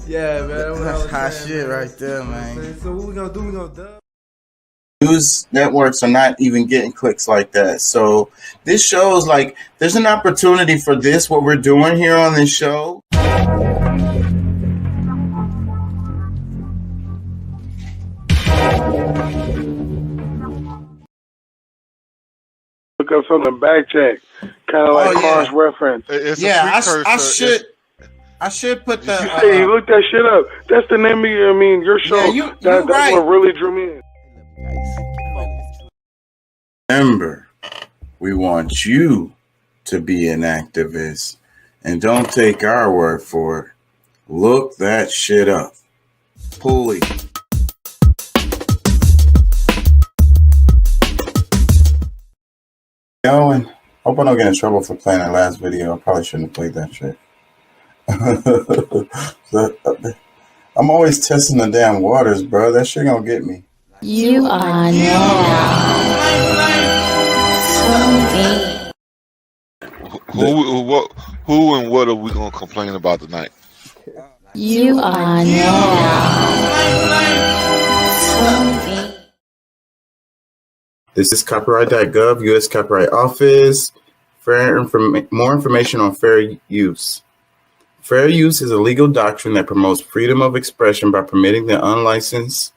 Yeah, man. That's hot shit right there, man. So what we gonna do? We gonna dub? News networks are not even getting clicks like that. So this shows like there's an opportunity for this, what we're doing here on this show. Look up something, back check, kind of like cross-reference. I should put the. You say you look that shit up. That's the name of your show. Yeah, that's right. What really drew me in. Remember, we want you to be an activist, and don't take our word for it. Look that shit up. Pulley. Going. Hope I don't get in trouble for playing that last video. I probably shouldn't have played that shit. I'm always testing the damn waters, bro. That shit gonna get me. You are now Who and what are we gonna complain about tonight? You are now. This is copyright.gov, U.S. Copyright Office. More information on fair use. Fair use is a legal doctrine that promotes freedom of expression by permitting the unlicensed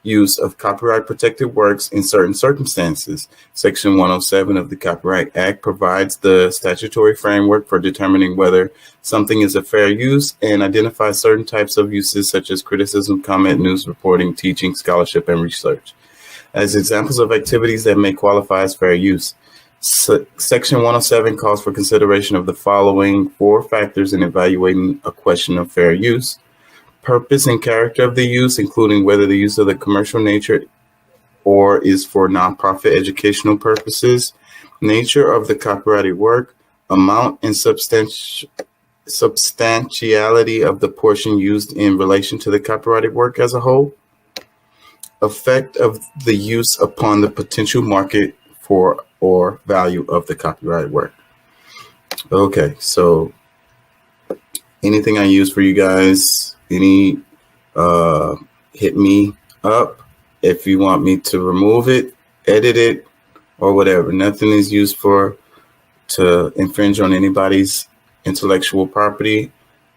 use of copyright-protected works in certain circumstances. Section 107 of the Copyright Act provides the statutory framework for determining whether something is a fair use and identifies certain types of uses such as criticism, comment, news reporting, teaching, scholarship, and research as examples of activities that may qualify as fair use. Section 107 calls for consideration of the following 4 factors in evaluating a question of fair use: purpose and character of the use, including whether the use of the commercial nature or is for nonprofit educational purposes, nature of the copyrighted work, amount and substantiality of the portion used in relation to the copyrighted work as a whole, effect of the use upon the potential market for or value of the copyrighted work. Okay, so anything I use for you guys, hit me up if you want me to remove it, edit it, or whatever. Nothing is used to infringe on anybody's intellectual property.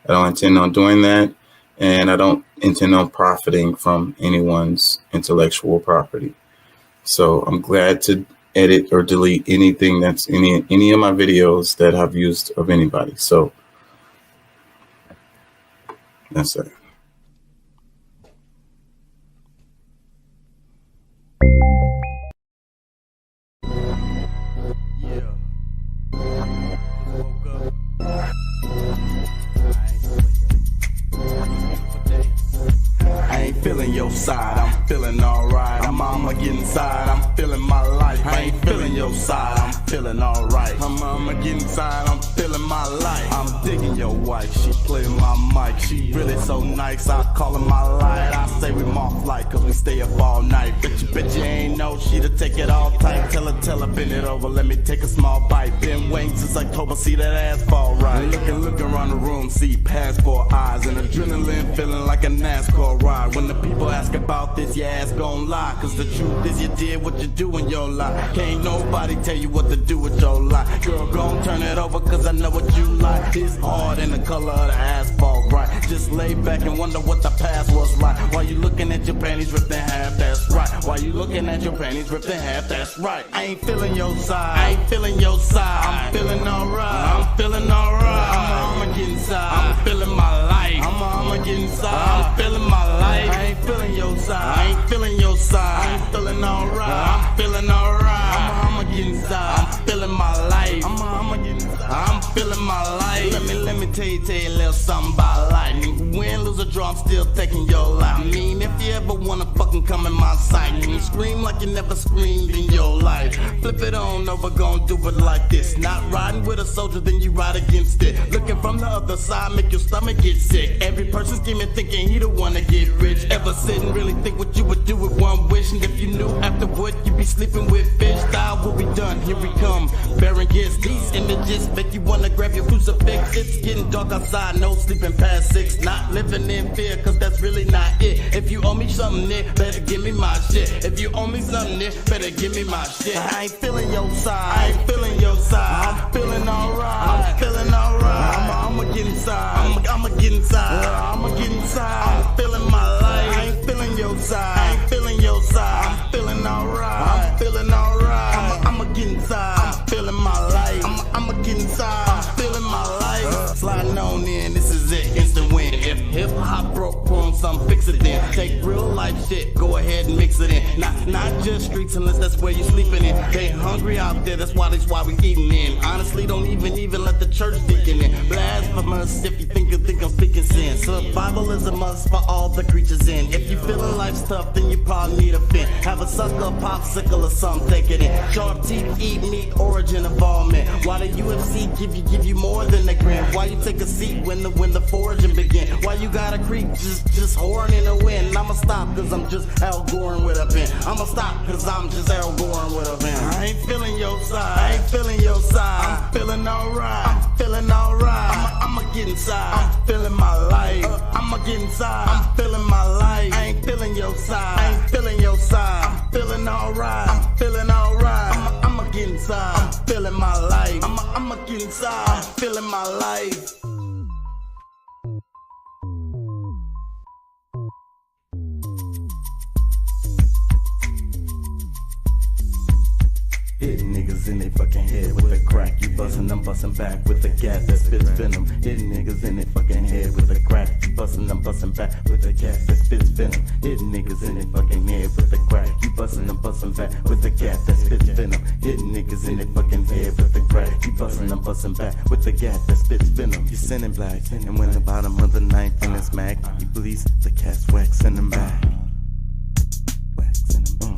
I don't intend on doing that, and I don't intend on profiting from anyone's intellectual property. So I'm glad to edit or delete anything that's any of my videos that I've used of anybody. So that's it. Feeling your side, I'm feeling alright. I'm get inside, I'm feeling my life. I ain't feeling your side, I'm feeling alright. I'm get inside, I'm feeling my life. I'm digging your wife, she playing my mic. She really so nice, I call her my light. I say we off flight, cause we stay up all night. Bet you ain't know she to take it all tight. Tell her, bend it over, let me take a small bite. Been waiting since October, see that ass fall right. Looking around the room, see passport eyes. And adrenaline feeling like a NASCAR ride. When the people ask about this, your ass gon' lie. Cause the truth is you did what you do in your life. Can't nobody tell you what to do with your life. Girl, gon' turn it over cause I know what you like. It's hard in the color of the asphalt, right? Just lay back and wonder what the past was like. While you looking at your panties ripped in half, that's right. While you looking at your panties ripped in half, that's right. I ain't feeling your side, I ain't feeling your side. I'm feeling alright, I'm feeling alright. I'ma get inside, I'm feeling my life. I'ma get inside, I'm feeling my life. I ain't feeling your side, I ain't feeling your side. I ain't feeling alright, I'm feeling alright. I'ma get inside, I'm feeling my life. I'ma get inside, I'm feeling my life. Let me tell you a little something about life. Win, lose or draw, I'm still taking your life. I mean, if you ever wanna fucking come in my sight. And you scream like you never screamed in your life. Flip it on over, gon' do it like this. Not riding with a soldier, then you ride against it. Looking from the other side, make your stomach get sick. Every person scheming, thinking he the one to get rich. Ever sit and really think what you would do with one wish? And if you knew afterward, you'd be sleeping with fish. Style will be done, here we come. Bearing gifts, these images make you wanna grab your crucifix. It's getting dark outside, no sleeping past 6. Not living in fear, cause that's really not it. If you owe me something, Nick, better give me my shit. If you owe me something, Nick, better give me my shit. I ain't feeling your side, I ain't feeling your side. I'm feeling alright, I'm feeling alright. I'ma get inside, I'ma get inside, I'ma get inside. I'm feeling my life, I ain't feeling your side, I ain't feeling your side. I'm feeling alright, I'm feeling alright. I'ma get inside, I'm feeling my life. I'ma get inside, I'm feeling my life. Sliding on in, this is it, instant win. If hip hop broke poems, I'm fix it then. Take real life shit, go ahead and mix it in. Not just streets unless that's where you sleeping in. They hungry out there, that's why we eating in. Honestly, don't even let the church thinking in. Blasphemous if you think I'm speaking sin. Survival is a must for all the creatures in. If you feeling life's tough, then you probably need a fin. Have a sucker, popsicle or something, take it in. Sharp teeth, eat meat, origin involvement. Why the UFC give you more than a grin? Why you take a seat when the foraging begin? Why you gotta creep just horn in the wind? I'ma stop cause I'm just Al Goring with a pen. I'ma stop cause I'm just Al Goring with a pen. I ain't feeling your side, I ain't feeling your side. I'm feeling alright, I'm feeling alright. I'ma get inside, I'm feeling my life. I'ma get inside, I'm feeling my life. I ain't feeling your side, I ain't feeling your side. I'm feeling alright, I'm feeling alright. I'ma get inside, I'm feeling my life. I'ma get inside, I'm feeling my life. Hitting niggas in they fucking head with a crack. You bustin', I'm bustin' back with a gat that spits venom. Hitting niggas in they fucking head with a crack. You bustin', I'm bustin' back with a gat that spits venom. Hitting niggas in they fucking head with a crack. You bustin', I'm bustin' back with a gat that spits venom. Hitting niggas in they fucking head with a crack. You bustin', I'm bustin' back with a gat that spits venom. You sending black, and when the bottom of the ninth in the smack, you bleeds the cat's waxing them back. Waxing them back.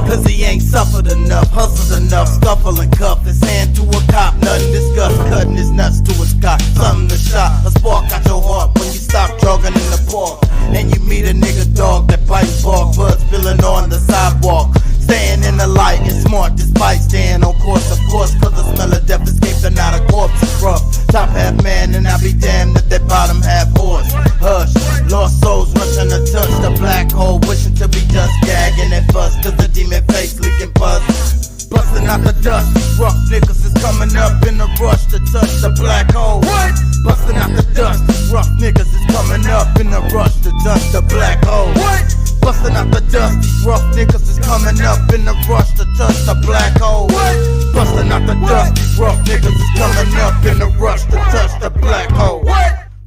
Cause he ain't suffered enough, hustled enough, scuffle and cuff his hand to a cop, nothing discuss, cutting his nuts to his cock, something to shot, a spark out your heart when you stop jogging in the park, and you meet a nigga dog that bites bark, buds spilling on the sidewalk, staying in the light is smart despite staying on course, of course, cause the smell of death escapes and not a corpse is rough, top half man and I be damned if that bottom half horse, hush, lost souls rushing to touch the black hole, wishing to be just gagging and fuss, cause the demon face leaking pus. Busting out the dust, these rough niggas is coming up in a rush to touch the black hole. What? Busting out the dust, these rough niggas is coming up in a rush to touch the black hole. What? Busting out the dust, these rough niggas is coming up in a rush to touch the black hole. What? Busting out the dust, these rough niggas is coming up in a rush to touch the black hole.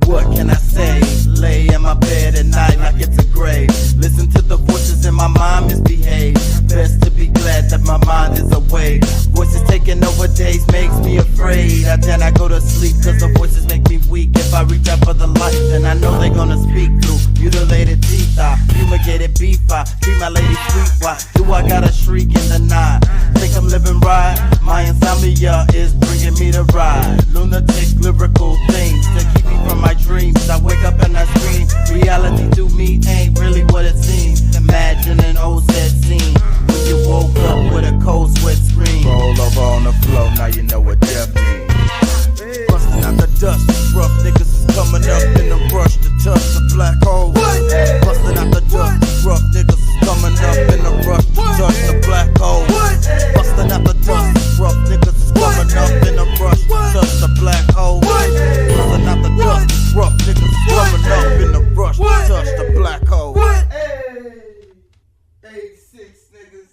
What can I say? Lay in my bed at night like it's a grave. Listen to the voices in my mind misbehave. Best to be glad that my mind is awake. Voices taking over days makes me afraid. I go to sleep cause the voices make me weak. If I reach out for the light, then I know they gonna speak through mutilated teeth. I fumigated beef. I treat my lady sweet. Why do I gotta shriek in the night? Think I'm living right? My insomnia is bringing me to ride. Lunatic lyrical things to keep me from my dreams. I wake up and I scream. Reality to me ain't really what it seems. Imagine an old set scene when you woke up with a cold sweat scream. Roll over on the floor, now you know what death means. Busting out the dust, these rough niggas is coming up in a rush to touch the black hole. Busting out the dust, these rough niggas is coming up in a rush to touch the black hole. Busting out the dust, these rough niggas is coming up in a rush to touch the black hole. Busting out the dust, these rough niggas is coming up in a rush to touch the black hole. Hey, 6 niggas.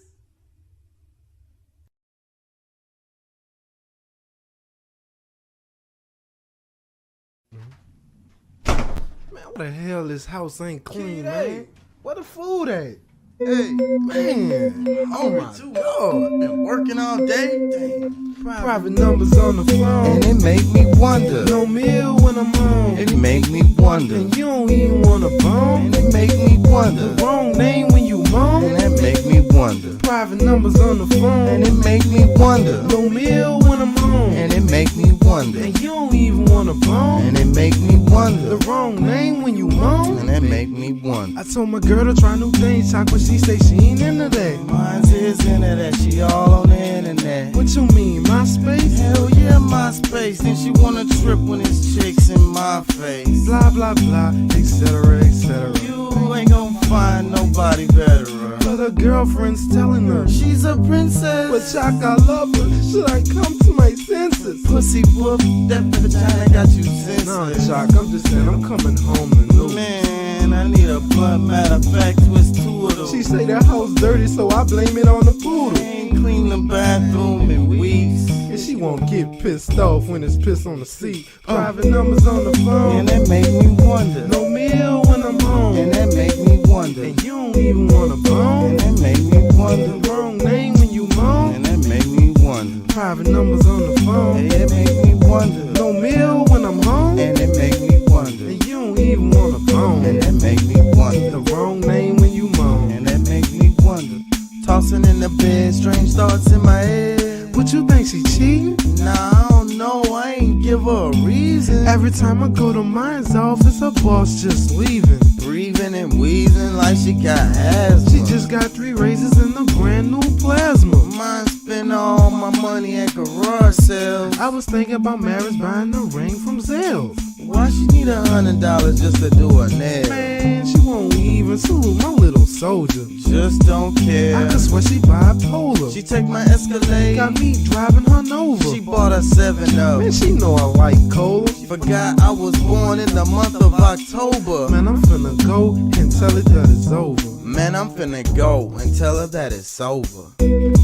Man, what the hell? This house ain't clean, man. Where the food at? Hey, Man, oh my God. been working all day. Dang. Private numbers on the phone. And it make me wonder. No meal when I'm home. It make me wonder. And you don't even want a bone. And it make me wonder. Wrong name when you moan. And that make me wonder. Private numbers on the phone. And it make me wonder. No meal when I'm home. And it make me wonder. And you don't even want a bone. And it make me wonder. The wrong name when you moan. And that make me wonder. I told my girl to try new things, talk, but she say she ain't into that. Mine's is into that, she all on the internet. What you mean, MySpace? Hell yeah, MySpace. Then she wanna trip when it's chicks in my face. Blah, blah, blah, etc., etc. You ain't gon' find nobody better. But her girlfriend's telling her She's a princess. but Chuck, I love her. Should I come to my senses? Pussy whoop, that vagina got you senseless. No, Chuck, I'm just saying I'm coming home to new. Man, I need a blunt, matter of fact, twist 2 of those. She say that house dirty, so I blame it on the poodle. Ain't clean the bathroom in weeks. And she won't get pissed off when it's piss on the seat. Private numbers on the phone. And that make me wonder. No meal when I'm home. And that make me wonder. And you don't even want a bone. And that make me wonder. The wrong name when you moan. And that make me wonder. Private numbers on the phone. Hey, it make me wonder. No meal when I'm home. And it make me wonder. And you don't even want a bone. And that make me wonder. The wrong name when you moan. And that make me wonder. Tossing in the bed, strange thoughts in my head. What you think, she cheating? Nah, I don't know, I ain't give her a reason. Every time I go to mine's office, her boss just leaving. Breathing and wheezing like she got asthma. She just got 3 raises and a brand new plasma. Mine spend all my money at garage sales. I was thinking about marriage, buying a ring from Zelle. Why she need $100 just to do her nails? Man, she won't even salute my little soldier. Just don't care. I could swear she bipolar. She take my Escalade. Got me driving her Nova. She bought a 7-Up. Man, she know I like cola. Forgot I was born in the month of October. Man, I'm finna go and tell her that it's over. Man, I'm finna go and tell her that it's over. Yes,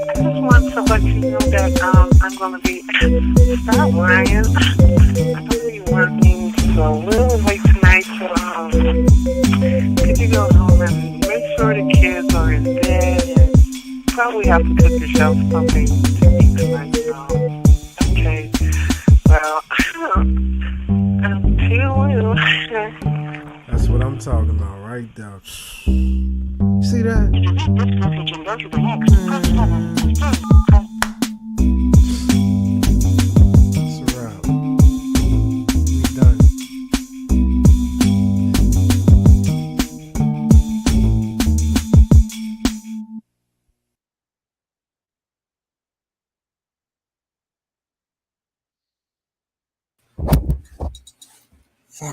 I just want to let you know that I'm going to be. Stop lying. I'm going to be working so a little late tonight, so could you go home and make sure the kids are in bed and probably have to cook yourself something to eat tonight, so okay. Well, until That's what I'm talking about right there. You see that? It's a wrap. We done.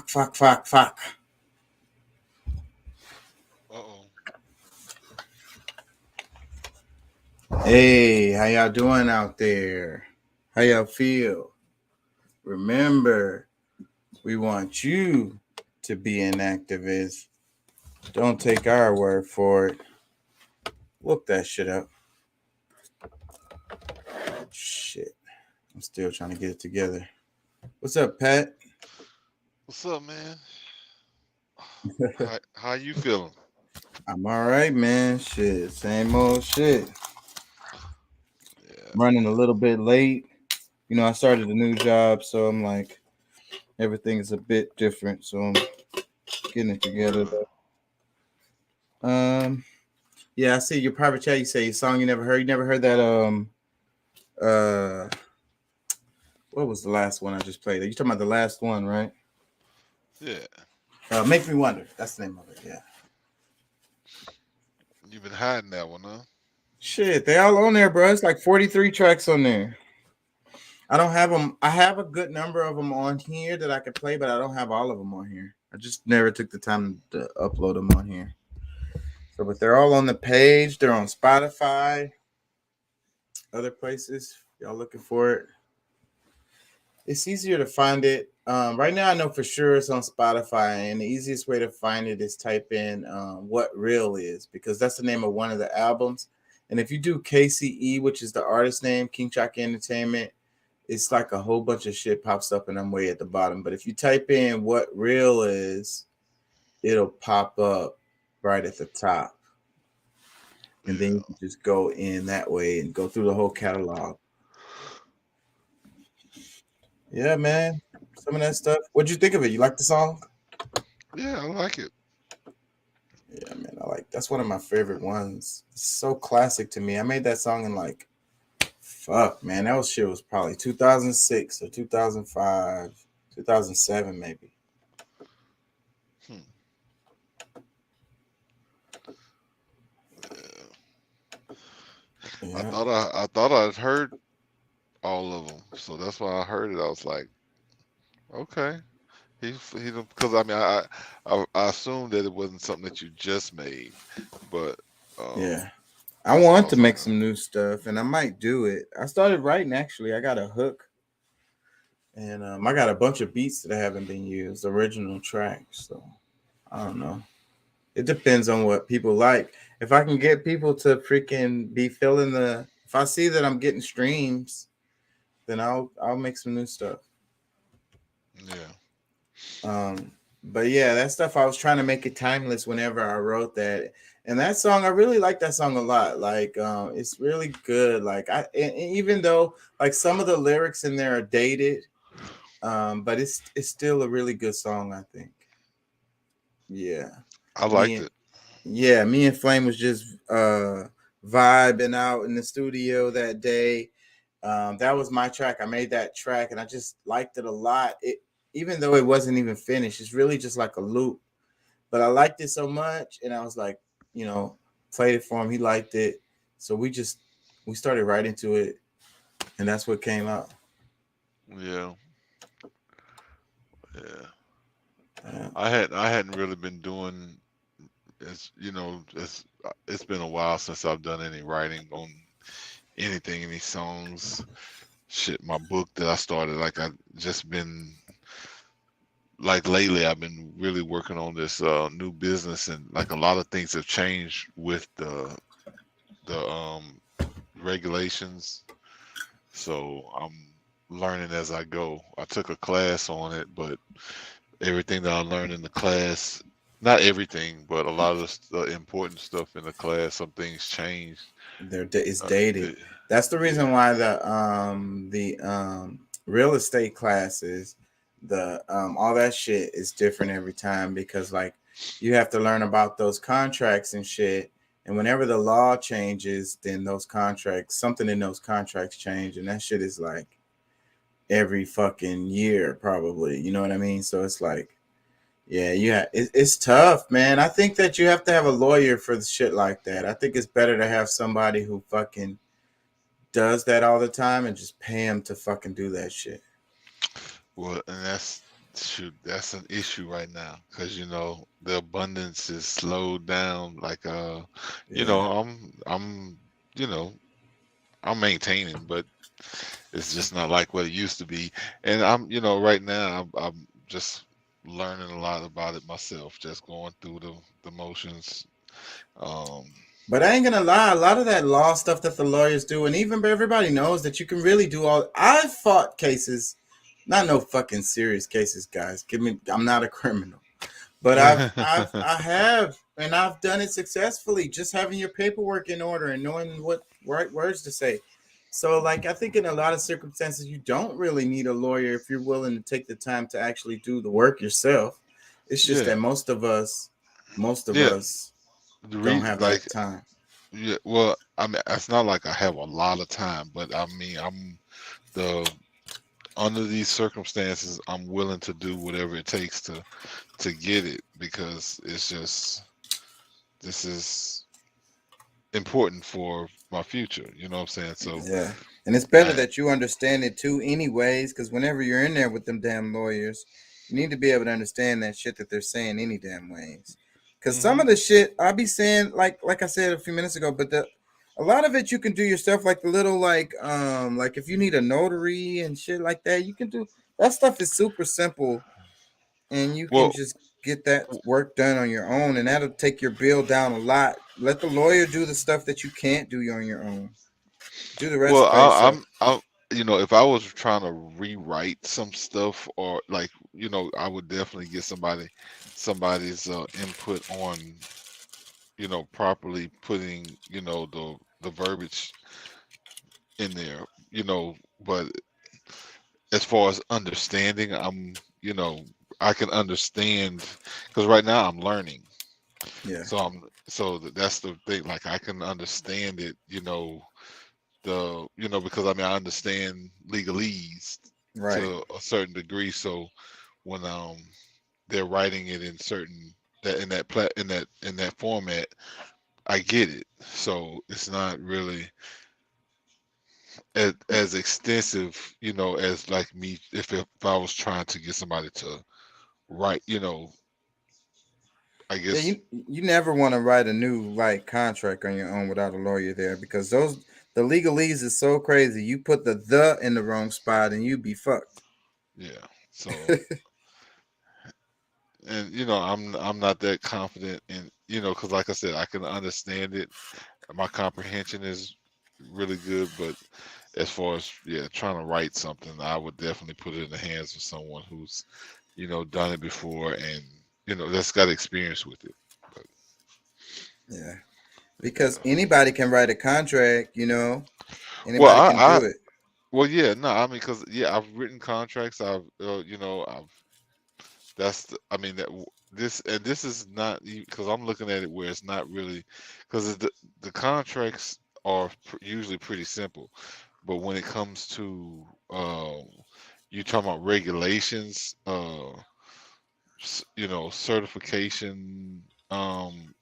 Fuck. Uh-oh. Hey, how y'all doing out there? How y'all feel? Remember, we want you to be an activist. Don't take our word for it. Look that shit up. Shit. I'm still trying to get it together. What's up, Pat? What's up, man? How you feeling? I'm all right, man. Shit, same old shit. Yeah. Running a little bit late. You know, I started a new job, so I'm like, everything is a bit different. So I'm getting it together. Yeah, I see your private chat. You say a song you never heard. You never heard that. What was the last one I just played? You talking about the last one, right? Yeah. Make Me Wonder. That's the name of it. Yeah. You've been hiding that one, huh? Shit, they all on there, bro. It's like 43 tracks on there. I don't have them. I have a good number of them on here that I could play, but I don't have all of them on here. I just never took the time to upload them on here. So, but they're all on the page. They're on Spotify, other places. Y'all looking for it? It's easier to find it. Right now, I know for sure it's on Spotify, and the easiest way to find it is type in "What Real Is," because that's the name of one of the albums. And if you do KCE, which is the artist name, King Chalk Entertainment, it's like a whole bunch of shit pops up, and I'm way at the bottom. But if you type in "What Real Is," it'll pop up right at the top, and then you can just go in that way and go through the whole catalog. Yeah, man. Some of that stuff. What'd you think of it? You like the song? Yeah, I like it. Yeah, man. That's one of my favorite ones. It's so classic to me. I made that song in like fuck, man. That shit was probably 2006 or 2005, 2007 maybe. Yeah. Yeah. I thought I'd heard all of them, so that's why I heard it. I was like, okay, he because I mean I assumed that it wasn't something that you just made, but Yeah. I that's why I want to was like, make some new stuff, and I might do it. I started writing actually. I got a hook, and I got a bunch of beats that haven't been used, original tracks. So I don't know. It depends on what people like. If I can get people to freaking be feeling if I see that I'm getting streams, then I'll make some new stuff. yeah, But yeah, that stuff I was trying to make it timeless whenever I wrote that. And that song, I really like that song a lot. Like, it's really good. Like, and even though like some of the lyrics in there are dated, but it's still a really good song, I think. Yeah. I liked Me it. Yeah, me and Flame was just vibing out in the studio that day. That was my track. I made that track and I just liked it a lot. Even though it wasn't even finished, it's really just like a loop. But I liked it so much, and I was like, played it for him. He liked it, so we started right into it, and that's what came out. Yeah, yeah. Yeah. I hadn't really been doing it's been a while since I've done any writing on anything, any songs. Shit, my book that I started, like I just been like lately I've been really working on this new business, and like a lot of things have changed with the regulations. So I'm learning as I go. I took a class on it, but everything that I learned in the class, not everything, but a lot of the important stuff in the class, some things changed. It's dated. That's the reason Yeah, why the real estate classes, all that shit is different every time, because like you have to learn about those contracts and shit, And whenever the law changes, then something in those contracts change, and that shit is like every fucking year, probably. You know what I mean? So it's like, yeah, it's tough, man. I think that you have to have a lawyer for the shit like that. I think it's better to have somebody who fucking does that all the time and just pay him to fucking do that shit. Well, and that's an issue right now because the abundance is slowed down. Like I'm you know I'm maintaining, but it's just not like what it used to be. And I'm right now I'm just learning a lot about it myself, just going through the motions. Um, But I ain't gonna lie, a lot of that law stuff that the lawyers do, and even everybody knows that you can really do all. I've fought cases, not no fucking serious cases, guys. I'm not a criminal, but I have, and I've done it successfully. Just having your paperwork in order and knowing what right words to say. So, like, I think in a lot of circumstances, you don't really need a lawyer if you're willing to take the time to actually do the work yourself. It's just yeah, that most of us yeah. The don't reason, have like, that time. yeah, well, I mean, it's not like I have a lot of time, but I mean, the under these circumstances, I'm willing to do whatever it takes to get it because it's just this is important for my future. You know what I'm saying? So, Yeah. And it's better I, that you understand it too, anyways, because whenever you're in there with them damn lawyers, you need to be able to understand that shit that they're saying any damn ways. Because some of hmm the shit I'll be saying, like I said a few minutes ago, but a lot of it you can do yourself, like the little like if you need a notary and shit like that, you can do that stuff is super simple, and you can well, just get that work done on your own, and that'll take your bill down a lot. Let the lawyer do the stuff that you can't do on your own. Do the well, rest by yourself. if I was trying to rewrite some stuff or like, I would definitely get somebody's input on, properly putting, the verbiage in there, but as far as understanding, I can understand because right now I'm learning. Yeah. That's the thing. Like I can understand it, because I mean I understand legalese Right. to a certain degree. So when they're writing it in certain that in that in that format, I get it. So it's not really as extensive, as like me if I was trying to get somebody to write, I Yeah, guess. you never want to write a new contract on your own without a lawyer there because the legalese is so crazy. You put the in the wrong spot and you be fucked. Yeah. So and I'm not that confident in because like I said I can understand it. My comprehension is really good, but as far as trying to write something, I would definitely put it in the hands of someone who's done it before and that's got experience with it. But Yeah. yeah. Because anybody can write a contract, Well, anybody can do it. well, yeah, no, I mean, because I've written contracts. I've I mean this is not because I'm looking at it where it's not really because the contracts are usually pretty simple, but when it comes to you talking about regulations, certification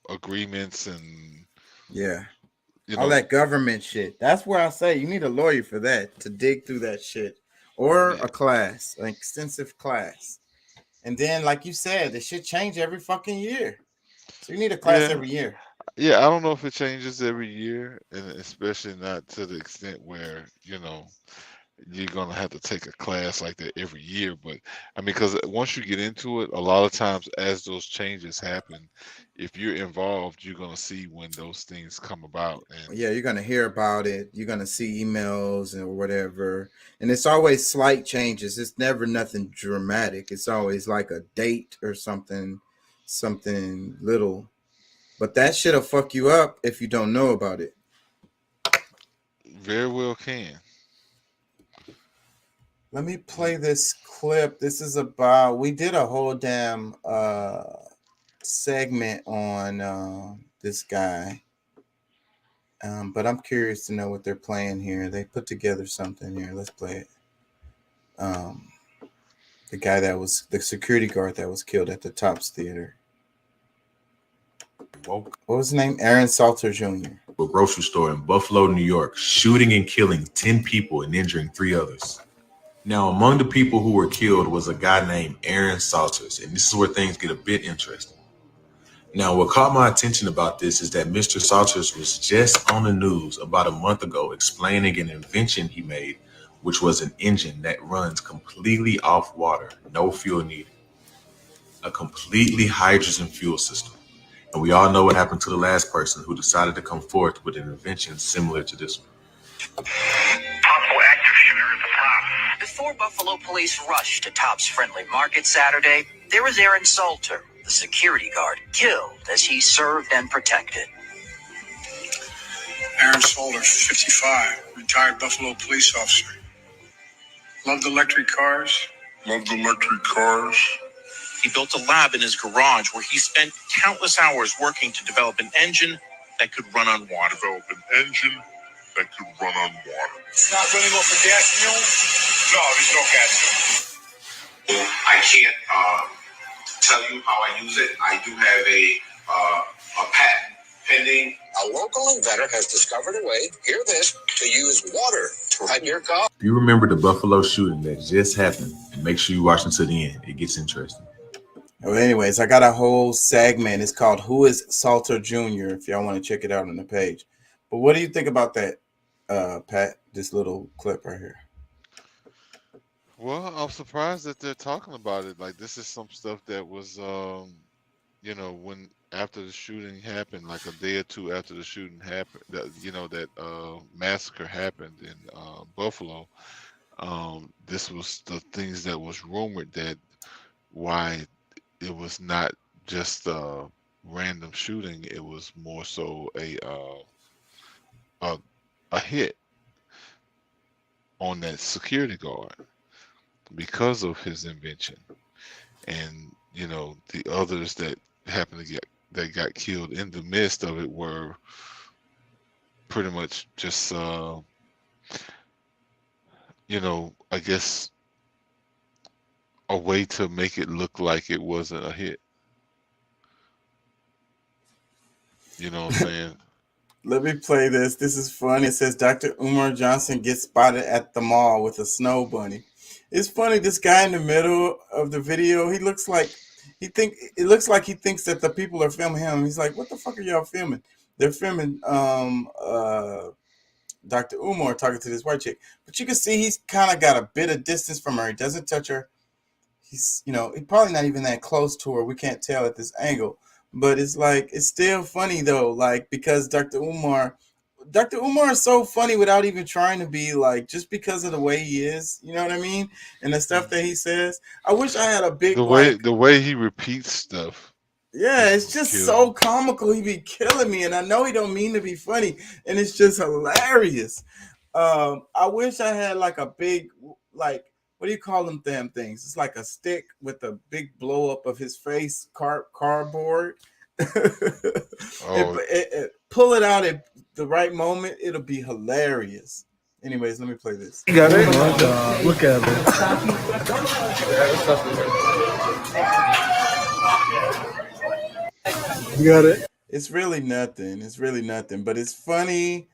agreements and Yeah. you All know that government shit. That's where I say you need a lawyer for that to dig through that shit. Or yeah, a class, an extensive class. And then, like you said, the shit change every fucking year. So you need a class yeah, every year. yeah. I don't know if it changes every year, and especially not to the extent where you're gonna have to take a class like that every year. But I mean, because once you get into it, a lot of times as those changes happen, if you're involved, you're gonna see when those things come about. And Yeah, you're gonna hear about it. You're gonna see emails or whatever, and it's always slight changes. It's never nothing dramatic. It's always like a date or something, something little. But that shit'll fuck you up if you don't know about it. very well can. Let me play this clip. This is about we did a whole damn segment on this guy. But I'm curious to know what they're playing here. They put together something here. Let's play it. The guy that was the security guard that was killed at the Tops Theater. What was his name? Aaron Salter Jr. A grocery store in Buffalo, New York, shooting and killing 10 people and injuring 3 others. Now, among the people who were killed was a guy named Aaron Salters, and this is where things get a bit interesting. Now, what caught my attention about this is that Mr. Salters was just on the news about a month ago explaining an invention he made, which was an engine that runs completely off water, no fuel needed. A completely hydrogen fuel system. And we all know what happened to the last person who decided to come forth with an invention similar to this one. Possible active shooter at the top. Before Buffalo police rushed to Tops Friendly Market Saturday, there was Aaron Salter, the security guard, killed as he served and protected. Aaron Salter, 55, retired Buffalo police officer. Loved electric cars. He built a lab in his garage where he spent countless hours working to develop an engine that could run on water. It's not running off a gas fuel? No, there's no gas fuel. I can't tell you how I use it. I do have a patent pending. A local inventor has discovered a way, hear this, to use water to run your car. If you remember the Buffalo shooting that just happened, make sure you watch until the end. It gets interesting. Well, anyways, I got a whole segment. It's called Who is Salter Jr., if y'all want to check it out on the page. But what do you think about that, Pat, this little clip right here? Well, I'm surprised that they're talking about it. Like, this is some stuff that was, when after the shooting happened, like a day or two after the shooting happened, that massacre happened in Buffalo. This was the things that was rumored that why it was not just a random shooting. It was more so a hit on that security guard because of his invention, and the others that happened to got killed in the midst of it were pretty much just I guess a way to make it look like it wasn't a hit. You know what I'm saying? Let me play this. This is funny. It says Dr. Umar Johnson gets spotted at the mall with a snow bunny. It's funny. This guy in the middle of the video, it looks like he thinks that the people are filming him. He's like, what the fuck are y'all filming? They're filming Dr. Umar talking to this white chick. But you can see he's kind of got a bit of distance from her. He doesn't touch her. He's probably not even that close to her. We can't tell at this angle. But it's like, it's still funny though, like, because Dr. Umar is so funny without even trying to be, like, just because of the way he is, you know what I mean? And the stuff that he says. I wish I had a big the way he repeats stuff. Yeah, it's just so comical. He be killing me, and I know he don't mean to be funny, and it's just hilarious. I wish I had like a big, like, what do you call them damn things? It's like a stick with a big blow up of his face, cardboard. Pull it out at the right moment. It'll be hilarious. Anyways, let me play this. You got it? Oh my God. Look at it. You got it? It's really nothing, but it's funny.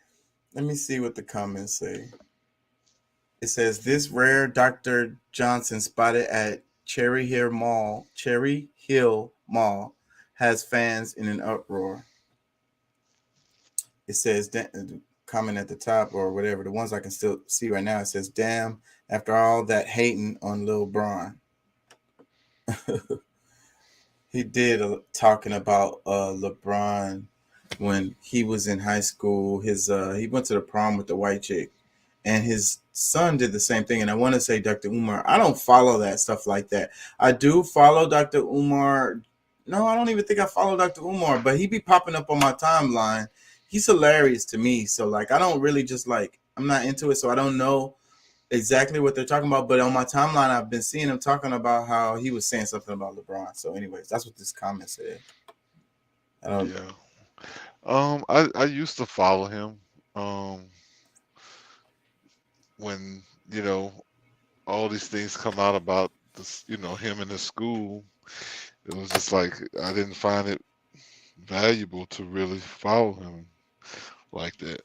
Let me see what the comments say. It says, this rare Dr. Johnson spotted at Cherry Hill Mall has fans in an uproar. It says, comment at the top or whatever, the ones I can still see right now, it says, damn, after all that hating on Lil Bron. He did talking about LeBron when he was in high school. He went to the prom with the white chick, and his son did the same thing. And I want to say, Dr. Umar, I don't follow that stuff like that. I do follow Dr. Umar. No, I don't even think I follow Dr. Umar, but he be popping up on my timeline. He's hilarious to me. So, like, I don't really just, like, I'm not into it, so I don't know exactly what they're talking about. But on my timeline, I've been seeing him talking about how he was saying something about LeBron. So anyways, that's what this comment said. I used to follow him. Um, when all these things come out about this, him in the school, it was just like I didn't find it valuable to really follow him like that.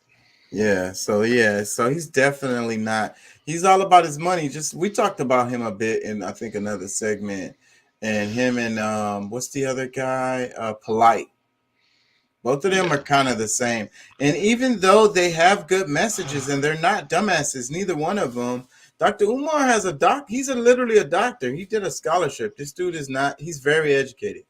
So he's definitely not. He's all about his money. Just we talked about him a bit in I think another segment, and him and what's the other guy? Polite. Both of them are kind of the same. And even though they have good messages and they're not dumbasses, neither one of them. Dr. Umar has he's literally a doctor. He did a scholarship. This dude is not. He's very educated.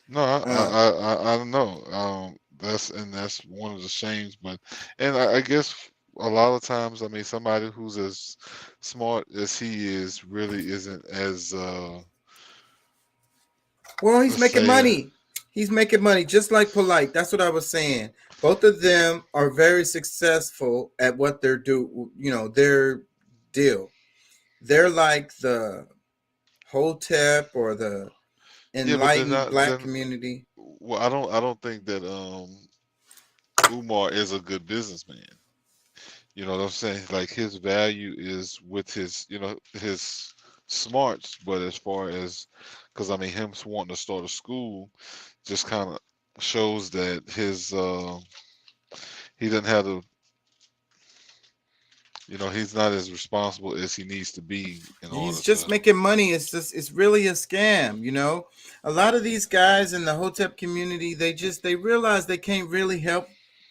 No, I don't know. That's one of the shames, but I guess a lot of times, I mean, somebody who's as smart as he is really isn't as Well, he's let's making say money. He's making money just like Polite. That's what I was saying. Both of them are very successful at what they're their deal. They're like the Hotep or the yeah, but they're enlightened not. black Then community. well, I don't think that Umar is a good businessman. You know what I'm saying? Like his value is with his his smarts, but as far as because I mean him wanting to start a school just kind of shows that his he doesn't have the he's not as responsible as he needs to be in He's order just to. making money. It's really a scam. A lot of these guys in the Hotep community, they realize they can't really help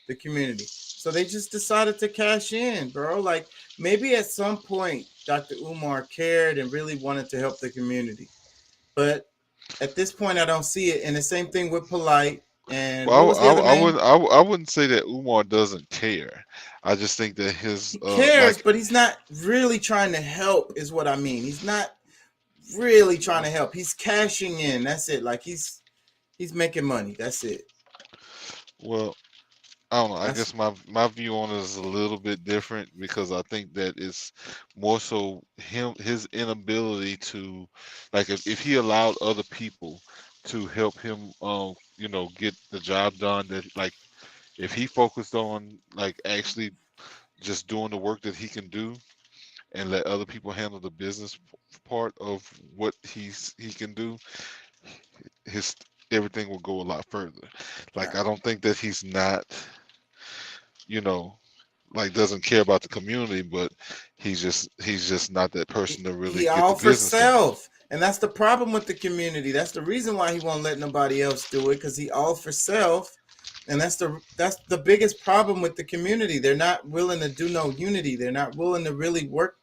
the community. So they just decided to cash in, bro. Like maybe at some point Dr. Umar cared and really wanted to help the community. But at this point I don't see it. And the same thing with Polite and what Well, was the other name? I wouldn't say that Umar doesn't care. I just think that his He cares, but he's not really trying to help is what I mean. He's not really trying to help. He's cashing in. That's it. Like he's making money. That's it. well, I don't know. I That's guess my view on it is a little bit different because I think that it's more so his inability to like if he allowed other people to help him get the job done that like if he focused on like actually just doing the work that he can do and let other people handle the business part of what he can do, his everything will go a lot further. Like I don't think that he's not, you know, like doesn't care about the community, but he's just not that person to really he get the all for business done. self. And that's the problem with the community. That's the reason why he won't let nobody else do it, because he all for self. And that's the biggest problem with the community. They're not willing to do no unity. They're not willing to really work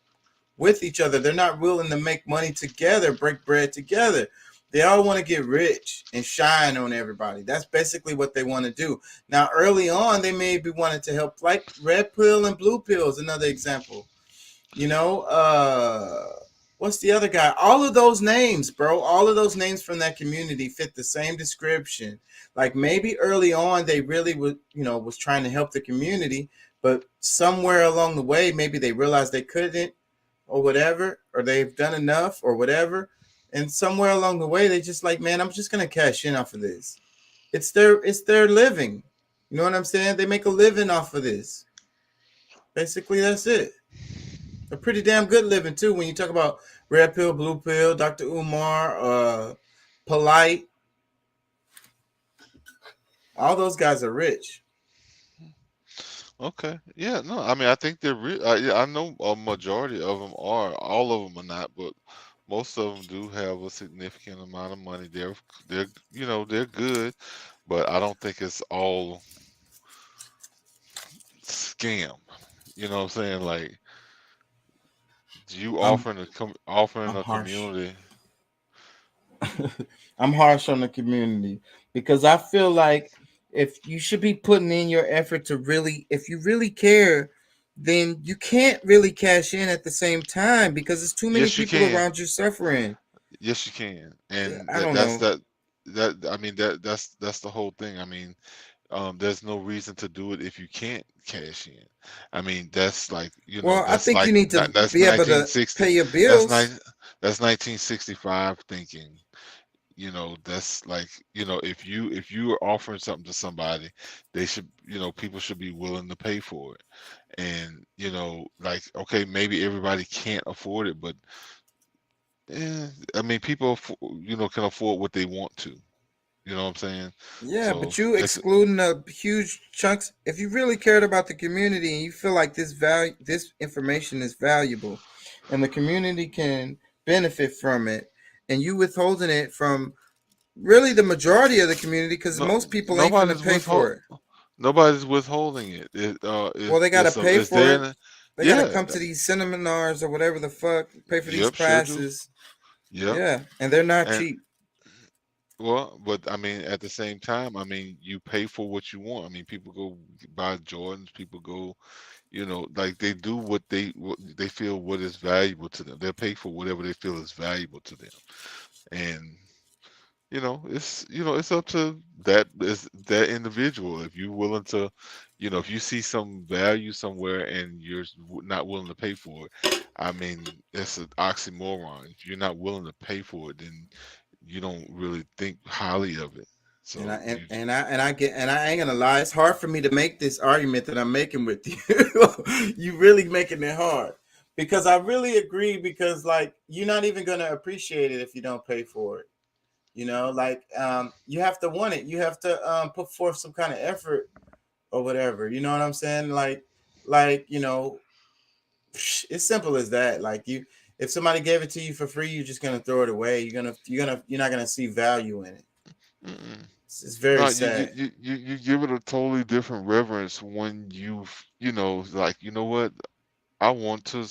with each other. They're not willing to make money together, break bread together. They all want to get rich and shine on everybody. That's basically what they want to do. Now, early on, they maybe wanted to help, like Red Pill and Blue Pill is another example. What's the other guy? All of those names, bro. All of those names from that community fit the same description. Like maybe early on they really was trying to help the community, but somewhere along the way, maybe they realized they couldn't or whatever, or they've done enough or whatever. And somewhere along the way, they just like, man, I'm just gonna cash in off of this. It's their living. You know what I'm saying? They make a living off of this. Basically, that's it. A pretty damn good living too. When you talk about Red Pill, Blue Pill, Dr. Umar, Polite, all those guys are rich. Okay, yeah, no, I mean I think they're yeah, I know a majority of them are. All of them are not, but most of them do have a significant amount of money. They're good, but I don't think it's all scam. You know what I'm saying? Like you I'm offering I'm a harsh. community. I'm harsh on the community because I feel like if you should be putting in your effort to really, if you really care, then you can't really cash in at the same time because there's too many Yes, you people can. around you suffering. Yes, you can, and I don't know. that I mean that's the whole thing. I mean, there's no reason to do it if you can't cash in. I mean, that's like Well, I that's think you like need to that's be able to 1960. pay your That's bills. nine. That's 1965 thinking. that's like, if you are offering something to somebody, they should, people should be willing to pay for it. And like, okay, maybe everybody can't afford it, but I mean, people can afford what they want to. You know what I'm saying? Yeah, So but you it's excluding the huge chunks. If you really cared about the community and you feel like this information is valuable, and the community can benefit from it, and you withholding it from really the majority of the community because no most people ain't finna nobody's pay for it. nobody's withholding it. Well, they gotta pay It's for there. it. They gotta Yeah. come to these seminars or whatever the fuck, pay for these Yep. Sure do. classes. Yep. Yeah, and they're not And cheap. well, but I mean, at the same time, I mean, you pay for what you want. I mean, people go buy Jordans. People go, like they do what they feel what is valuable to them. They'll pay for whatever they feel is valuable to them. And it's up to that individual. If you're willing to, if you see some value somewhere and you're not willing to pay for it, I mean, it's an oxymoron. If you're not willing to pay for it, then you don't really think highly of it. So And I and, you, and I and I get and I ain't gonna lie, it's hard for me to make this argument that I'm making with you. You really making it hard because I really agree because like you're not even gonna appreciate it if you don't pay for it. Like you have to want it. You have to put forth some kind of effort or whatever. You know what I'm saying? Like it's simple as that. Like if somebody gave it to you for free, you're just gonna throw it away. You're not gonna see value in it. mm-mm. It's very No, sad. you give it a totally different reverence when like, what? I want to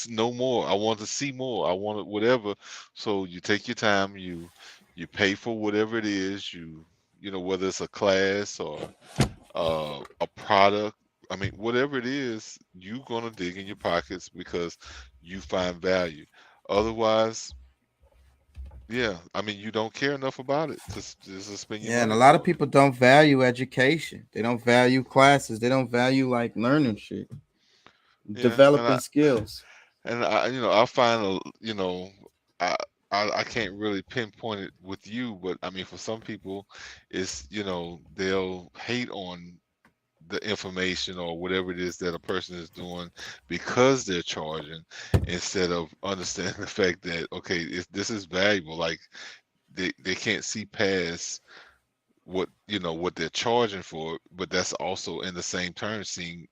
know more. I want to see more. I want to whatever. So you take your time. You pay for whatever it is. Whether it's a class or a product. I mean, whatever it is, you're gonna dig in your pockets because you find value. Otherwise, yeah, I mean, you don't care enough about it to spend your Yeah, and a money lot of for it. people don't value education. They don't value classes. They don't value like learning shit, Yeah, developing skills. I find I, I can't really pinpoint it with you, but I mean, for some people, it's they'll hate on the information or whatever it is that a person is doing because they're charging instead of understanding the fact that okay, this is valuable. Like they can't see past what they're charging for, but that's also in the same term seeing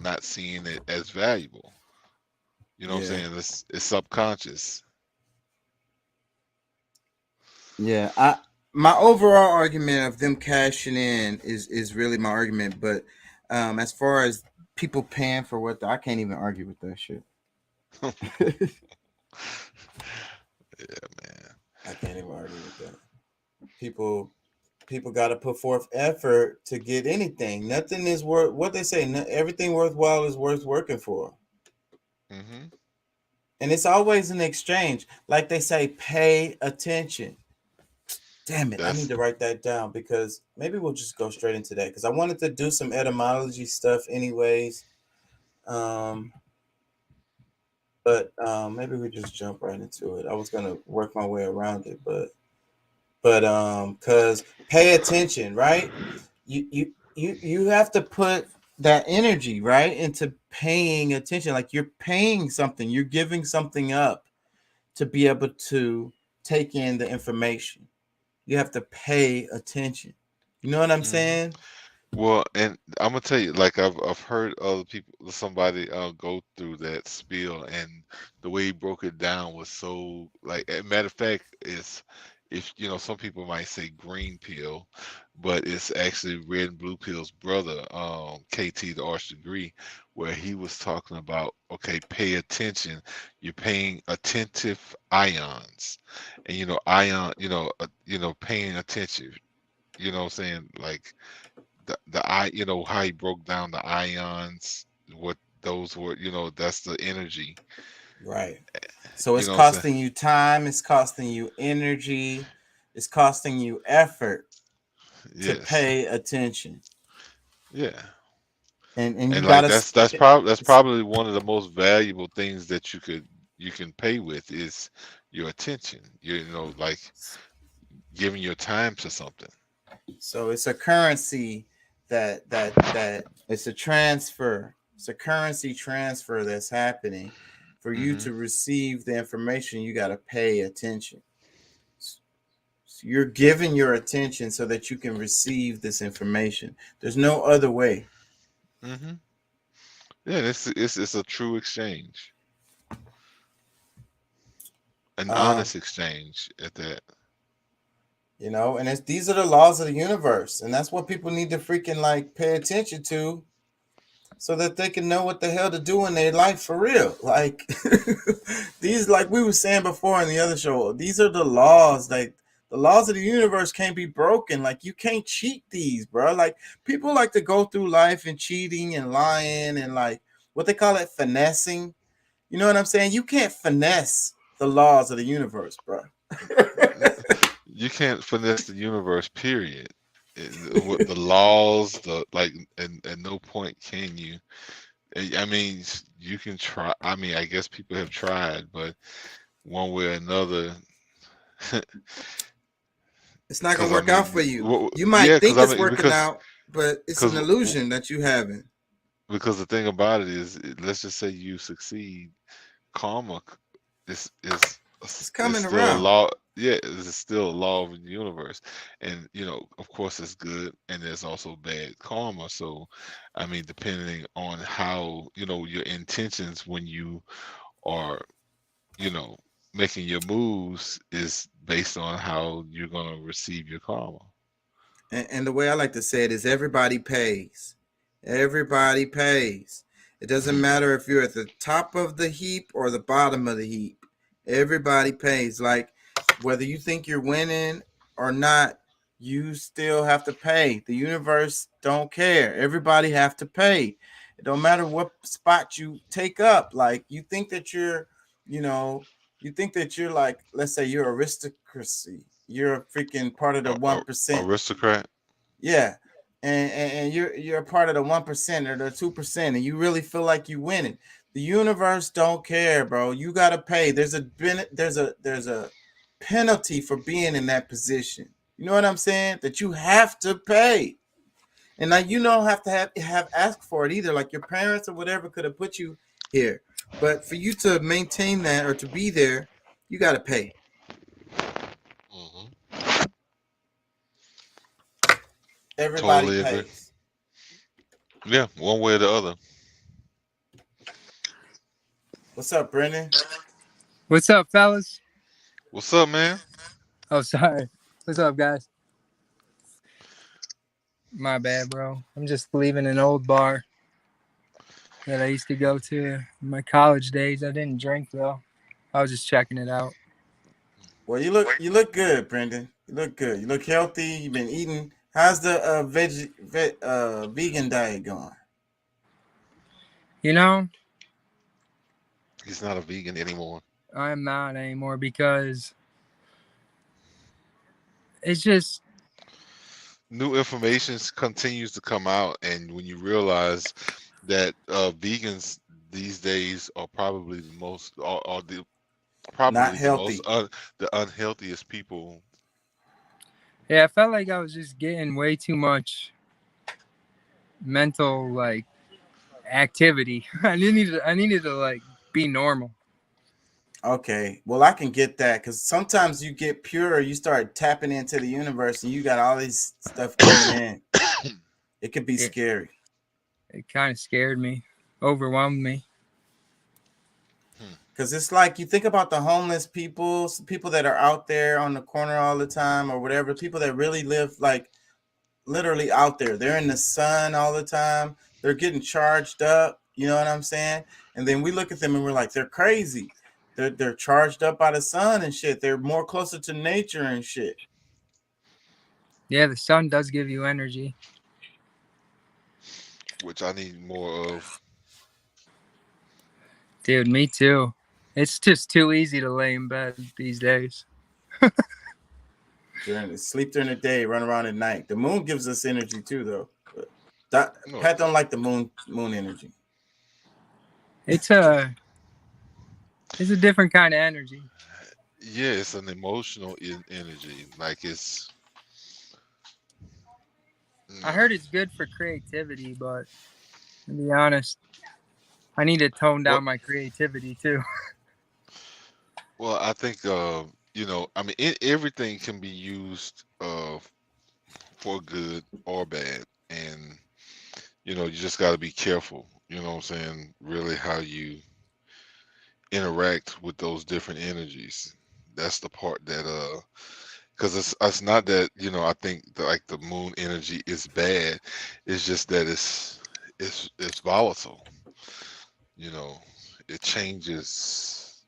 not seeing it as valuable. You know what I'm Yeah, saying? It's subconscious. yeah. My overall argument of them cashing in is really my argument. But as far as people paying for what, I can't even argue with that shit. Yeah, man. I can't even argue with that. People got to put forth effort to get anything. Nothing is worth what they say. Everything worthwhile is worth working for. Hmm. And it's always an exchange. Like they say, pay attention. Damn it, I need That's to write that down because maybe we'll just go straight into that because I wanted to do some etymology stuff anyways. Um, but maybe we just jump right into it. I was gonna work my way around it, but because pay attention, right? You have to put that energy right into paying attention. Like you're paying something, you're giving something up to be able to take in the information. You have to pay attention. You know what I'm hmm saying? well, and I'm gonna tell you, like I've heard other people, somebody go through that spiel, and the way he broke it down was so like. A matter of fact, it's if some people might say green pill, but it's actually red and blue pill's brother, KT the Arch Degree, where he was talking about okay, pay attention. You're paying attentive ions, and paying attention. You know what I'm saying? Like the I how he broke down the ions, what those were, that's the energy. Right. So You it's know what I'm saying? costing you time, it's costing you energy, it's costing you effort to Yes. pay attention. Yeah. And you And like gotta that's probably one of the most valuable things that you can pay with is your attention. Like giving your time to something. So it's a currency that it's a transfer. It's a currency transfer that's happening. For you to receive the information, you got to pay attention. So you're giving your attention so that you can receive this information. There's no other way. Yeah, it's a true exchange, an Um, honest exchange at that. You know, and these are the laws of the universe, and that's what people need to freaking like pay attention to, so that they can know what the hell to do in their life for real. Like these, like we were saying before in the other show, these are the laws. Like the laws of the universe can't be broken. Like you can't cheat these, bro. Like people like to go through life and cheating and lying and like what they call it, finessing. You know what I'm saying? You can't finesse the laws of the universe, bro. You can't finesse the universe, period. With the laws, the like, and at no point can you. I mean, you can try. I mean, I guess people have tried, but one way or another, it's not gonna 'cause I work out mean, for you. well, You might yeah, think 'cause I it's mean, working out, but it's an because illusion that you haven't. because the thing about it is, let's just say you succeed, karma is It's is coming still a around. law. Yeah, it's still a law of the universe, and of course, it's good, and there's also bad karma. So, I mean, depending on how your intentions when you are you know making your moves is based on how you're gonna receive your karma. And the way I like to say it is everybody pays. Everybody pays. It doesn't matter if you're at the top of the heap or the bottom of the heap. Everybody pays. Like whether you think you're winning or not, you still have to pay. The universe don't care. Everybody have to pay. It don't matter what spot you take up. Like you think that you know, you think that you're like, let's say you're aristocracy. You're a freaking part of the 1%. Aristocrat. Yeah. And you're a part of the 1% or the 2%, and you really feel like you winning. The universe don't care, bro. You gotta pay. There's a penalty for being in that position. You know what I'm saying? That you have to pay. And now you don't have to have asked for it either. Like your parents or whatever could have put you here. But for you to maintain that or to be there, you gotta pay. Everybody Totally agree. pays. Yeah, one way or the other. What's up, Brendan? What's up, fellas? What's up, man? Oh, sorry. What's up, guys? My bad, bro. I'm just leaving an old bar that I used to go to in my college days. I didn't drink though. I was just checking it out. Well, you look good, Brendan. You look good. You look healthy. You've been eating. How's the vegan diet going? You know, He's not a vegan anymore. I'm not anymore because it's just New information continues to come out, and when you realize that vegans these days are probably the most are the probably Not the healthy. most the unhealthiest people. yeah, I felt like I was just getting way too much mental like activity. I needed to like be normal. Okay, well I can get that because sometimes you get pure, you start tapping into the universe, and you got all this stuff coming in. It could be scary. It kind of scared me, overwhelmed me. Because it's like you think about the homeless people that are out there on the corner all the time or whatever, people that really live like literally out there. They're in the sun all the time. They're getting charged up. You know what I'm saying? And then we look at them and we're like, they're crazy. They're charged up by the sun and shit. They're more closer to nature and shit. Yeah, the sun does give you energy. Which I need more of. Dude, me too. It's just too easy to lay in bed these days. Sleep during the day, run around at night. The moon gives us energy too, though. But Pat don't like the moon energy. It's a different kind of energy. Yeah, it's an emotional energy. Like it's. I heard it's good for creativity, but to be honest, I need to tone Well, down my creativity too. well, I think I mean, everything can be used for good or bad, and you just got to be careful. You know what I'm saying? Really, how you interact with those different energies. That's the part that because it's not that I think that, like, the moon energy is bad. It's just that it's volatile. You know, it changes.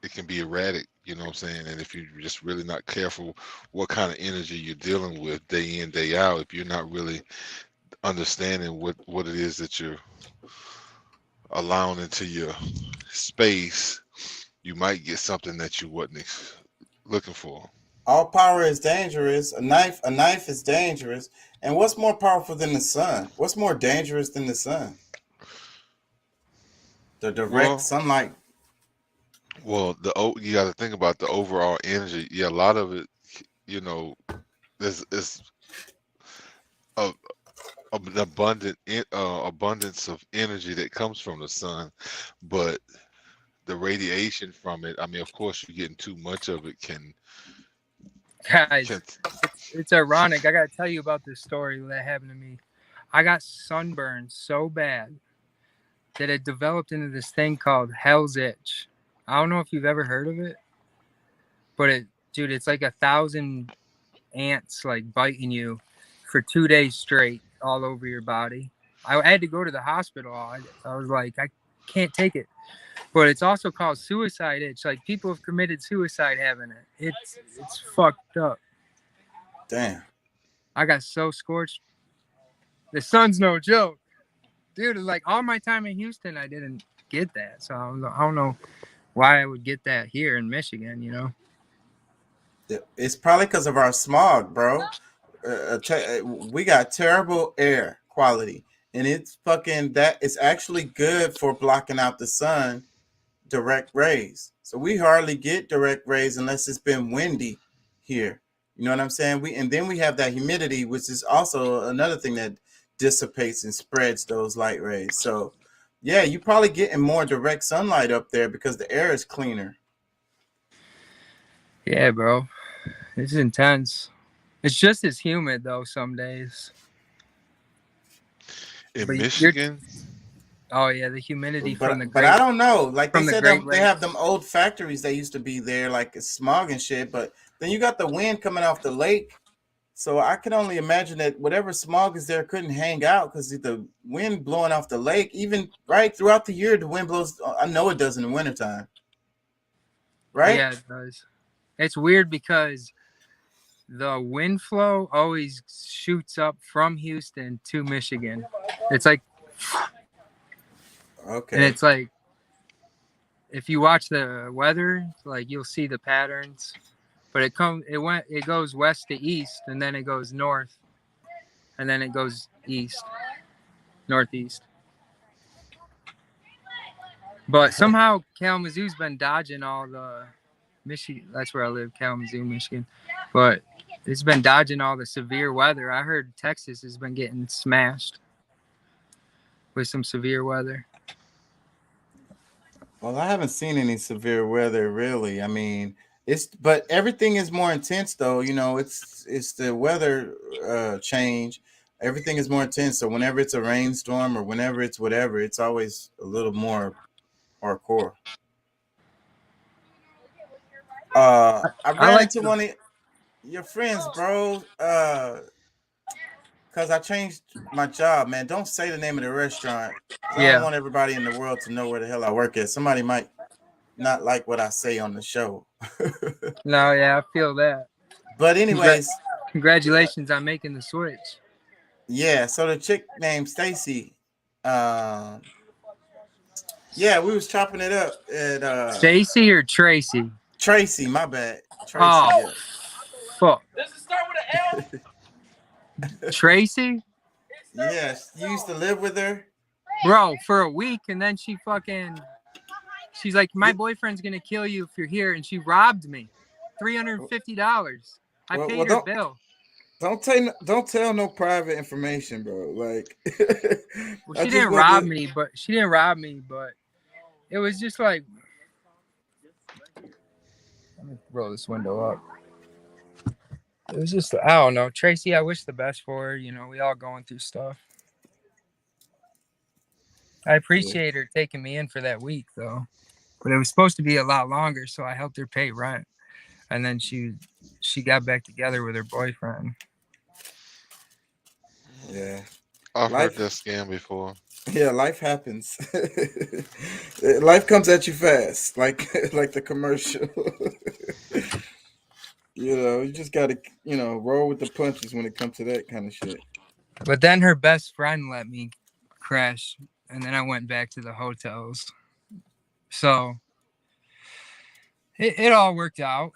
It can be erratic. You know what I'm saying? And if you're just really not careful, what kind of energy you're dealing with day in, day out, if you're not really understanding what it is that you're allowing into your space, you might get something that you wasn't looking for. All power is dangerous. A knife is dangerous. And what's more powerful than the sun? What's more dangerous than the sun? The direct Well, sunlight. you got to think about the overall energy. Yeah, a lot of it, there's a, an abundance of energy that comes from the sun, but the radiation from it. I mean, of course, you're getting too much of it can. Guys, it's ironic. I gotta tell you about this story that happened to me. I got sunburned so bad that it developed into this thing called Hell's Itch. I don't know if you've ever heard of it, but dude, it's like 1,000 ants like biting you for 2 days straight all over your body. I had to go to the hospital. I was like, I can't take it. But it's also called suicide itch. Like, people have committed suicide having it. It's fucked up. Damn. I got so scorched. The sun's no joke. Dude, like, all my time in Houston, I didn't get that. So I don't know why I would get that here in Michigan, It's probably because of our smog, bro. We got terrible air quality. And it's actually good for blocking out the sun direct rays. So we hardly get direct rays unless it's been windy here. You know what I'm saying? And then we have that humidity, which is also another thing that dissipates and spreads those light rays. So yeah, you probably getting more direct sunlight up there because the air is cleaner. Yeah, bro. It's intense. It's just as humid though some days. In Michigan? Oh yeah, the humidity from the But I don't know. Like they said, they have Lakes. them old factories that used to be there, like it's smog and shit. But then you got the wind coming off the lake, so I can only imagine that whatever smog is there couldn't hang out because the wind blowing off the lake. Even right throughout the year, the wind blows. I know it does in the wintertime. Right? Yeah, it does. It's weird because the wind flow always shoots up from Houston to Michigan. It's like, okay, and it's like, if you watch the weather, like, you'll see the patterns, but it goes west to east, and then it goes north, and then it goes northeast. But somehow Kalamazoo's been dodging all the Michigan. That's where I live, Kalamazoo, Michigan. But it's been dodging all the severe weather. I heard Texas has been getting smashed with some severe weather. Well, I haven't seen any severe weather really. I mean, but everything is more intense though. It's the weather change. Everything is more intense. So whenever it's a rainstorm or whenever it's whatever, it's always a little more hardcore. I ran into one of your friends, bro. Because I changed my job, man. Don't say the name of the restaurant. I don't want everybody in the world to know where the hell I work at. Somebody might not like what I say on the show. No, yeah, I feel that. But anyways, congratulations on making the switch. Yeah, so the chick named Stacy, yeah, we was chopping it up at Stacy or Tracy? Tracy, my bad. Tracy, yeah. Fuck. Does it start with an L? Tracy? Yes, you used to live with her? Bro, for a week, and then she She's like, my boyfriend's gonna kill you if you're here, and she robbed me, $350. I paid her bill. Don't tell no private information, bro. Like, well, she didn't rob me, but it was just like, let me roll this window up. It was just, I don't know, Tracy. I wish the best for her. You know, we all going through stuff. I appreciate her taking me in for that week, though. But it was supposed to be a lot longer, so I helped her pay rent, and then she got back together with her boyfriend. Yeah, I've heard that scam before. Yeah, life happens. Life comes at you fast, like the commercial. You know, you just gotta, roll with the punches when it comes to that kind of shit. But then her best friend let me crash, and then I went back to the hotels. So it all worked out.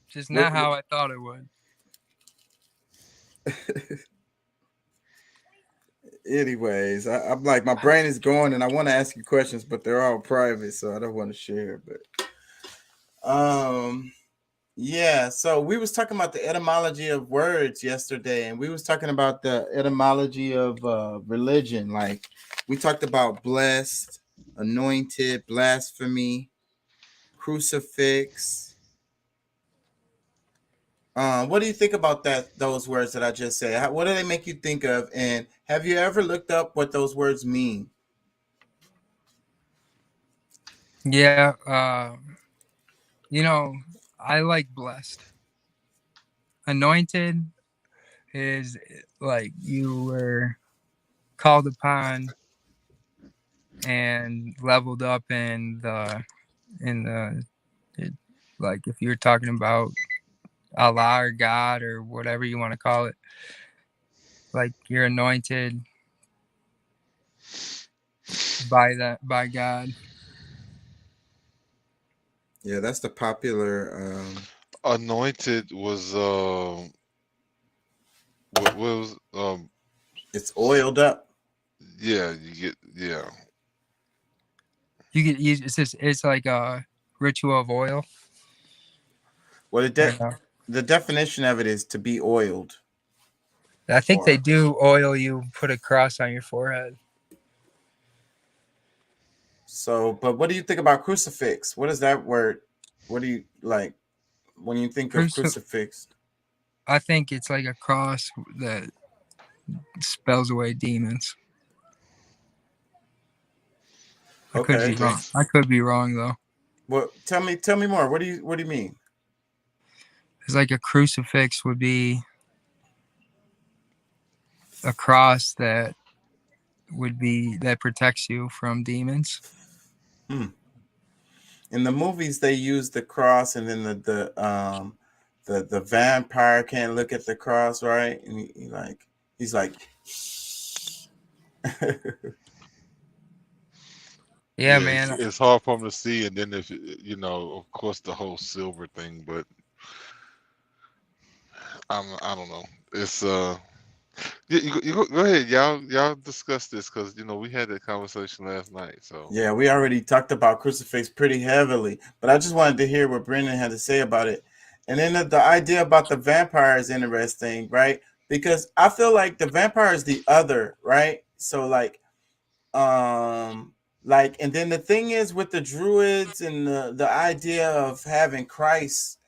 Just not how I thought it would. Anyways, I'm like, my brain is going, and I want to ask you questions, but they're all private, so I don't want to share. But yeah. So we was talking about the etymology of words yesterday, and we was talking about the etymology of religion. Like, we talked about blessed, anointed, blasphemy, crucifix. What do you think about those words that I just said? What do they make you think of? And have you ever looked up what those words mean? Yeah. I like blessed. Anointed is like you were called upon and leveled up like if you're talking about Allah or God or whatever you want to call it, like you're anointed by God. Yeah, that's the popular. Anointed was what was It's oiled up. Yeah, you get It's like a ritual of oil. Well, the definition of it is to be oiled. I think they do oil you, put a cross on your forehead. So, but what do you think about crucifix? What is that word? What do you like when you think of crucifix? I think it's like a cross that spells away demons. I could be wrong. I could be wrong though. Well, tell me more. What do you mean? It's like a crucifix would be a cross that protects you from demons. In the movies, they use the cross, and then the vampire can't look at the cross, right? And he's like. Yeah, man. It's hard for them to see, and then if of course, the whole silver thing, but I don't know. It's you go ahead, y'all discuss this because we had that conversation last night. So yeah, we already talked about crucifix pretty heavily, but I just wanted to hear what Brendan had to say about it. And then the idea about the vampire is interesting, right? Because I feel like the vampire is the other, right? So and then the thing is with the druids and the idea of having Christ,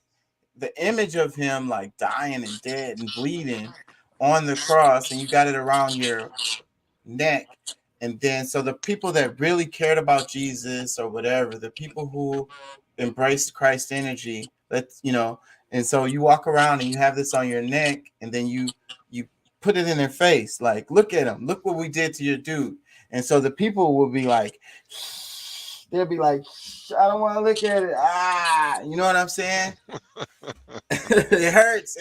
the image of him like dying and dead and bleeding on the cross, and you got it around your neck. And then so the people that really cared about Jesus or whatever, the people who embraced Christ energy, and so you walk around and you have this on your neck, and then you put it in their face, like, look at him, look what we did to your dude. And so the people will be like, they'll be like, I don't want to look at it. You know what I'm saying? It hurts.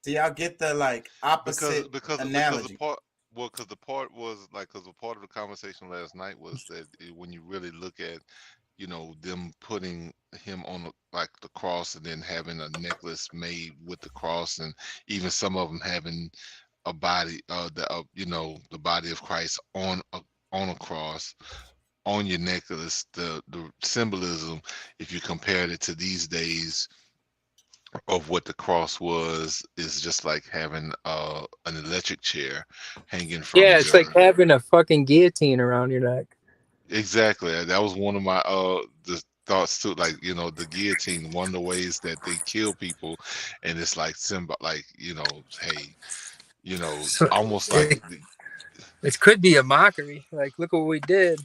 Do y'all get the opposite analogy? Because the part was because a part of the conversation last night was that when you really look at them putting him on like the cross and then having a necklace made with the cross, and even some of them having a body, the body of Christ on a cross on your necklace. The symbolism, if you compared it to these days of what the cross was, is just like having an electric chair hanging from Yeah, it's like your. having a fucking guillotine around your neck. Exactly. That was one of my the thoughts too. Like, the guillotine, one of the ways that they kill people, and it's like symbol, like, hey, So almost like it could be a mockery. Like, look what we did.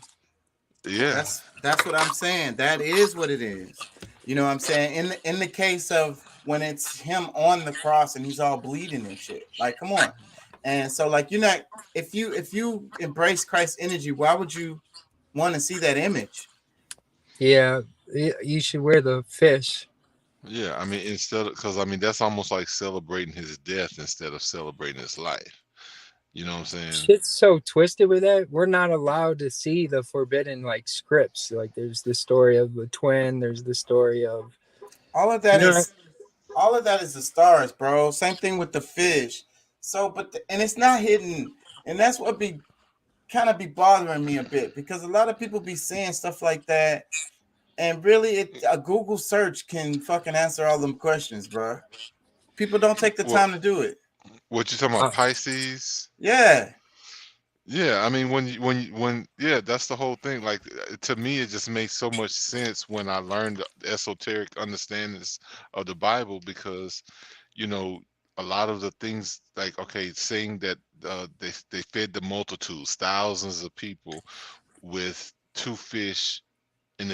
yeah. That's what I'm saying. That is what it is. You know what I'm saying? In the case of when it's him on the cross and he's all bleeding and shit. Like, come on. And so, like, you're not, if you embrace Christ's energy, why would you want to see that image? Yeah, you should wear the fish. Yeah, I mean, because I mean, that's almost like celebrating his death instead of celebrating his life. You know what I'm saying? Shit's so twisted with that. We're not allowed to see the forbidden like scripts. Like, there's the story of the twin. There's the story of All of that is the stars, bro. Same thing with the fish. So, and it's not hidden, and that's what be kind of be bothering me a bit, because a lot of people be saying stuff like that, and really, a Google search can fucking answer all them questions, bro. People don't take the time to do it. What you talking about, Pisces? Yeah. Yeah, I mean, yeah, that's the whole thing. Like, to me, it just makes so much sense when I learned the esoteric understandings of the Bible, because, a lot of the things, like, okay, saying that they fed the multitudes, thousands of people with 2 fish, and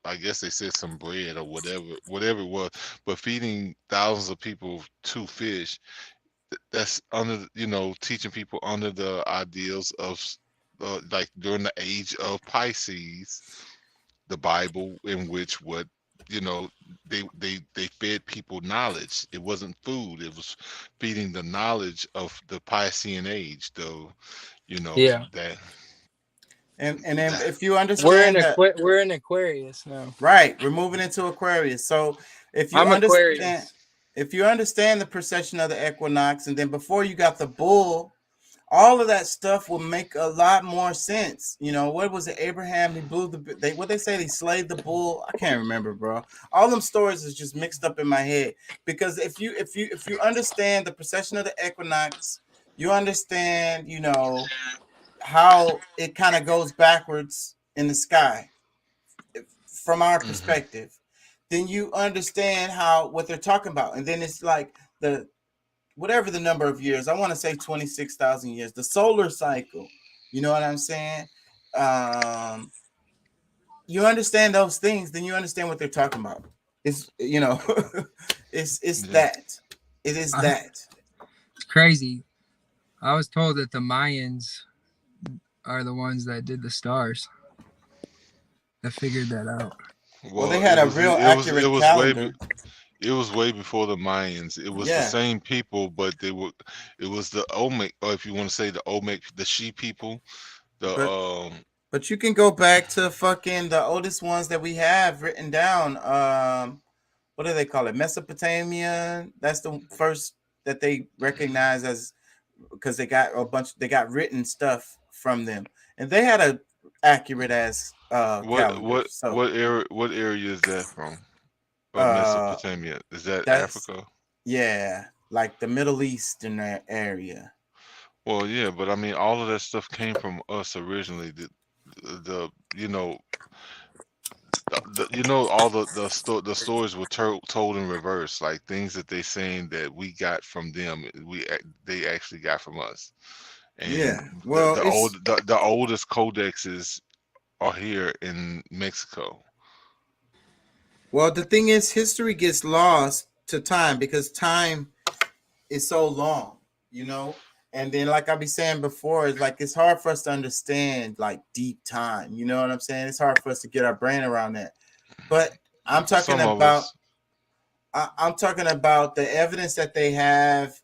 I guess they said some bread or whatever it was, but feeding thousands of people 2 fish, that's under, teaching people under the ideals of like during the age of Pisces, the Bible, in which they fed people knowledge. It wasn't food, it was feeding the knowledge of the Piscean age, though. That. And then if you understand we're in Aquarius now. Right, we're moving into Aquarius. So if you understand the precession of the equinox, and then before you got the bull, all of that stuff will make a lot more sense. What was it? Abraham, he blew what they say, he slayed the bull. I can't remember, bro. All them stories is just mixed up in my head, because if you understand the precession of the equinox, you understand, how it kind of goes backwards in the sky from our perspective, then you understand what they're talking about. And then it's like whatever the number of years, I want to say 26,000 years, the solar cycle. You know what I'm saying? You understand those things, then you understand what they're talking about. It's, it's that. It is that. It's crazy. I was told that the Mayans are the ones that did the stars. That figured that out. Well, they had a real accurate calendar. It was way before the Mayans. It was the same people, but it was the Olmec, or if you want to say the Olmec, the She people. But you can go back to fucking the oldest ones that we have written down. What do they call it? Mesopotamia. That's the first that they recognize as, because they got they written stuff from them, and they had a accurate as calendar. What area is that from? Mesopotamia, is that Africa? Yeah, like the Middle Eastern area. Well, yeah, but I mean, all of that stuff came from us originally. All the stories were told in reverse, like things that they saying that we got from them, they actually got from us. And the oldest codexes are here in Mexico. Well, the thing is, history gets lost to time because time is so long, And then, like I be saying before, it's hard for us to understand like deep time. You know what I'm saying? It's hard for us to get our brain around that. But I'm talking about the evidence that they have,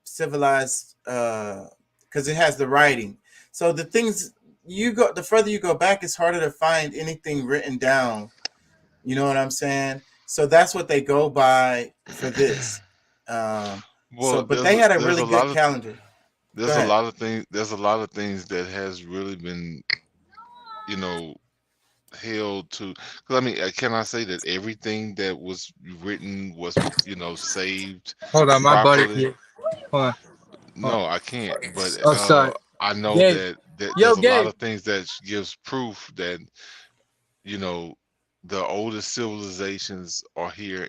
civilized, because it has the writing. So the things, the further you go back, it's harder to find anything written down. You know what I'm saying? So that's what they go by for this. Well, But they had a there's really a lot good of calendar. there's Go a ahead. lot of things there's a lot of things that has really been, you know, held to. Because I mean, can I say that everything that was written was, you know, saved Hold on, my butter properly? kid. Hold on. Hold No, I can't. But on. Oh, sorry. I know Gabe. that Yo, there's a lot Gabe. of things that gives proof that, you know, the oldest civilizations are here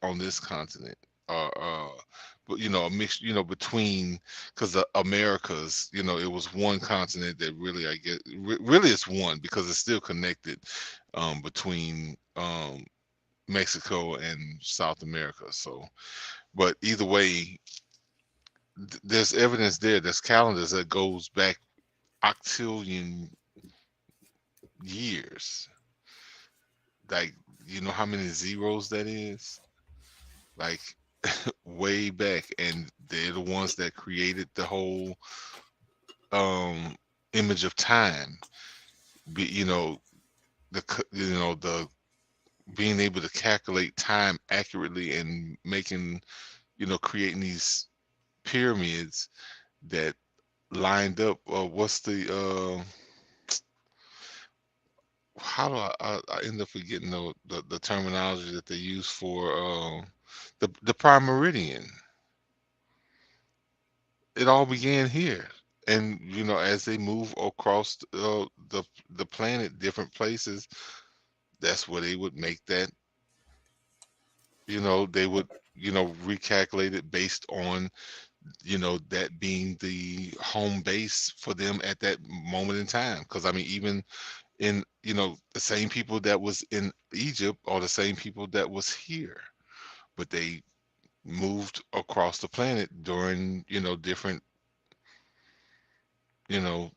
on this continent. But you know, a mix, you know, between, because the Americas, you know, it was one continent that really, I guess, really it's one because it's still connected between Mexico and South America. So, but either way, there's evidence there. There's calendars that goes back octillion years. Like, you know how many zeros that is? Like way back, and they're the ones that created the whole image of time. You know, the being able to calculate time accurately and making, you know, creating these pyramids that lined up. What's the how do I end up forgetting the terminology that they use for the prime meridian. It all began here, and you know, as they move across the planet, different places, that's where they would make that. You know, they would, you know, recalculate it based on, you know, that being the home base for them at that moment in time. Because I mean, even in, you know, the same people that was in Egypt are the same people that was here, but they moved across the planet during, you know, different, you know.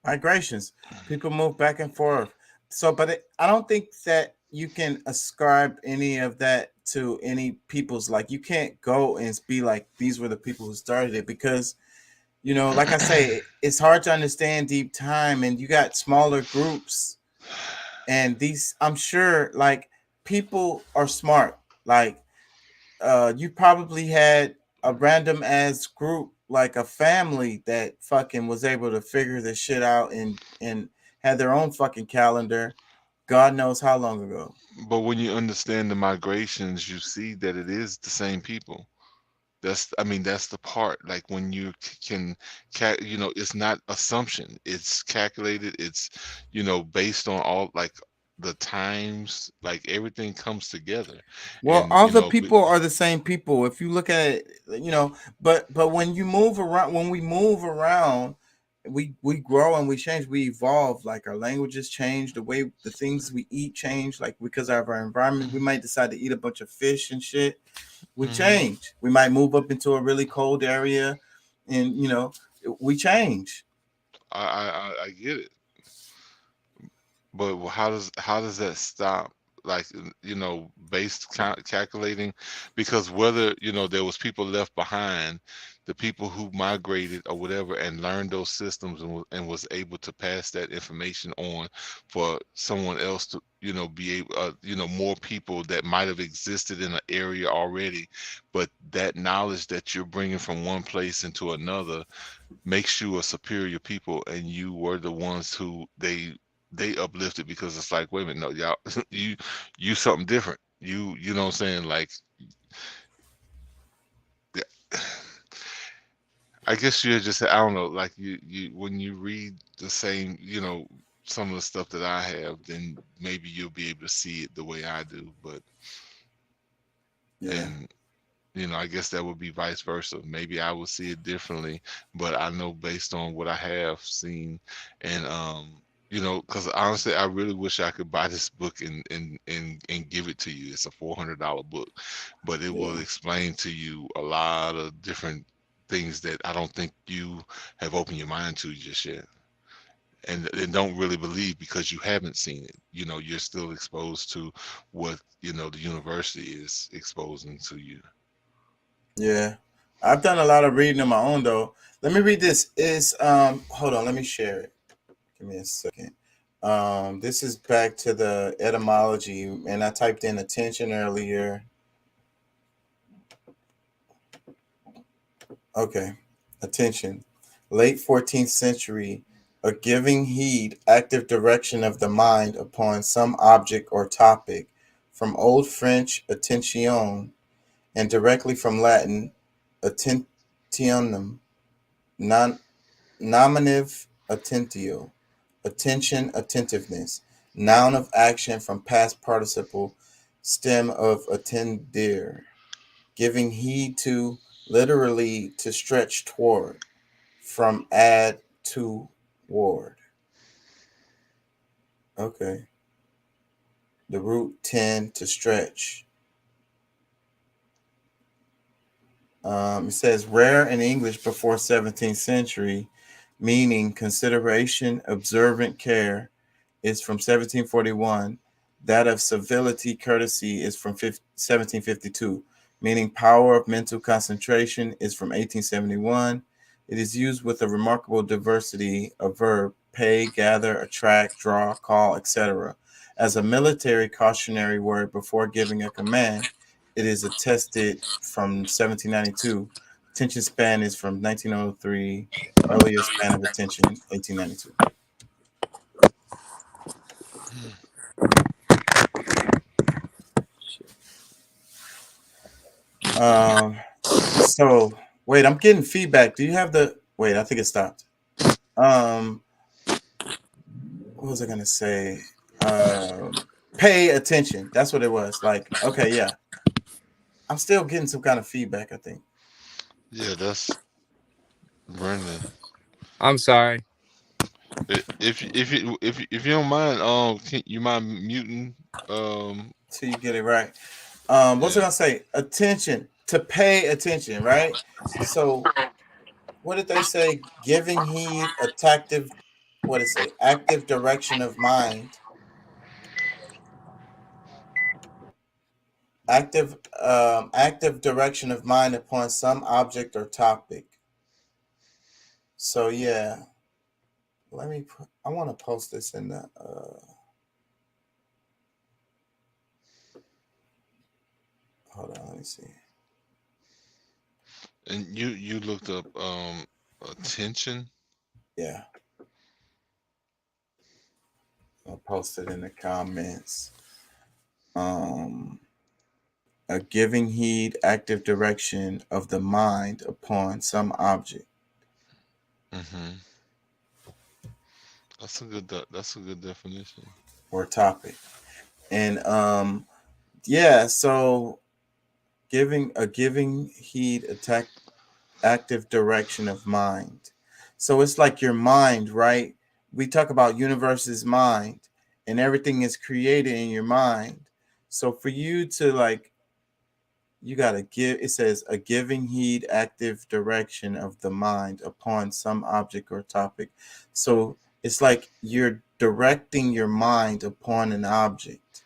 Migrations. People move back and forth. So, but I don't think that you can ascribe any of that to any people's. Like, you can't go and be like, these were the people who started it, because, you know, like I say, it's hard to understand deep time, and you got smaller groups, and these, I'm sure, like, people are smart. Like, you probably had a random ass group, like a family that fucking was able to figure this shit out and had their own fucking calendar. God knows how long ago. But when you understand the migrations, you see that it is the same people. I mean, that's the part. Like when you can, you know, it's not assumption. It's calculated. It's, you know, based on all like the times. Like everything comes together, Well, and all you the know, people are the same people. If you look at it, you know, but when you move around, when we move around, we grow and we change, we evolve. Like our languages change, the way the things we eat change. Like because of our environment, we might decide to eat a bunch of fish and shit. We change. We might move up into a really cold area, and you know, we change. I get it. But how does that stop? Like, you know, based calculating, because whether, you know, there was people left behind, the people who migrated or whatever and learned those systems and was able to pass that information on for someone else to, you know, be able, you know, more people that might have existed in an area already, but that knowledge that you're bringing from one place into another makes you a superior people, and you were the ones who they uplifted, because it's like, wait a minute, no, y'all, you something different. You know what I'm saying? Like, yeah, I guess you're just, I don't know, like you when you read the same, you know, some of the stuff that I have, then maybe you'll be able to see it the way I do. But Yeah. and you know, I guess that would be vice versa. Maybe I would see it differently, but I know based on what I have seen, and you know, because honestly, I really wish I could buy this book and give it to you. It's a $400 book, but it will explain to you a lot of different things that I don't think you have opened your mind to just yet, and don't really believe because you haven't seen it. You know, you're still exposed to what, you know, the university is exposing to you. Yeah. I've done a lot of reading on my own though. Let me read this. Is hold on, let me share it. Give me a second. This is back to the etymology, and I typed in attention earlier. Okay, attention. Late 14th century, a giving heed, active direction of the mind upon some object or topic, from Old French attention, and directly from Latin attentionem, nominative attentio, attention, attentiveness, noun of action from past participle, stem of attendere, giving heed to, literally to stretch toward, from add to ward. Okay. The root tend to stretch. It says rare in English before 17th century, meaning consideration, observant care, is from 1741. That of civility, courtesy is from 1752, meaning power of mental concentration is from 1871. It is used with a remarkable diversity of verb, pay, gather, attract, draw, call, etc. As a military cautionary word before giving a command, it is attested from 1792. Attention span is from 1903. Earlier span of attention, 1892. So wait, I'm getting feedback. Do you have the wait? I think it stopped. What was I gonna say? Pay attention. That's what it was. Like, okay, yeah. I'm still getting some kind of feedback, I think. Yeah, that's Brendan. I'm sorry. If you don't mind, can you mind muting? So you get it right. What's I gonna say? Attention, to pay attention, right? So what did they say? Giving heed, attractive, what did it say? Active direction of mind. Active direction of mind upon some object or topic. So yeah. I want to post this in the hold on, let me see. And you looked up attention? Yeah. I'll post it in the comments. A giving heed, active direction of the mind upon some object. Mm-hmm. That's a good definition. Or topic. And yeah, so giving heed, active direction of mind. So it's like your mind, right? We talk about universe's mind, and everything is created in your mind. So for you to like, you got to give, it says a giving heed, active direction of the mind upon some object or topic. So it's like you're directing your mind upon an object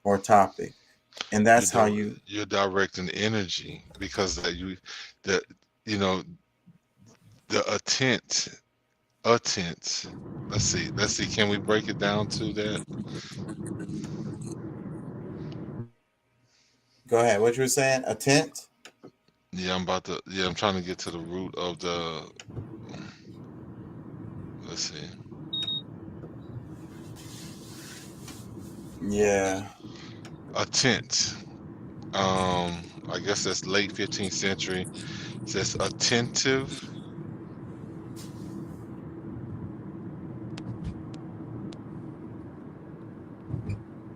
or topic. And that's how you're directing energy, because the attent. Let's see. Can we break it down to that? Go ahead. What you were saying? Attent? Yeah, I'm trying to get to the root of the. Let's see. Yeah. Attent. I guess that's late 15th century. It says attentive.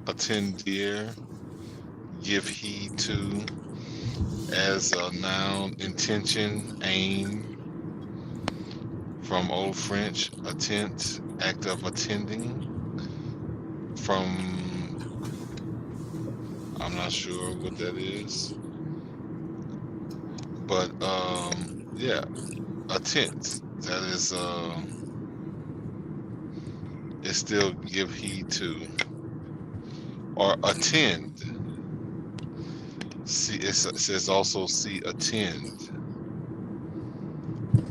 Attendere. Give heed to. As a noun, intention, aim. From Old French, attent, act of attending. From, I'm not sure what that is, but yeah, attent. That is it still give heed to, or attend. See, it says also see attend.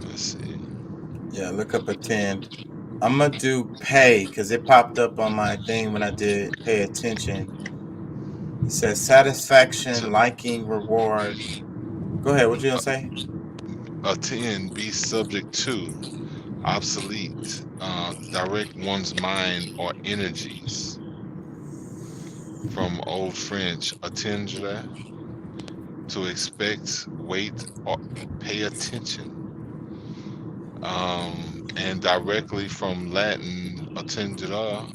Let's see. Yeah, look up attend. I'm gonna do pay because it popped up on my thing when I did pay attention. It says satisfaction, liking, reward. Go ahead. What you gonna say? Attend, be subject to, obsolete, direct one's mind or energies. From Old French, attendre, to expect, wait, or pay attention. And directly from Latin, attendere,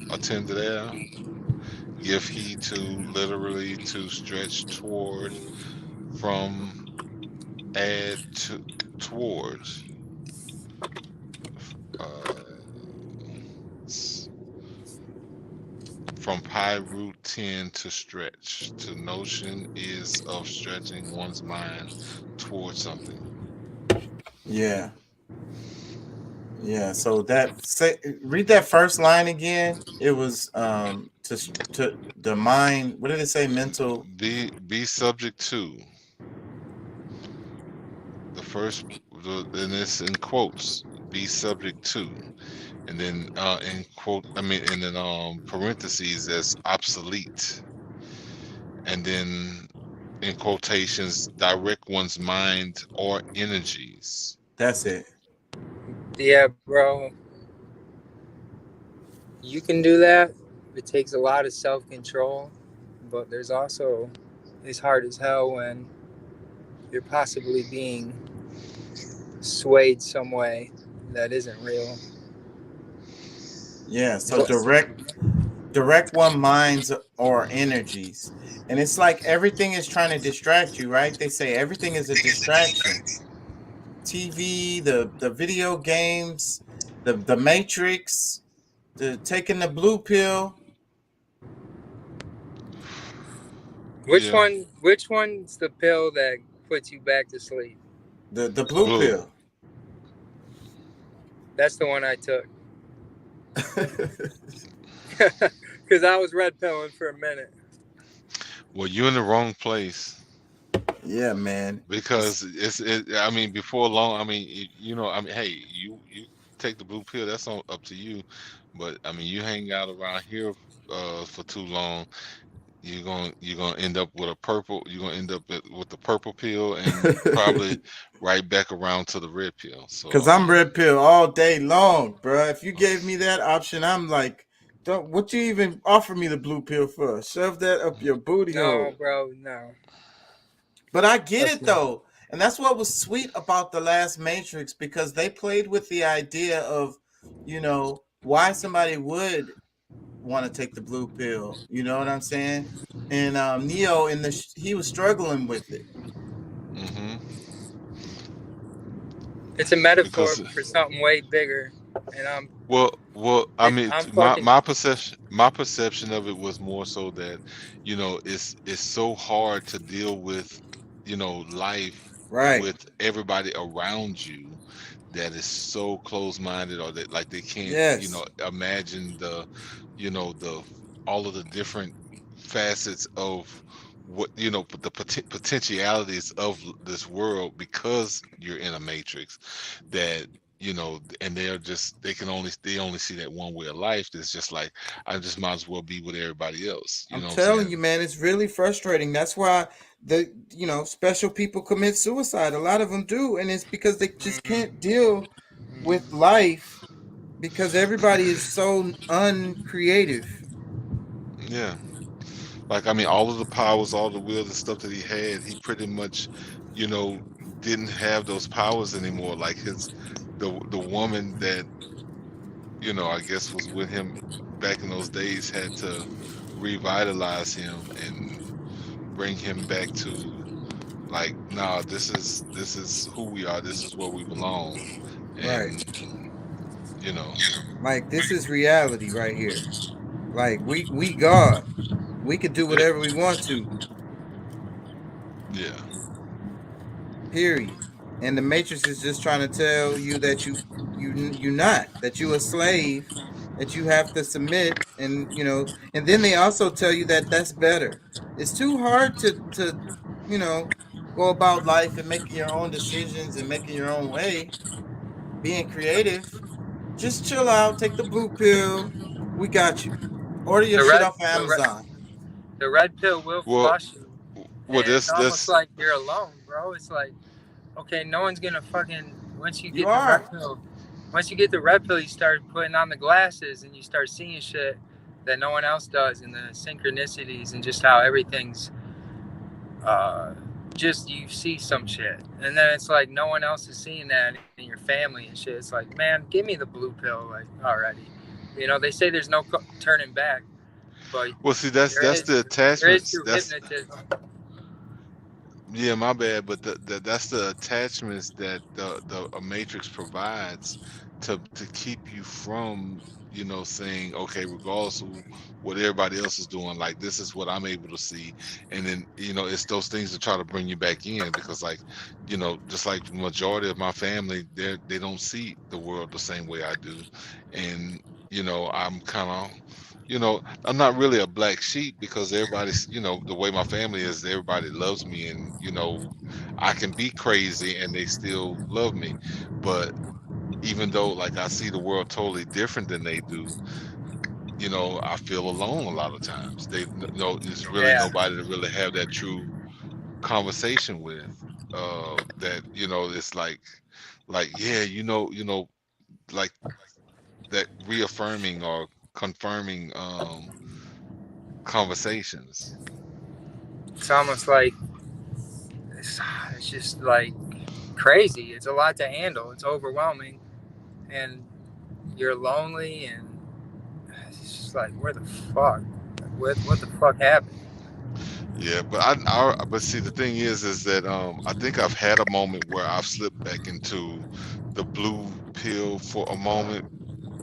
give heed to, literally to stretch toward, from, add to, towards. Uh, from pi root 10 to stretch, to notion is of stretching one's mind towards something. Yeah. Yeah. So read that first line again. It was to the mind. What did it say? Mental. Be subject to. The first, and it's in quotes. Be subject to, and then in quote, and then parentheses as obsolete, and then in quotations, direct one's mind or energies. That's it. Yeah, bro. You can do that. It takes a lot of self-control, but there's also, it's hard as hell when you're possibly being swayed some way that isn't real. Yeah. So direct one minds or energies, and it's like everything is trying to distract you, right? They say everything is a distraction. TV, the video games, the Matrix, the taking the blue pill. Which one's the pill that puts you back to sleep? The blue pill. That's the one I took. Because I was red pilling for a minute. Well, you're in the wrong place. Yeah, man. Because before long, hey, you take the blue pill. That's up to you. But you hang out around here for too long, you're gonna end up with a purple. You're gonna end up with the purple pill and probably right back around to the red pill. So because I'm red pill all day long, bro. If you gave me that option, I'm like, don't. What you even offer me the blue pill for? Shove that up your booty hole. No, bro, no. But I get it though, and that's what was sweet about the last Matrix, because they played with the idea of, why somebody would want to take the blue pill. You know what I'm saying? And Neo he was struggling with it. Mm-hmm. It's a metaphor for something way bigger, and I'm. My perception of it was more so that, it's so hard to deal with, life with everybody around you that is so close-minded, or that like they can't, imagine the all of the different facets of what the potentialities of this world, because you're in a matrix that and they only see that one way of life. That's just like, I just might as well be with everybody else. I'm telling you, man, it's really frustrating. That's why the special people commit suicide. A lot of them do, and it's because they just can't deal with life because everybody is so uncreative. Yeah. Like, all of the powers, all the will and stuff that he had, he pretty much, didn't have those powers anymore. Like the woman that, I guess was with him back in those days had to revitalize him and bring him back to, like, nah, this is who we are. This is where we belong. And, like, this is reality right here. Like, we God. We could do whatever we want to. Yeah. Period. And the Matrix is just trying to tell you that you're not, that you're a slave, that you have to submit, and and then they also tell you that that's better. It's too hard to go about life and making your own decisions and making your own way, being creative. Just chill out. Take the blue pill. We got you. Order your shit off of Amazon. The red pill will Well, flush you. And it's almost like you're alone, bro. It's like, okay, no one's gonna fucking once you get the red pill. Once you get the red pill, you start putting on the glasses and you start seeing shit that no one else does, and the synchronicities and just how everything's just you see some shit, and then it's like no one else is seeing that in your family and shit. It's like, man, give me the blue pill, like already. You know, they say there's no turning back, but well, see, that's the there is attachments. through hypnotism. Yeah, my bad, but that's the attachments that the a matrix provides to keep you from, you know, saying, okay, regardless of what everybody else is doing, like this is what I'm able to see, and then, you know, it's those things to try to bring you back in, because, like, you know, just like the majority of my family, they don't see the world the same way I do, and, you know, I'm kind of, you know, I'm not really a black sheep, because everybody's, you know, the way my family is, everybody loves me, and, you know, I can be crazy and they still love me. But even though, like, I see the world totally different than they do, you know, I feel alone a lot of times. They know there's really nobody to really have that true conversation with. That, you know, it's like yeah, you know, like that reaffirming or confirming conversations. It's almost like it's just like crazy. It's a lot to handle. It's overwhelming, and you're lonely, and it's just like, where the fuck? What the fuck happened? Yeah, but but see, the thing is that I think I've had a moment where I've slipped back into the blue pill for a moment,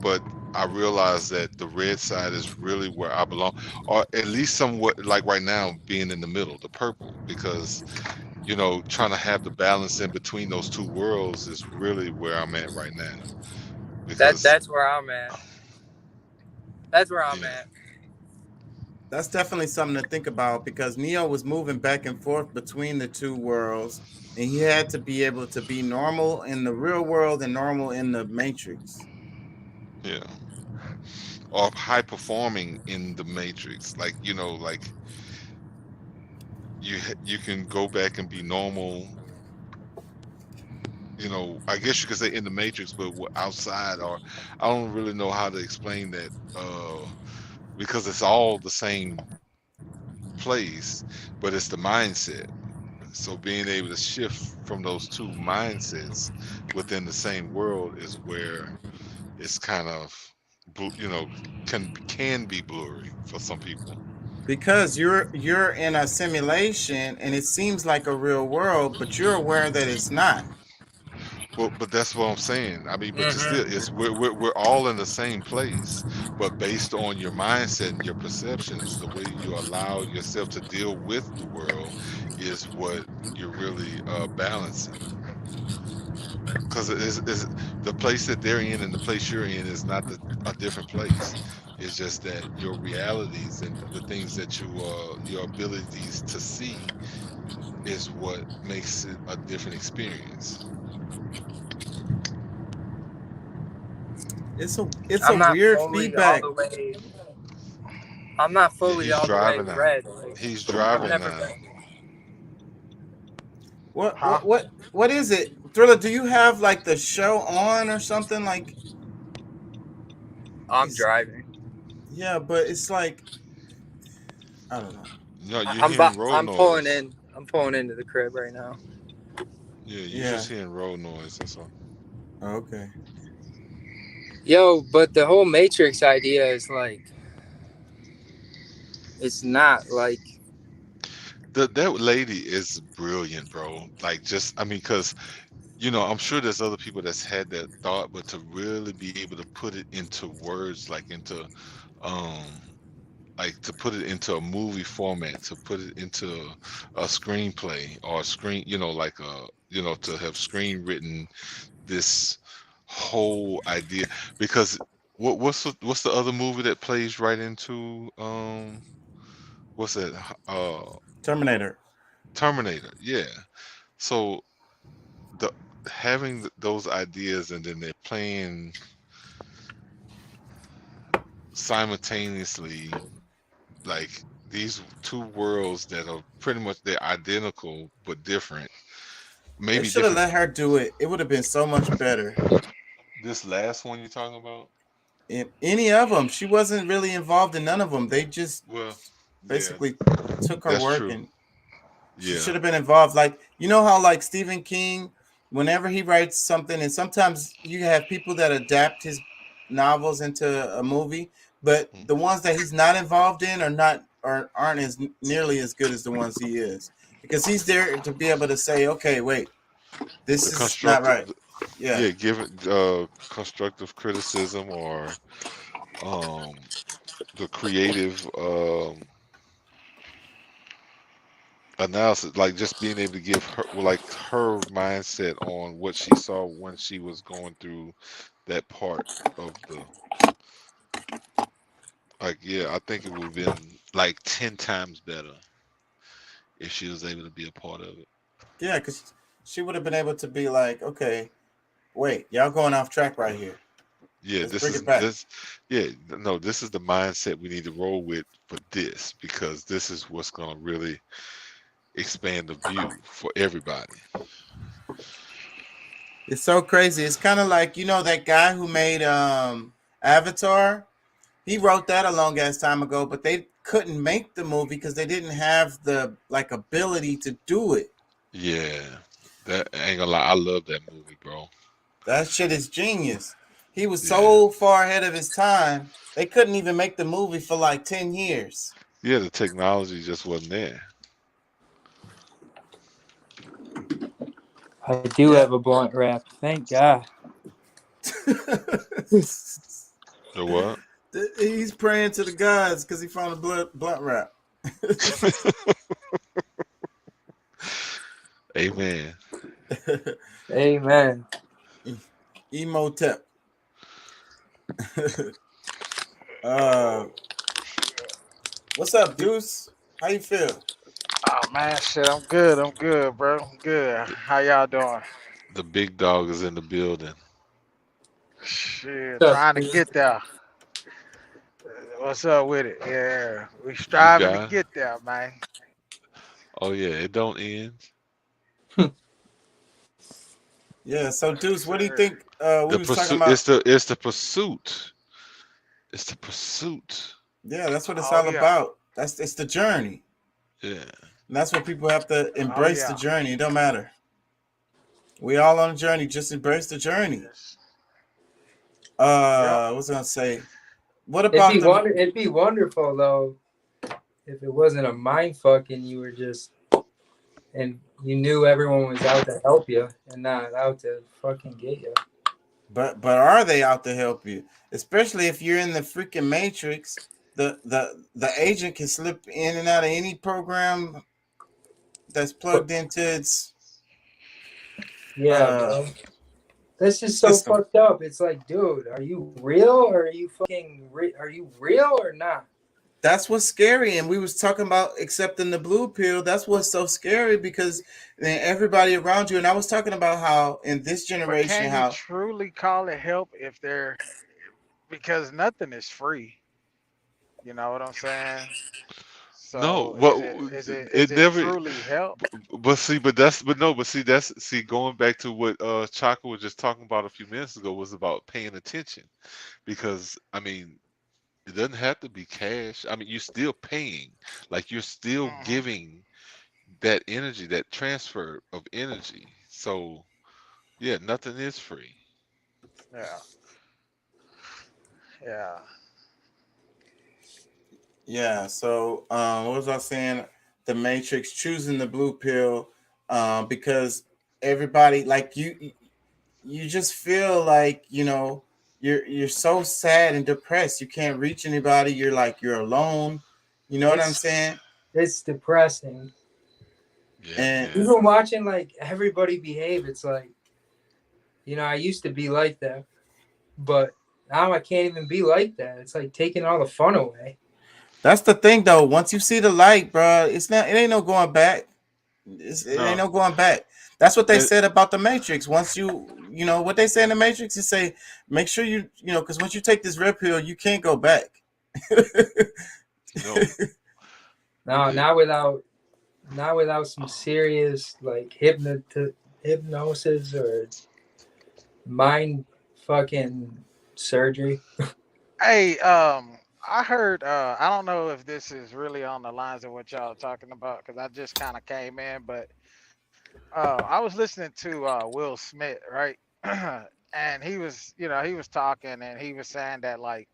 but I realize that the red side is really where I belong, or at least somewhat, like right now, being in the middle, the purple, because, you know, trying to have the balance in between those two worlds is really where I'm at right now. Because that's where I'm at. That's where I'm at. That's definitely something to think about, because Neo was moving back and forth between the two worlds, and he had to be able to be normal in the real world and normal in the Matrix. Yeah. Or high performing in the Matrix, like, you know, like you can go back and be normal, you know, I guess you could say in the Matrix, but outside, or I don't really know how to explain that, because it's all the same place, but it's the mindset. So being able to shift from those two mindsets within the same world is where it's kind of, you know, can be blurry for some people. Because you're in a simulation and it seems like a real world, but you're aware that it's not. Well, but that's what I'm saying. I mean, but you still, it's we're all in the same place, but based on your mindset and your perceptions, the way you allow yourself to deal with the world is what you're really balancing. Because is the place that they're in and the place you're in is not a different place. It's just that your realities and the things that your abilities to see is what makes it a different experience. It's a weird feedback. I'm not fully he's all the way driving now. red. He's driving now. What is it, Thriller? Do you have like the show on or something? Like, I'm driving. Yeah, but it's like, I don't know. No, you're hearing road noise. Pulling in. I'm pulling into the crib right now. Yeah, you're just hearing road noise. That's all. Okay. Yo, but the whole Matrix idea is like, it's not like. That lady is brilliant, bro. Like, just, I mean, because, you know, I'm sure there's other people that's had that thought, but to really be able to put it into words, like to put it into a movie format, to put it into a screenplay or a screen, you know, like to have screen written this whole idea. Because what's the other movie that plays right into what's that? Terminator. Yeah. So having those ideas, and then they're playing simultaneously, like these two worlds that are pretty much they're identical but different. They Maybe should have different. let her do it. It would have been so much better. This last one you're talking about? In any of them, she wasn't really involved in none of them. They just Well, yeah, basically took her that's work, true. and she Yeah. should have been involved. Like, you know how like Stephen King, whenever he writes something, and sometimes you have people that adapt his novels into a movie, but the ones that he's not involved in aren't as nearly as good as the ones he is, because he's there to be able to say, okay, wait, this The is not right. Yeah. give it constructive criticism or um the creative analysis, like just being able to give her like her mindset on what she saw when she was going through that part of the, like, yeah, I think it would have been like 10 times better if she was able to be a part of it. Yeah, because she would have been able to be like, okay, wait, y'all going off track right here. Yeah, Let's this bring is it back. this. Yeah, no, this is the mindset we need to roll with for this, because this is what's going to really expand the view for everybody. It's so crazy. It's kind of like, you know, that guy who made Avatar. He wrote that a long ass time ago, but they couldn't make the movie because they didn't have the like ability to do it. Yeah, that I ain't gonna lie, I love that movie, bro. That shit is genius. He was Yeah. so far ahead of his time. They couldn't even make the movie for like 10 years. Yeah, the technology just wasn't there. I do have a blunt wrap. Thank God. The what? He's praying to the gods because he found a blunt wrap. Amen. Amen. Emotep. What's up, Deuce? How you feel? Oh man, shit, I'm good. I'm good, bro. I'm good. How y'all doing? The big dog is in the building. Shit, What's up, trying to dude? get there. What's up with it? Yeah, we You striving to got it. get there, man. Oh yeah, it don't end. Yeah. So, Deuce, what do you think? We The was talking pursuit. about. It's the pursuit. It's the pursuit. Yeah, that's what it's Oh all yeah. about. It's the journey. Yeah. And that's what people have to Oh embrace the yeah. journey. It don't matter. We all on a journey. Just embrace the journey. Yes. Yep. What's I gonna say? What It'd about be the? it'd be wonderful though if it wasn't a mind fuck and you were just and you knew everyone was out to help you and not out to fucking get you. But are they out to help you? Especially if you're in the freaking matrix. The agent can slip in and out of any program that's plugged into its Yeah, bro. That's just so system. fucked up. It's like, dude, are you real or are you fucking are you real or not? That's what's scary. And we was talking about accepting the blue pill. That's what's so scary because then everybody around you. And I was talking about how in this But generation, can you how truly call it help if they're because nothing is free? You know what I'm saying? No, So well, is it it never. truly help? But see, but that's going back to what Chaka was just talking about a few minutes ago, was about paying attention, because I mean it doesn't have to be cash. I mean, you're still paying, like you're still Mm-hmm. giving that energy, that transfer of energy. So yeah, nothing is free. Yeah. Yeah. yeah. So what was I saying? The matrix choosing the blue pill because everybody like you just feel like you're so sad and depressed. You can't reach anybody. You're like you're alone. You know what I'm saying? It's depressing. Yeah, And man. Even watching like everybody behave, it's like, I used to be like that, but now I can't even be like that. It's like taking all the fun away. that's the thing, though. Once you see the light, bro, it ain't no going back. It ain't No, no going back. That's what they and said about the Matrix. Once what they say in the Matrix is say, make sure because once you take this red pill, you can't go back. No. No, not without some serious like hypnosis or mind fucking surgery. Hey, I heard. I don't know if this is really on the lines of what y'all are talking about because I just kind of came in, but I was listening to Will Smith, right? And he was, he was talking and he was saying that like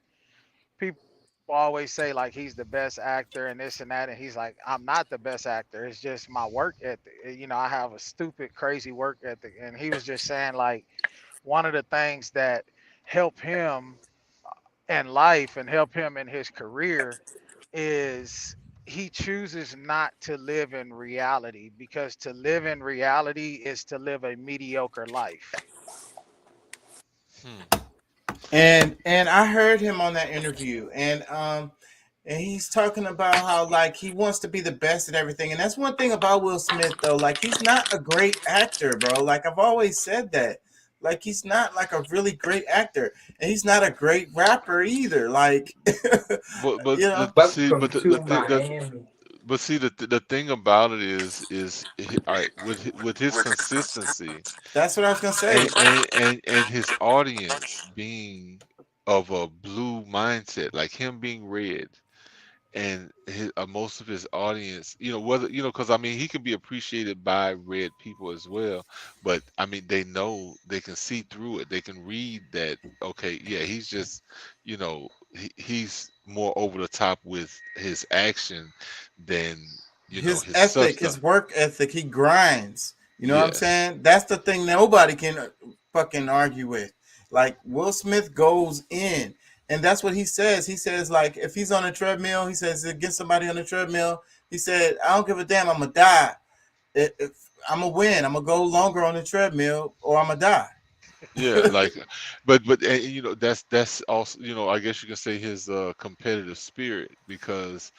people always say like he's the best actor and this and that, and he's like, I'm not the best actor. It's just my work ethic. I have a stupid, crazy work ethic. And he was just saying like one of the things that help him in life and help him in his career is he chooses not to live in reality because to live in reality is to live a mediocre life. And I heard him on that interview, and he's talking about how like he wants to be the best at everything. And that's one thing about Will Smith though, like he's not a great actor, bro. Like I've always said that. Like he's not like a really great actor, and he's not a great rapper either. Like But you know, see, but see the thing about it is all right with his consistency. That's what I was gonna say. And his audience being of a blue mindset, like him being red, and most of his audience, whether because I mean he can be appreciated by red people as well, but I mean they can see through it, they can read that. Okay, yeah, he's just he's more over the top with his action than his his ethic, substance. his work ethic, he grinds. You know what I'm Yeah. saying? That's the thing nobody can fucking argue with. Like Will Smith goes in, and that's what he says. He says like if he's on a treadmill, he says against somebody on the treadmill, he said, I don't give a damn, I'm gonna die. If I'm gonna win, I'm gonna go longer on the treadmill or I'm gonna die. Yeah, like, but and, that's also I guess you can say his competitive spirit because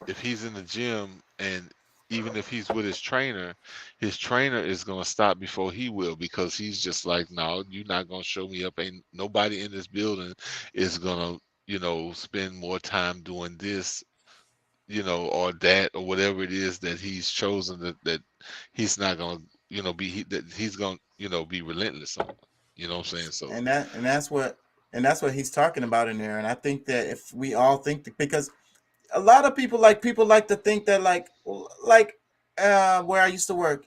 if he's in the gym and even if he's with his trainer is gonna stop before he will because he's just like, no, you're not gonna show me up. Ain't nobody in this building is gonna spend more time doing this or that or whatever it is that he's chosen that he's not gonna that he's gonna be relentless on. You know what I'm saying? So That's what he's talking about in there. And I think that if we all think because a lot of people like to think that like where I used to work,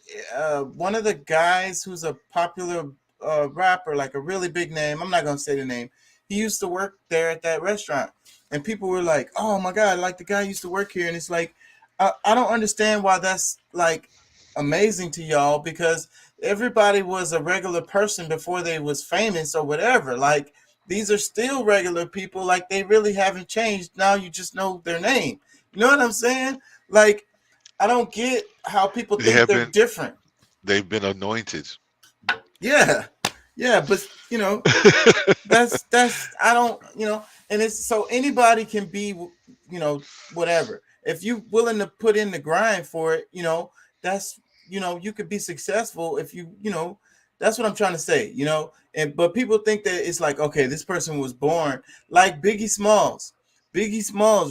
one of the guys who's a popular rapper, like a really big name, I'm not gonna say the name, he used to work there at that restaurant, and people were like, oh my god, like the guy used to work here. And it's like I don't understand why that's like amazing to y'all, because everybody was a regular person before they was famous or whatever. Like these are still regular people. Like they really haven't changed. Now you just know their name. You know what I'm saying? Like I don't get how people think they're different. They've been anointed. Yeah, but that's I don't and it's so anybody can be whatever. If you willing to put in the grind for it, that's you could be successful if that's what I'm trying to say, but people think that it's like, okay, this person was born like Biggie Smalls,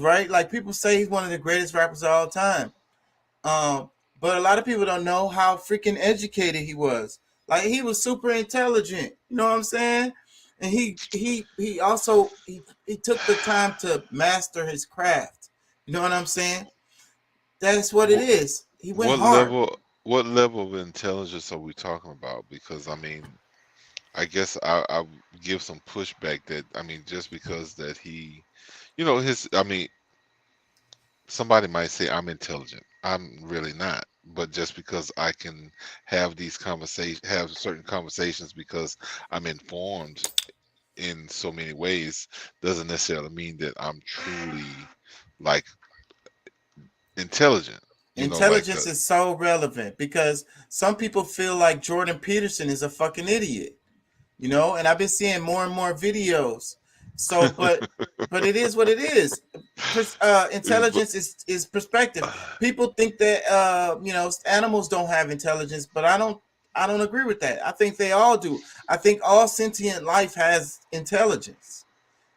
right? Like people say he's one of the greatest rappers of all time. But a lot of people don't know how freaking educated he was. Like he was super intelligent, you know what I'm saying? And he also he took the time to master his craft. You know what I'm saying? That's what it is. He went hard. What level of intelligence are we talking about? Because I mean, I guess I give some pushback that I mean just because that he, somebody might say I'm intelligent. I'm really not. But just because I can have have certain conversations because I'm informed in so many ways, doesn't necessarily mean that I'm truly like intelligent. Intelligence is so relevant because some people feel like Jordan Peterson is a fucking idiot, and I've been seeing more and more videos. So, but it is what it is. Intelligence is perspective. People think that animals don't have intelligence, but I don't agree with that. I think they all do. I think all sentient life has intelligence.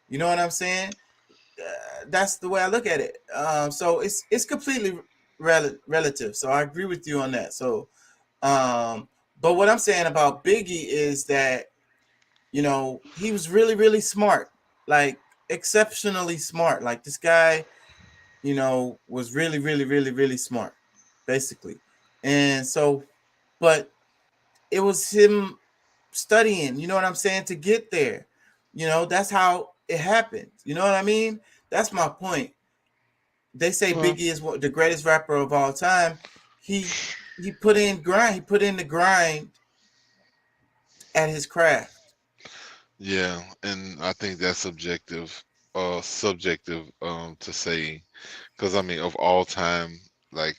You know what I'm saying? that's the way I look at it. So it's completely relative. So I agree with you on that. So, but what I'm saying about Biggie is that he was really really smart, like exceptionally smart. Like this guy, was really really really really smart, basically. And so, but it was him studying. You know what I'm saying, to get there. That's how it happened. You know what I mean? That's my point. They say Well, Biggie is the greatest rapper of all time. He put in grind. He put in the grind at his craft. yeah, and I think that's subjective to say, because I mean of all time, like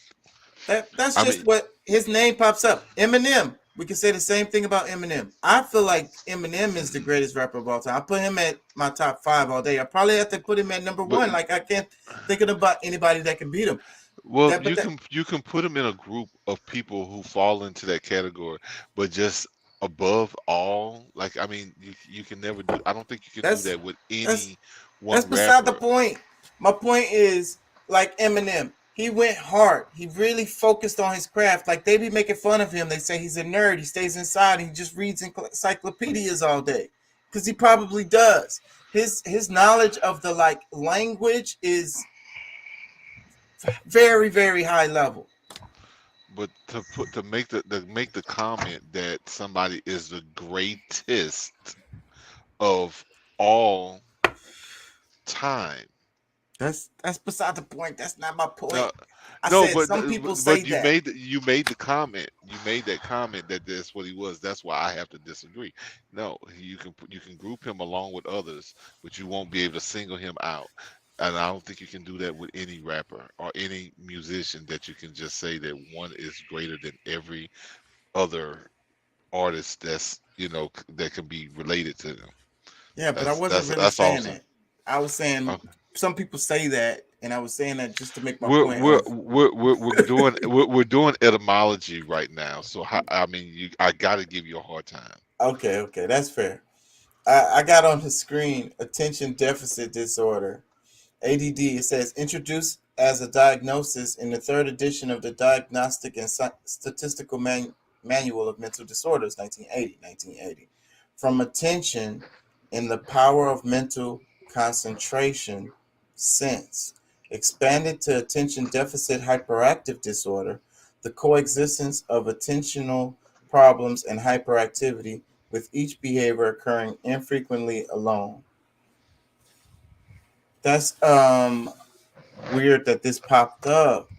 That's I just mean, what his name pops up. Eminem. We can say the same thing about Eminem. I feel like Eminem is the greatest rapper of all time. I put him at my top 5 all day. I probably have to put him at number but 1. Like I can't think about anybody that can beat him. well, That, but that you can put them in a group of people who fall into that category, but just above all, like I mean, you can never do. I don't think you can do that's that with that's any that's one beside the rapper. point. My point is, like Eminem, he went hard. He really focused on his craft. Like they be making fun of him. They say he's a nerd. He stays inside. And he just reads encyclopedias all day, because he probably does. His knowledge of the language is very very high level. But to make the comment that somebody is the greatest of all time. That's beside the point. That's not my No, point. I no, said some people say but that. you made the comment. You made that comment that that's what he was. That's why I have to disagree. No, you can group him along with others, but you won't be able to single him out. And I don't think you can do that with any rapper or any musician, that you can just say that one is greater than every other artist that's that can be related to them. Yeah, but I wasn't really That's saying awesome. that. I was saying Okay. some people say that, and I was saying that just to make my point of. We're doing etymology right now. So I mean, I got to give you a hard time. Okay, okay, that's fair. I got on the screen attention deficit disorder, ADD. It says introduced as a diagnosis in the 3rd edition of the Diagnostic and Statistical Manual of Mental Disorders, 1980. From attention in the power of mental concentration sense, expanded to attention deficit hyperactive disorder, the coexistence of attentional problems and hyperactivity, with each behavior occurring infrequently alone. That's weird that this popped up.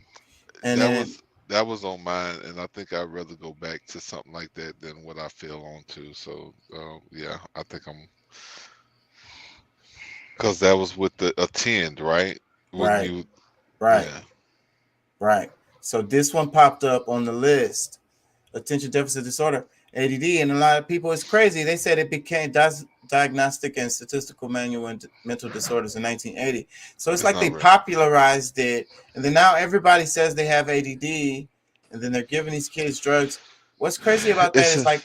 And That then was that was on mine, and I think I'd rather go back to something like that than what I fell onto. So yeah, I think I'm, because that was with the attend, right? When right, you right, yeah. right. So this one popped up on the list. Attention deficit disorder, ADD, and a lot of people, it's crazy. They said it became Diagnostic and Statistical Manual and Mental Disorders in 1980. So it's It's like they not real. popularized it, and then now everybody says they have ADD, and then they're giving these kids drugs. What's crazy about that It's is like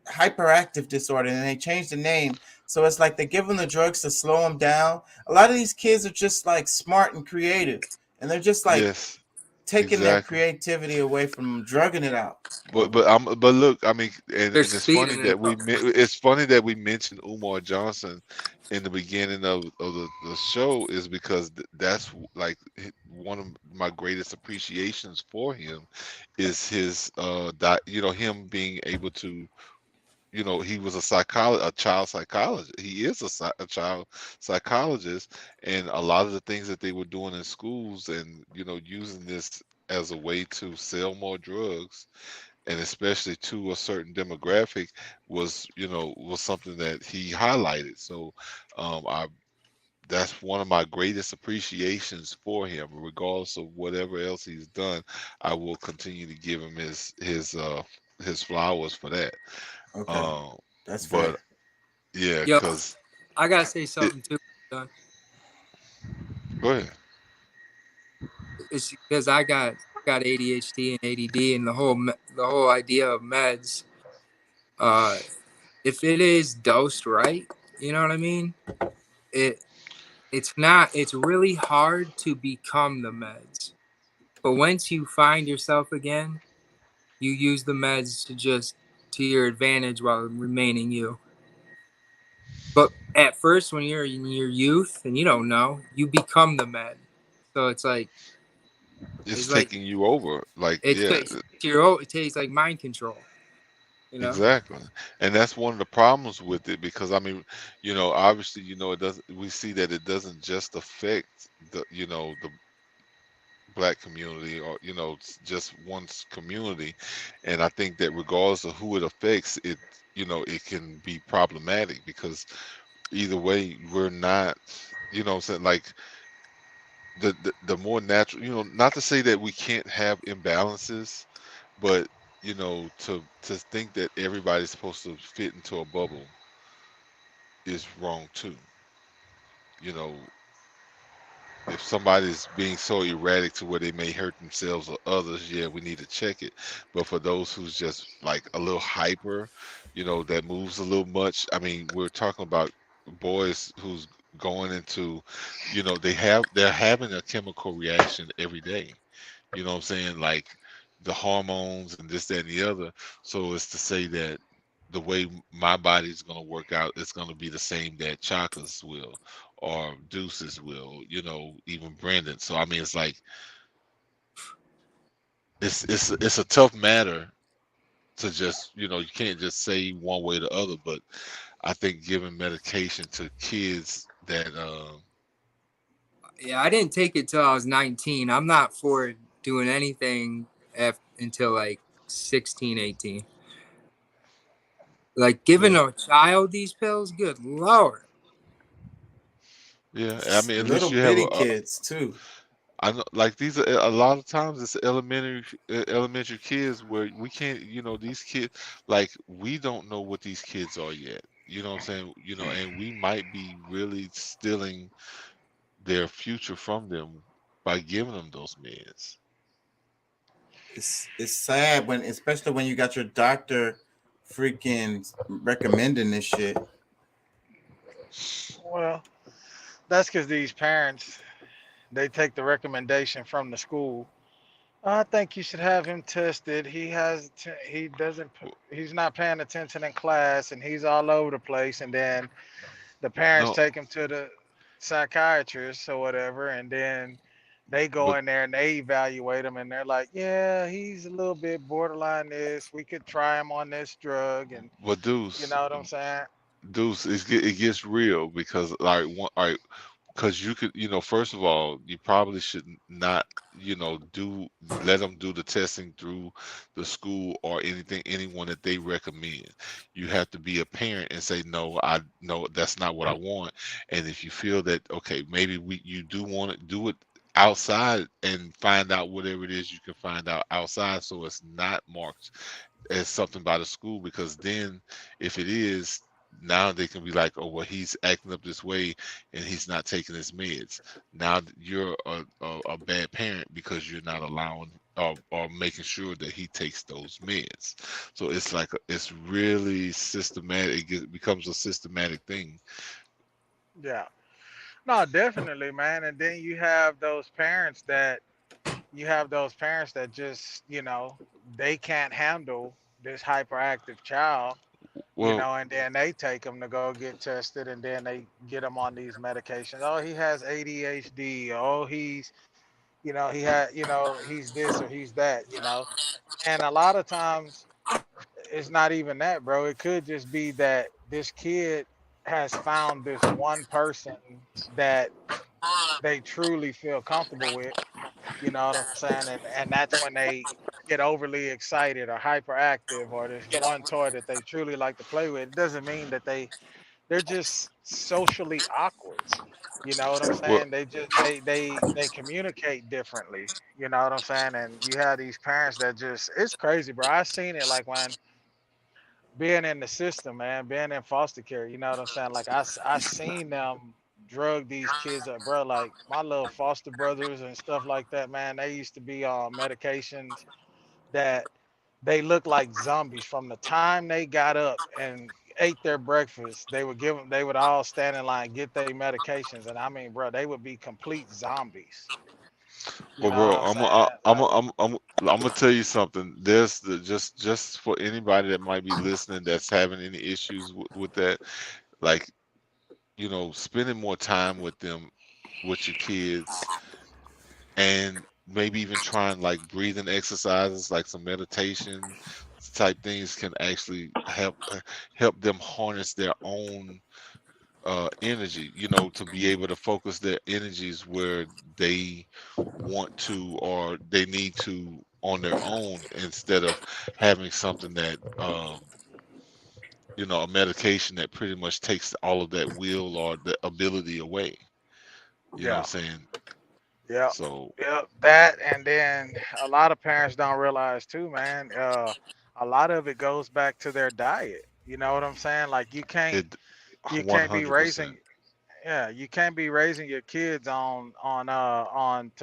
hyperactive disorder, and they changed the name. So it's like they give them the drugs to slow them down. A lot of these kids are just like smart and creative, and they're just like yes, taking their exactly. creativity away from them, drugging it out. But look, I mean, They're and it's funny speeding it that up. it's funny that we mentioned Umar Johnson in the beginning of the show, is because that's like one of my greatest appreciations for him is his him being able to, he was a child psychologist. He is a child psychologist, and a lot of the things that they were doing in schools, and using this as a way to sell more drugs, and especially to a certain demographic, was something that he highlighted. So I that's one of my greatest appreciations for him. Regardless of whatever else he's done, I will continue to give him his flowers for that. Okay, um that's but fair. yeah, Yo, because I gotta say it something too. Done. go ahead. It's because I got ADHD and ADD, and the whole idea of meds. If it is dosed right, you know what I mean. It it's not. It's really hard to become the meds. But once you find yourself again, you use the meds to your advantage while remaining you. But at first, when you're in your youth and you don't know, you become the med. So It's it's like taking you over. Like, it's yeah, takes it takes like mind control. You know. exactly. And that's one of the problems with it because I mean, obviously, it doesn't we see that it doesn't just affect the black community or just one's community. And I think that regardless of who it affects, it can be problematic because either way we're not, what I'm saying, like the more natural, not to say that we can't have imbalances, but to think that everybody's supposed to fit into a bubble is wrong too. You know, if somebody's being so erratic to where they may hurt themselves or others, yeah, we need to check it. But for those who's just like a little hyper, that moves a little much. I mean, we're talking about boys who's going into, they're having a chemical reaction every day. You know what I'm saying? Like the hormones and this, that, and the other. So it's to say that the way my body's going to work out is going to be the same that Chaka's will or Deuce's will, even Brandon. So I mean, it's like it's a tough matter to just, you can't just say one way or the other. But I think giving medication to kids that Yeah, I didn't take it till I was 19. I'm not for doing anything until like 16, 18. Like giving a child these pills, good lord. yeah, I mean, at Little least you have bitty kids too. I know, like these are a lot of times it's elementary kids where we can't, these kids, like we don't know what these kids are yet. You know what I'm saying? And we might be really stealing their future from them by giving them those meds. It's sad when, especially when you got your doctor freaking recommending this shit. Well, that's because these parents, they take the recommendation from the school. I think you should have him tested. He doesn't, he's not paying attention in class, and he's all over the place. And then the parents No, take him to the psychiatrist or whatever, and then they go but in there and they evaluate him, and they're like, "Yeah, he's a little bit borderline. This we could try him on this drug," and but you Deuce, know what I'm saying? Deuce, it gets real because like all right, because you could, first of all, you probably should not, do let them do the testing through the school or anyone that they recommend. You have to be a parent and say, no, I no, that's not what I want. And if you feel that, okay, maybe you do want to do it outside and find out whatever it is you can find out outside, so it's not marked as something by the school, because then if it is, now they can be like, oh well, he's acting up this way and he's not taking his meds. Now you're a bad parent because you're not allowing or making sure that he takes those meds. So it's like it's really systematic. Becomes a systematic thing. Yeah, no, definitely, man. And then you have those parents that just, they can't handle this hyperactive child, Well, and then they take them to go get tested, and then they get them on these medications. Oh, he has ADHD. Oh, he's this or he's that. And a lot of times it's not even that, bro. It could just be that this kid has found this one person that they truly feel comfortable with. You know what I'm saying? And that's when they get overly excited or hyperactive, or there's one toy that they truly like to play with. It doesn't mean that they're just socially awkward. You know what I'm well, saying? They communicate differently. You know what I'm saying? And you have these parents that just, it's crazy, bro. I seen it like when being in the system, man, being in foster care. You know what I'm saying? Like I seen them drug these kids up, bro. Like my little foster brothers and stuff like that, man. They used to be on medications that they look like zombies from the time they got up ate their breakfast, they would give them. They would all stand in line, get their medications, and I mean, bro, they would be complete zombies. You Well, know what bro, I'm saying? Like, I'm gonna tell you something. There's the just for anybody that might be listening that's having any issues with that, like, spending more time with them, with your kids, and maybe even trying like breathing exercises, like some meditation type things, can actually help them harness their own energy, to be able to focus their energies where they want to or they need to on their own, instead of having something that a medication that pretty much takes all of that will or the ability away. You know what I'm yeah, saying? yeah, So yeah. That, and then a lot of parents don't realize too, man. A lot of it goes back to their diet. You know what I'm saying? Like, it you can't be 100%. raising. Yeah, you can't be raising your kids on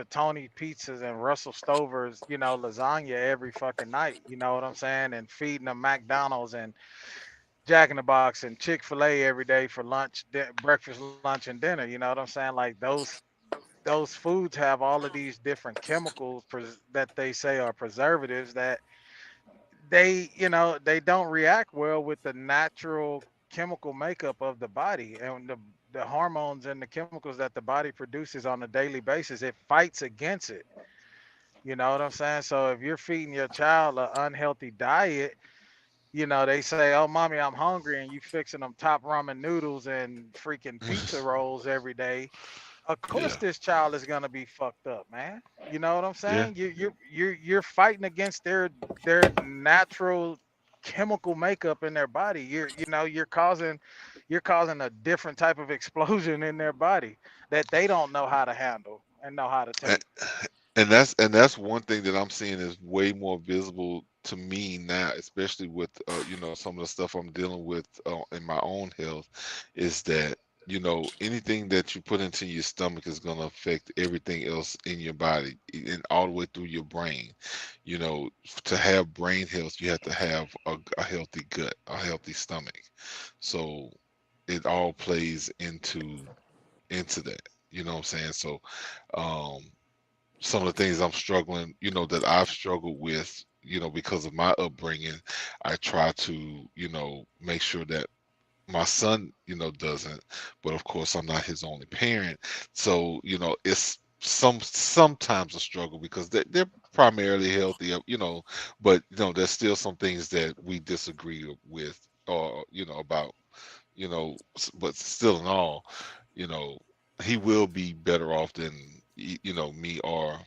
Tony pizzas and Russell Stover's, lasagna every fucking night. You know what I'm saying? And feeding them McDonald's and Jack in the Box and Chick-fil-A every day for lunch, breakfast, lunch, and dinner. You know what I'm saying? Like, those foods have all of these different chemicals that they say are preservatives that they don't react well with the natural chemical makeup of the body and the hormones and the chemicals that the body produces on a daily basis. It fights against it. You know what I'm saying? So if you're feeding your child an unhealthy diet, they say, "Oh, mommy, I'm hungry," and you fixing them top ramen noodles and freaking pizza rolls every day. Of course, Yeah, this child is gonna be fucked up, man. You know what I'm yeah, saying? You're fighting against their natural chemical makeup in their body. You're causing a different type of explosion in their body that they don't know how to handle and know how to and, take. and that's one thing that I'm seeing is way more visible to me now, especially with some of the stuff I'm dealing with in my own health, is that anything that you put into your stomach is going to affect everything else in your body and all the way through your brain. To have brain health, you have to have a healthy gut, a healthy stomach. So it all plays into that. You know what I'm saying? So um some of the things I'm struggling, that I've struggled with, because of my upbringing, I try to, make sure that my son, doesn't. But of course, I'm not his only parent, so it's sometimes a struggle because they're primarily healthy, but there's still some things that we disagree with, or about, but still in all, you know, he will be better off than me or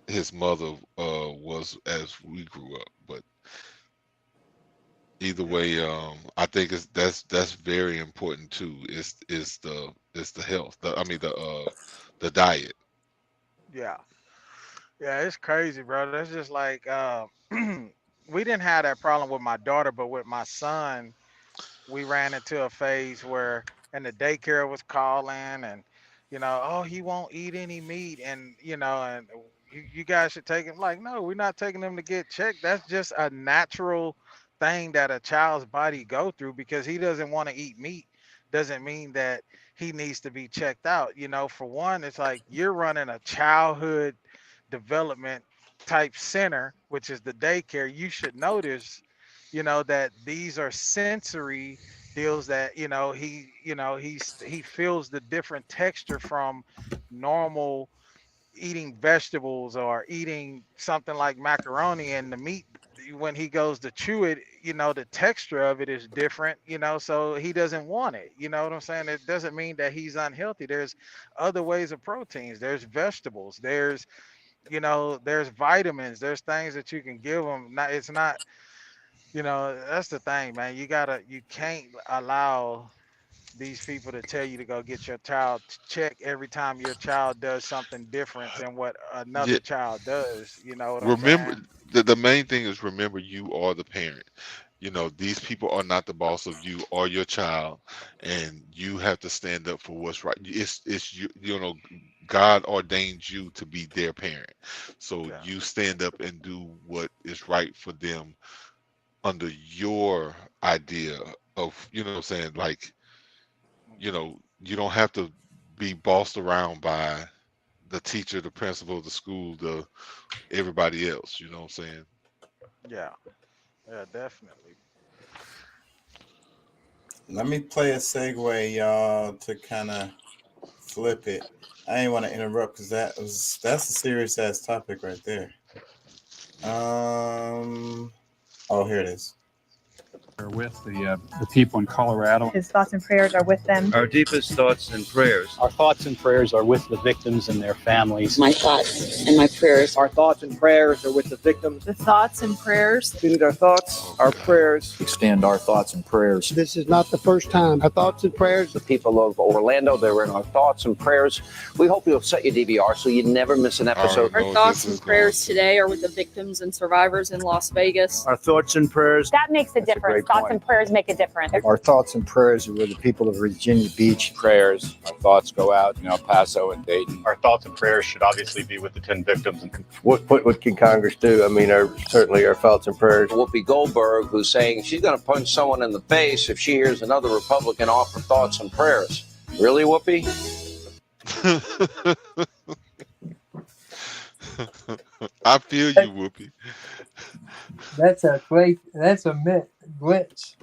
his mother was as we grew up. But either Yeah, way, I think that's very important too. Is the health. I mean the diet. yeah, yeah. It's crazy, bro. That's just like we didn't have that problem with my daughter, but with my son, we ran into a phase where, and the daycare was calling, and oh, he won't eat any meat, and and you guys should take him. Like, no, we're not taking him to get checked. That's just a natural thing that a child's body go through. Because he doesn't want to eat meat doesn't mean that he needs to be checked out. For one, it's like you're running a childhood development type center, which is the daycare. You should notice, that these are sensory deals that he feels the different texture from normal eating vegetables or eating something like macaroni, and the meat, when he goes to chew it, the texture of it is different, so he doesn't want it. You know what I'm saying? It doesn't mean that he's unhealthy. There's other ways of proteins. There's vegetables. There's vitamins. There's things that you can give him. Not, it's not, that's the thing, man. You can't allow these people to tell you to go get your child checked every time your child does something different than what Yeah, another child does. You know what I'm remember saying? the main thing is, remember, you are the parent. These people are not the boss of you or your child, and you have to stand up for what's right. It's God ordained you to be their parent, so Yeah. you stand up and do what is right for them, under your idea of, you know what I'm saying, like, you don't have to be bossed around by the teacher, the principal, the school, the everybody else, you know what I'm saying? Yeah, yeah, definitely. Let me play a segue, y'all, to kind of flip it. I ain't want to interrupt because that's a serious ass topic right there. Oh, here it is. With the people in Colorado. His thoughts and prayers are with them. Our deepest thoughts and prayers. Our thoughts and prayers are with the victims and their families. My thoughts and my prayers. Our thoughts and prayers are with the victims. The thoughts and prayers. We need our thoughts, our prayers. Extend our thoughts and prayers. This is not the first time. Our thoughts and prayers. The people of Orlando, they're in our thoughts and prayers. We hope you'll set your DVR so you never miss an episode. Our thoughts and prayers today are with the victims and survivors in Las Vegas. Our thoughts and prayers. That makes a difference. Thoughts and prayers make a difference. Our thoughts and prayers are with the people of Virginia Beach. Prayers. Our thoughts go out in El Paso and Dayton. Our thoughts and prayers should obviously be with the 10 victims. And What can Congress do? I mean, certainly our thoughts and prayers. Whoopi Goldberg, who's saying she's going to punch someone in the face if she hears another Republican offer thoughts and prayers. Really, Whoopi? I feel you, Whoopi. That's a glitch.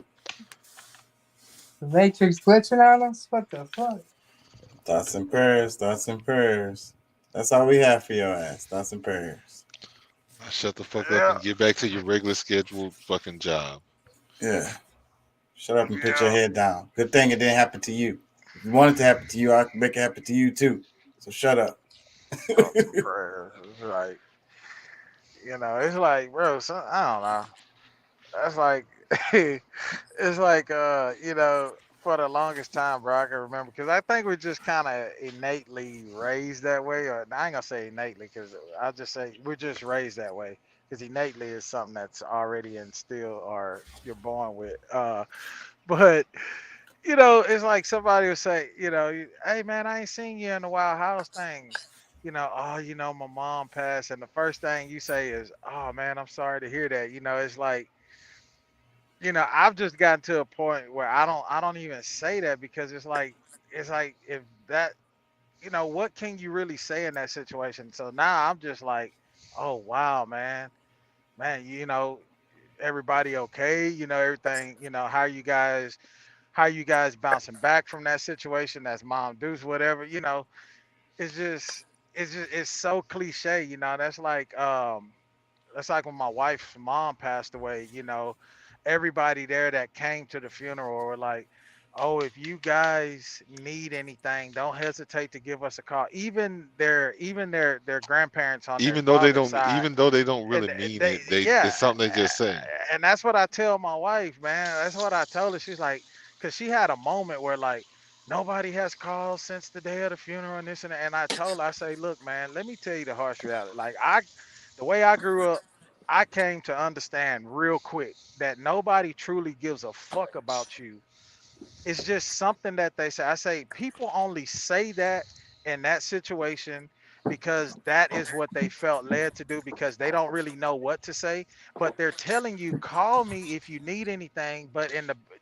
The Matrix glitching on us? What the fuck? Thoughts and prayers, thoughts and prayers. That's all we have for your ass. Thoughts and prayers. Shut the fuck up and get back to your regular scheduled fucking job. Yeah. Shut up and put your head down. Good thing it didn't happen to you. If you want it to happen to you, I can make it happen to you too. So shut up. Prayers. It's like, it's like, bro, I don't know. That's like, it's like, for the longest time, bro, I can remember, because I think we're just kind of innately raised that way. Or I ain't gonna say innately, because I'll just say we're just raised that way. Because innately is something that's already instilled or you're born with. But it's like somebody would say, hey man, I ain't seen you in the Wild House thing. My mom passed, and the first thing you say is, oh man, I'm sorry to hear that. It's like, I've just gotten to a point where I don't even say that, because it's like if that, what can you really say in that situation? So now I'm just like, oh wow, man, everybody okay? Everything, how you guys bouncing back from that situation? That's Mom Deuce, whatever, it's so cliche, that's like when my wife's mom passed away, everybody there that came to the funeral were like, oh, if you guys need anything, don't hesitate to give us a call. Even their grandparents on Even their though they father's don't, side, even though they don't really mean it, it's something they just say. and that's what I tell my wife, man. That's what I told her. She's like, because she had a moment where like nobody has called since the day of the funeral and this and that. And I told her, I say, look, man, let me tell you the harsh reality. Like the way I grew up, I came to understand real quick that nobody truly gives a fuck about you. It's just something that they say. I say people only say that in that situation because that is what they felt led to do, because they don't really know what to say. But they're telling you, call me if you need anything. But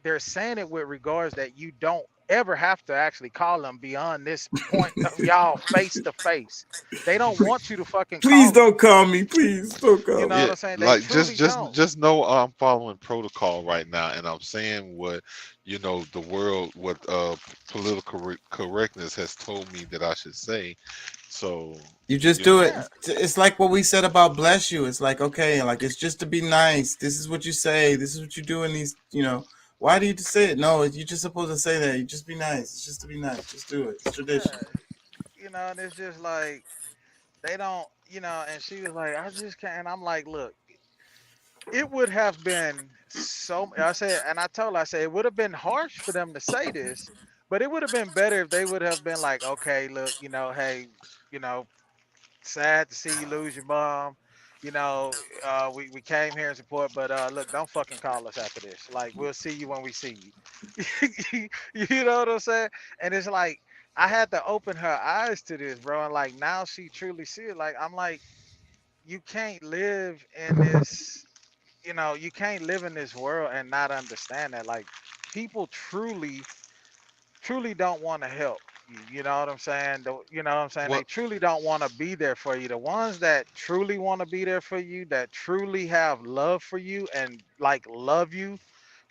they're saying it with regards that you don't ever have to actually call them beyond this point of y'all face to face. They don't want you to fucking Please call don't call me. Please don't call me. You know what I'm saying? They Like truly don't. just know I'm following protocol right now, and I'm saying what the world, what political correctness has told me that I should say. So You just do it. It's like what we said about bless you. It's like, okay, like it's just to be nice. This is what you say. This is what you do in these, Why do you just say it? No, you're just supposed to say that. You just be nice. It's just to be nice. Just do it. It's tradition. And it's just like they don't, and she was like, I just can't. And I'm like, look, it would have been I said, and I told her, I said, it would have been harsh for them to say this, but it would have been better if they would have been like, okay, look, hey, sad to see you lose your mom. We came here in support, but look, don't fucking call us after this. Like, we'll see you when we see you. You know what I'm saying? And it's like I had to open her eyes to this, bro. And like now she truly see it. Like I'm like, you can't live in this you can't live in this world and not understand that. Like, people truly don't want to help you. You know what I'm saying? You know what I'm saying? They What? truly don't want to be there for you. The ones that truly want to be there for you, that truly have love for you and like love you,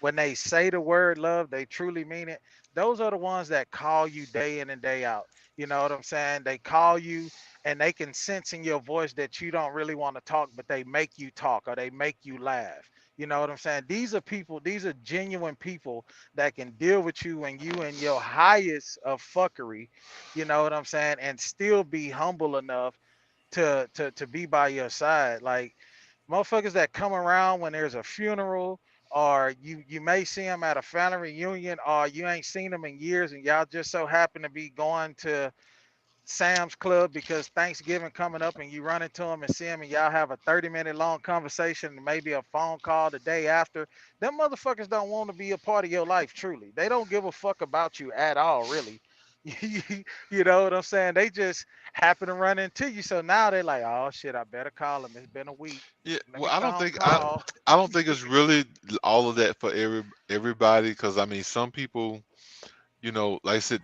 when they say the word love, they truly mean it. Those are the ones that call you day in and day out. You know what I'm saying? They call you and they can sense in your voice that you don't really want to talk, but they make you talk or they make you laugh. You know what I'm saying? These are people, these are genuine people that can deal with you when you in your highest of fuckery, you know what I'm saying, and still be humble enough to be by your side. Like, motherfuckers that come around when there's a funeral, or you may see them at a family reunion, or you ain't seen them in years and y'all just so happen to be going to Sam's Club because Thanksgiving coming up, and you run into him and see him and y'all have a 30-minute long conversation and maybe a phone call the day after. Them motherfuckers don't want to be a part of your life, truly. They don't give a fuck about you at all, really. You know what I'm saying? They just happen to run into you. So now they're like, oh shit, I better call him. It's been a week. Yeah. Let Well, me go and call. I don't think it's really all of that for everybody, because I mean, some people, like I said,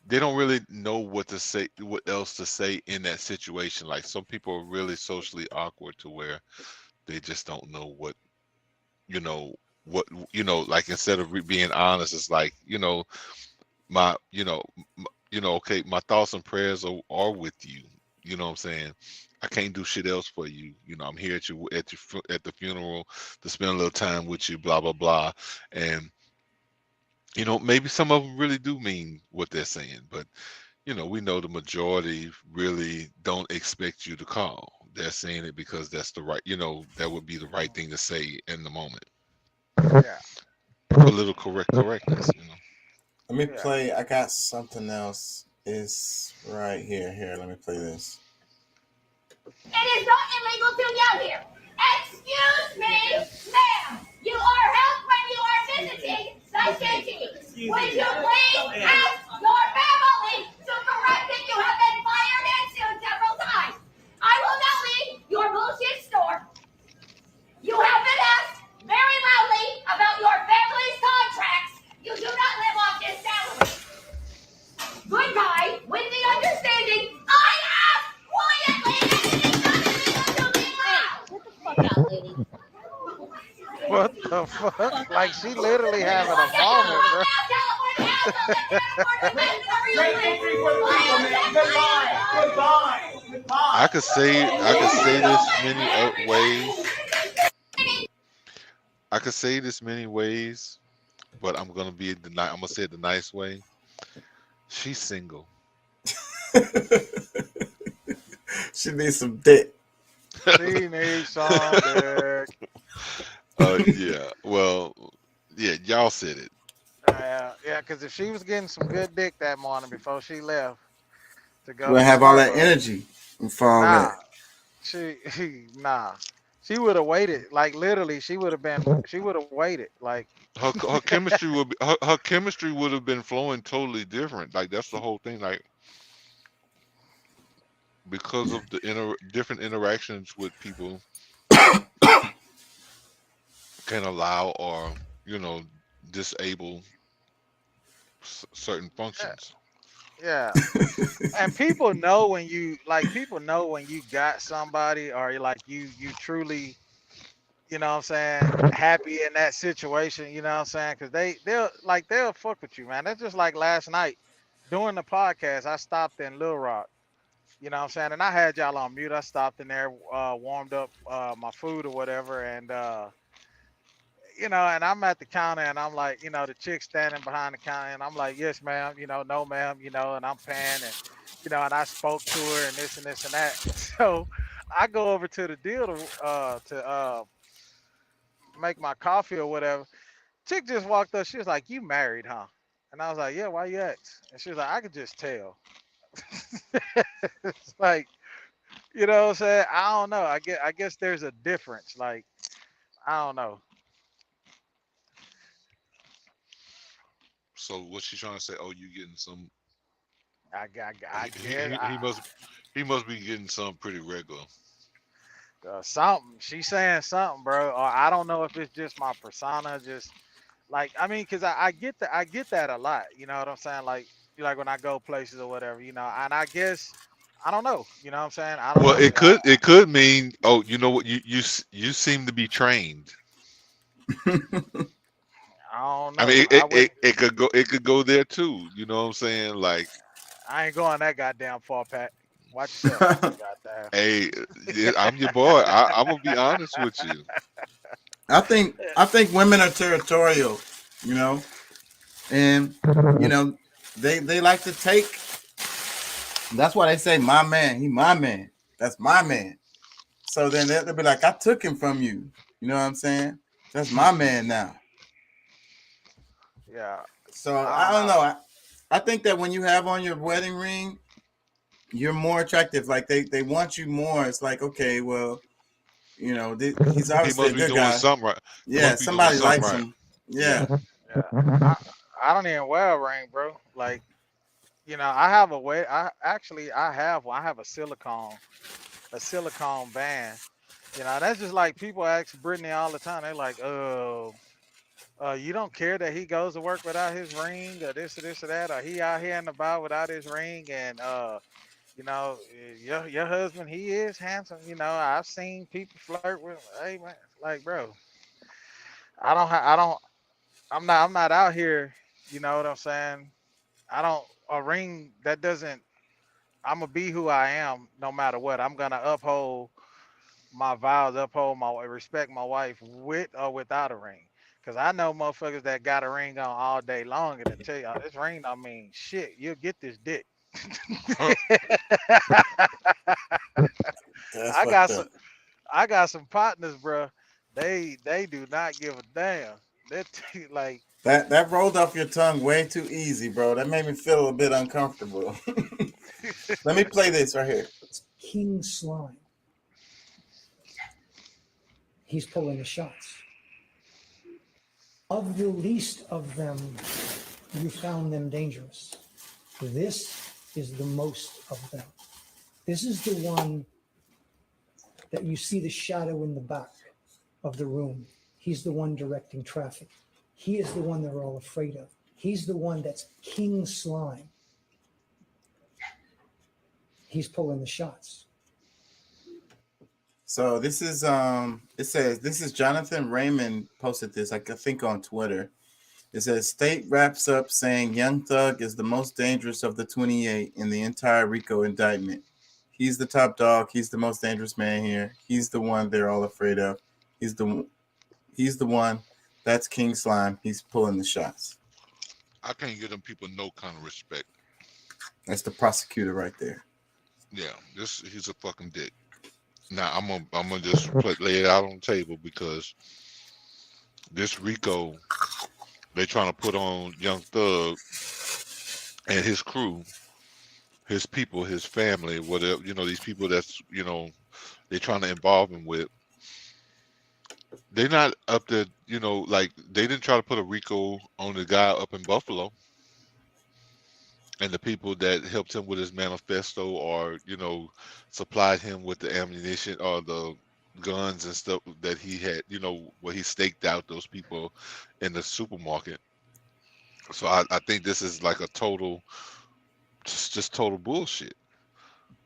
they don't really know what to say, what else to say in that situation. Like, some people are really socially awkward to where they just don't know you know, like, instead of being honest, it's like, my, okay, my thoughts and prayers are with you. You know what I'm saying? I can't do shit else for you. I'm here at the funeral to spend a little time with you, blah blah blah. And maybe some of them really do mean what they're saying, but we know the majority really don't expect you to call. They're saying it because that's the right, that would be the right thing to say in the moment. Yeah. Political correctness. Let me Yeah. play. I got something else. It's right here. Here, let me play this. It is not illegal to yell here. Excuse me, ma'am. You are held when you are visiting the city. Would you please ask your family to correct that you have been fired into several times? I will now leave your bullshit store. You have been asked very loudly about your family's contracts. You do not live off this salary. Goodbye, with the understanding I ask quietly and it is not illegal to be loud. Get the fuck out, lady. What the fuck? Like, she literally having a moment, bro. I could say this many ways. I could say this many ways, but I'm gonna say it the nice way. She's single. She needs some dick. She needs some dick. Yeah. Well, yeah, y'all said it. Yeah, because if she was getting some good dick that morning before she left to go We'll to have all that Starbucks, energy for all nah, that. nah. She would have waited. Like, literally, she would have waited. Like, Her chemistry would be, her chemistry would have been flowing totally different. Like, that's the whole thing. Like, because of the different interactions with people can allow or disable certain functions. yeah. And people know when you got somebody, or like you truly, you know what I'm saying, happy in that situation, you know what I'm saying? Because they'll fuck with you, man. That's just like last night during the podcast. I stopped in Little Rock, you know what I'm saying, and I had y'all on mute. I stopped in there, warmed up my food or whatever, and and I'm at the counter, and I'm like, the chick standing behind the counter, and I'm like, yes, ma'am, no, ma'am, and I'm paying, and and I spoke to her, and this and this and that. So I go over to the deal to make my coffee or whatever. Chick just walked up. She was like, "You married, huh?" And I was like, "Yeah, why you ask?" And she was like, "I could just tell." It's like, you know what I'm saying? I don't know. I guess there's a difference. Like, I don't know. So what's she trying to say? Oh, you getting some? I He, guess he, he must he must be getting some pretty regular. Something. She's saying something, bro. Or I don't know if it's just my persona, just like I mean, cause I get that a lot. You know what I'm saying? Like when I go places or whatever, and I guess I don't know. You know what I'm saying? I don't Well, know. it could mean, oh, you know what, you seem to be trained. I don't I know. mean, I wouldn't. it could go there too. You know what I'm saying? Like, I ain't going that goddamn far, Pat. Watch yourself. Goddamn. hey, yeah, I'm your boy. I'm gonna be honest with you. I think women are territorial, you know, and you know they like to take. That's why they say my man, he my man. That's my man. So then they'll be like, I took him from you. You know what I'm saying? That's my man now. Yeah. So I I don't don't know. know. I think that when you have on your wedding ring, you're more attractive. Like they want you more. It's like, okay, well, you know, he's He obviously a must be good doing guy. something right. He Yeah, must be doing somebody something likes right. him. Yeah. Yeah. Yeah. I don't even wear a ring, bro. Like, I have a way. I have a silicone band. That's just like people ask Brittany all the time. They're like, you don't care that he goes to work without his ring, or this or that, or he out here and about without his ring, and your husband, he is handsome. I've seen people flirt with. Hey man, like bro, I don't. I'm not out here. You know what I'm saying? I don't a ring that doesn't. I'm gonna be who I am no matter what. I'm gonna uphold my vows, uphold my respect my wife with or without a ring. Cause I know motherfuckers that got a ring on all day long and they tell you, this ring don't mean shit. You'll get this dick. That's I got fucked some up. I got some partners, bro. They do not give a damn. Like That rolled off your tongue way too easy, bro. That made me feel a bit uncomfortable. Let me play this right here. King Slime. He's pulling the shots. Of the least of them, you found them dangerous. This is the most of them. This is the one that you see the shadow in the back of the room. He's the one directing traffic. He is the one they're all afraid of. He's the one that's King Slime. He's pulling the shots. So this is it says this is Jonathan Raymond posted this, I think on Twitter. It says state wraps up saying Young Thug is the most dangerous of the 28 in the entire RICO indictment. He's the top dog. He's the most dangerous man here. He's the one they're all afraid of. He's the one. That's King Slime. He's pulling the shots. I can't give them people no kind of respect. That's the prosecutor right there. Yeah, he's a fucking dick. Now I'm gonna just lay it out on the table because this RICO they trying to put on Young Thug and his crew, his people, his family, whatever, these people that's they trying to involve him with. They're not up there, like they didn't try to put a RICO on the guy up in Buffalo and the people that helped him with his manifesto or supplied him with the ammunition or the guns and stuff that he had, where he staked out those people in the supermarket. So I think this is like a just total bullshit.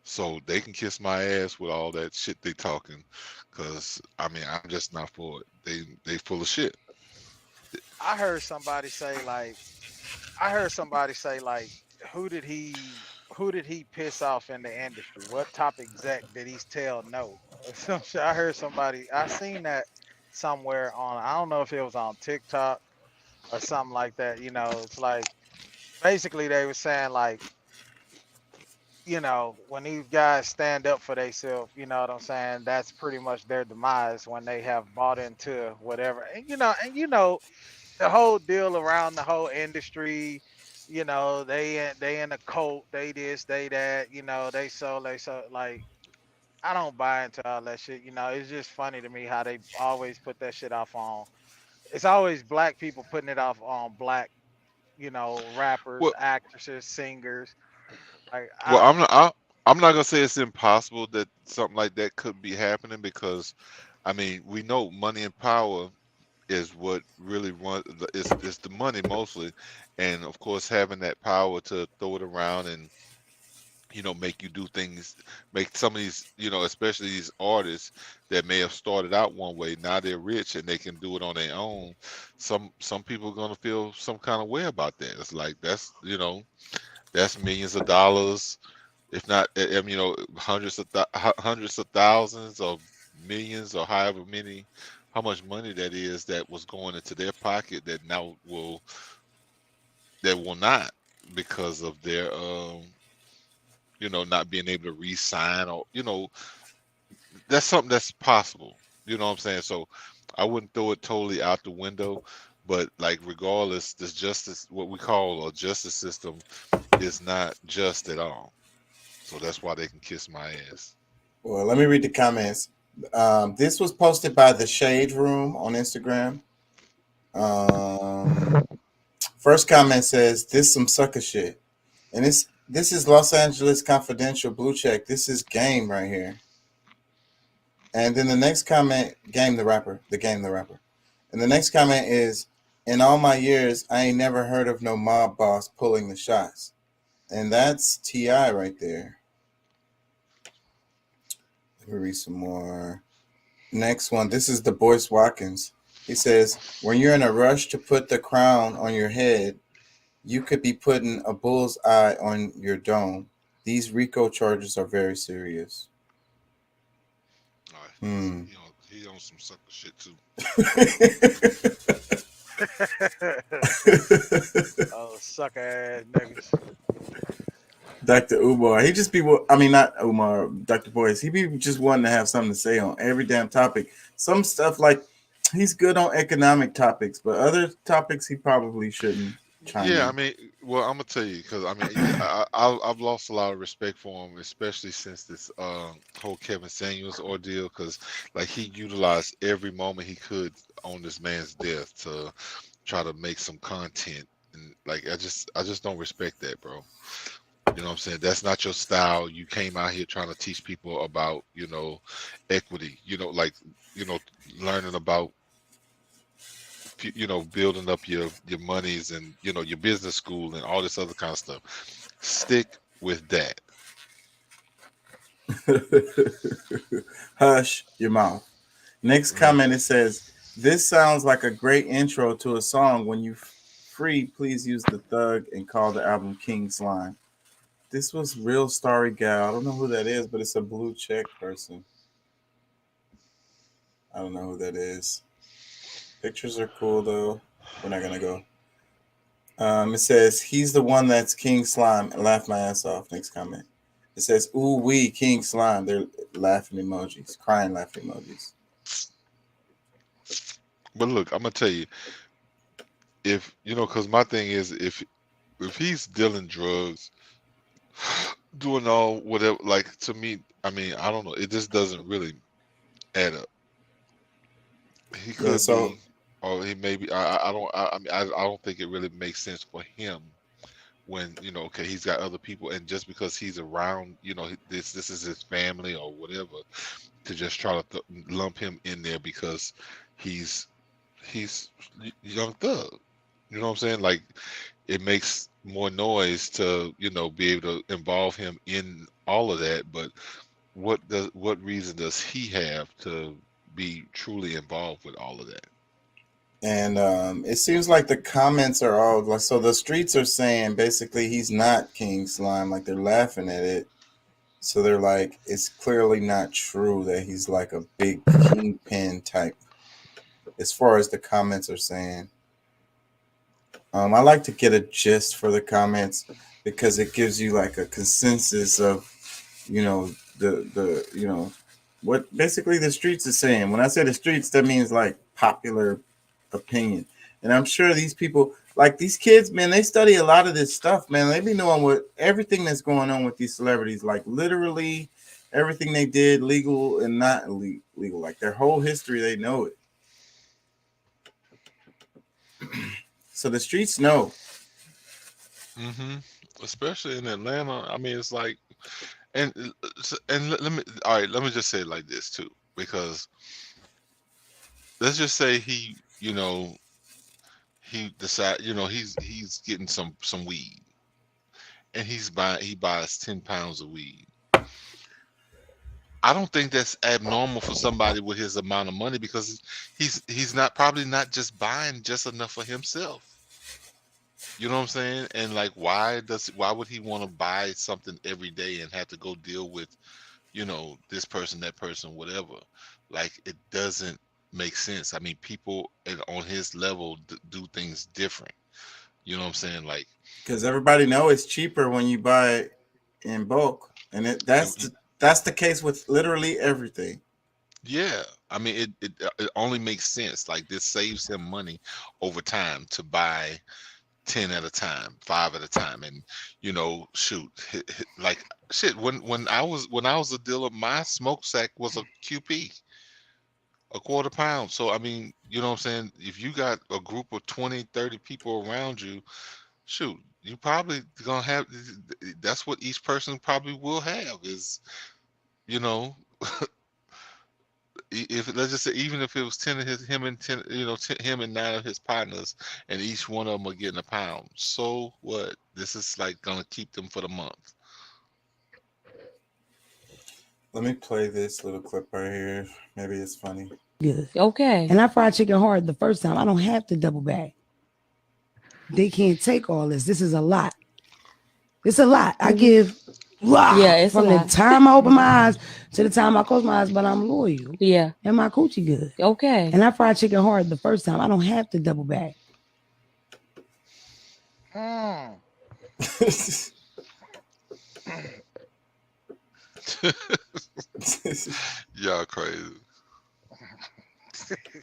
So they can kiss my ass with all that shit they talking, because I mean I'm just not for it. They full of shit. I heard somebody say like who did he piss off in the industry? What top exec did he tell no? Some shit. I seen that somewhere on, I don't know if it was on TikTok or something like that. It's like basically they were saying like, when these guys stand up for themselves, you know what I'm saying? That's pretty much their demise when they have bought into whatever. And the whole deal around the whole industry, they in a cult, they this, they that, they so like I don't buy into all that shit. It's just funny to me how they always put that shit off on. It's always black people putting it off on black, rappers, Well, actresses, singers. Like I well, don't. I'm not gonna say it's impossible that something like that could be happening because, I mean, we know money and power is what really run is the money mostly, and of course having that power to throw it around and make you do things, make some of these, especially these artists that may have started out one way, now they're rich and they can do it on their own. Some people are gonna feel some kind of way about that. It's like that's millions of dollars, if not, hundreds of thousands of millions or however many, how much money that is that was going into their pocket that now will not because of their not being able to re-sign or that's something that's possible. You know what I'm saying? So I wouldn't throw it totally out the window, but like regardless, this justice, what we call a justice system, is not just at all. So that's why they can kiss my ass. Well, let me read the comments. This was posted by the Shade Room on Instagram. First comment says, "This some sucker shit," and this is Los Angeles Confidential Blue Check. This is Game right here. And then the next comment, Game the rapper, and the next comment is, "In all my years, I ain't never heard of no mob boss pulling the shots," and that's T.I. right there. Let me read some more. Next one. This is the Boyce Watkins. He says, "When you're in a rush to put the crown on your head, you could be putting a bull's eye on your dome. These RICO charges are very serious." He on some sucker shit too. Oh, sucker ass niggas. Dr. Umar, he just be, I mean, not Umar, Dr. Boyce, he be just wanting to have something to say on every damn topic. Some stuff, like, he's good on economic topics, but other topics he probably shouldn't chime in. I mean, well, I'm gonna tell you because I mean, I've lost a lot of respect for him, especially since this whole Kevin Samuels ordeal, because like he utilized every moment he could on this man's death to try to make some content, and like I just don't respect that, bro. You know what I'm saying? That's not your style. You came out here trying to teach people about, equity, learning about, building up your monies and, your business school and all this other kind of stuff. Stick with that. Hush your mouth. Next comment, it says, "This sounds like a great intro to a song. When you free, please use the thug and call the album King Slime." This was Real Starry Gal. I don't know who that is, but it's a blue check person. I don't know who that is. Pictures are cool, though. We're not going to go. It says, "He's the one that's King Slime." Laugh my ass off. Next comment. It says, "Ooh wee, King Slime." They're laughing emojis, crying laughing emojis. But look, I'm going to tell you, if, because my thing is, if he's dealing drugs, doing all whatever, like, to me, I mean, I don't know, it just doesn't really add up. He could be, or he may be. I don't think it really makes sense for him when okay, he's got other people, and just because he's around, this is his family or whatever, to just try to lump him in there because he's Young Thug. You know what I'm saying? Like, it makes more noise to be able to involve him in all of that, but what reason does he have to be truly involved with all of that? And it seems like the comments are all like, so the streets are saying basically he's not King Slime, like they're laughing at it. So they're like, it's clearly not true that he's like a big kingpin type, as far as the comments are saying. I like to get a gist for the comments because it gives you like a consensus of, the what basically the streets are saying. When I say the streets, that means like popular opinion. And I'm sure these people, like these kids, man, they study a lot of this stuff, man. They be knowing what everything that's going on with these celebrities, like literally everything they did, legal and not legal, like their whole history, they know it. So the streets know. Especially in Atlanta. I mean, it's like, let me, all right, let me just say it like this too, because let's just say he decide, he's getting some weed, and he buys 10 pounds of weed. I don't think that's abnormal for somebody with his amount of money, because he's not probably not just buying just enough for himself. You know what I'm saying? And like, why would he want to buy something every day and have to go deal with, this person, that person, whatever? Like, it doesn't make sense. I mean, people on his level do things different. You know what I'm saying? Like, Because everybody know it's cheaper when you buy it in bulk, and that's the case with literally everything. yeah, I mean, it only makes sense. Like, this saves him money over time to buy 10 at a time, 5 at a time. And shoot, like, shit, when I was a dealer, my smoke sack was a QP, a quarter pound. So I mean, you know what I'm saying, if you got a group of 20, 30 people around you, shoot, you probably gonna have, that's what each person probably will have, is, you know if, let's just say, even if it was 10 of him and 10, him and 9 of his partners, and each one of them are getting a pound, so what? This is like gonna keep them for the month. Let me play this little clip right here. Maybe it's funny. Good. Okay. And I fried chicken hard the first time. I don't have to double back. They can't take all this. This is a lot. It's a lot. I give it's from the time I open my eyes to the time I close my eyes, but I'm loyal. Yeah. And my coochie good. Okay. And I fried chicken hard the first time. I don't have to double back. Y'all crazy.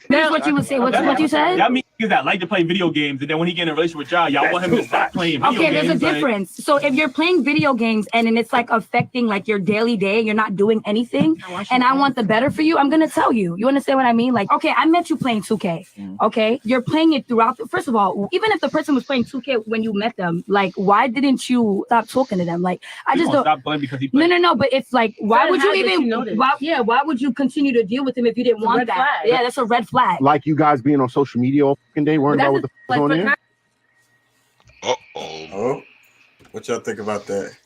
That's what you would say. What you said? That means that like to play video games, and then when he get in a relationship with y'all want him to stop playing video games. Okay, there's a difference. So if you're playing video games and then it's like affecting like your daily day, you're not doing anything, and I want the better for you, I'm gonna tell you. You understand what I mean? Like, okay, I met you playing 2K. Okay, you're playing it throughout. First of all, even if the person was playing 2K when you met them, like, why didn't you stop talking to them? Like, I just don't stop playing because he No. But it's like, why would you even? Why would you continue to deal with him if you didn't want that? Yeah, that's a red flag. Like you guys being on social media all fucking day, worrying about what the fuck is on there. Oh, what y'all think about that?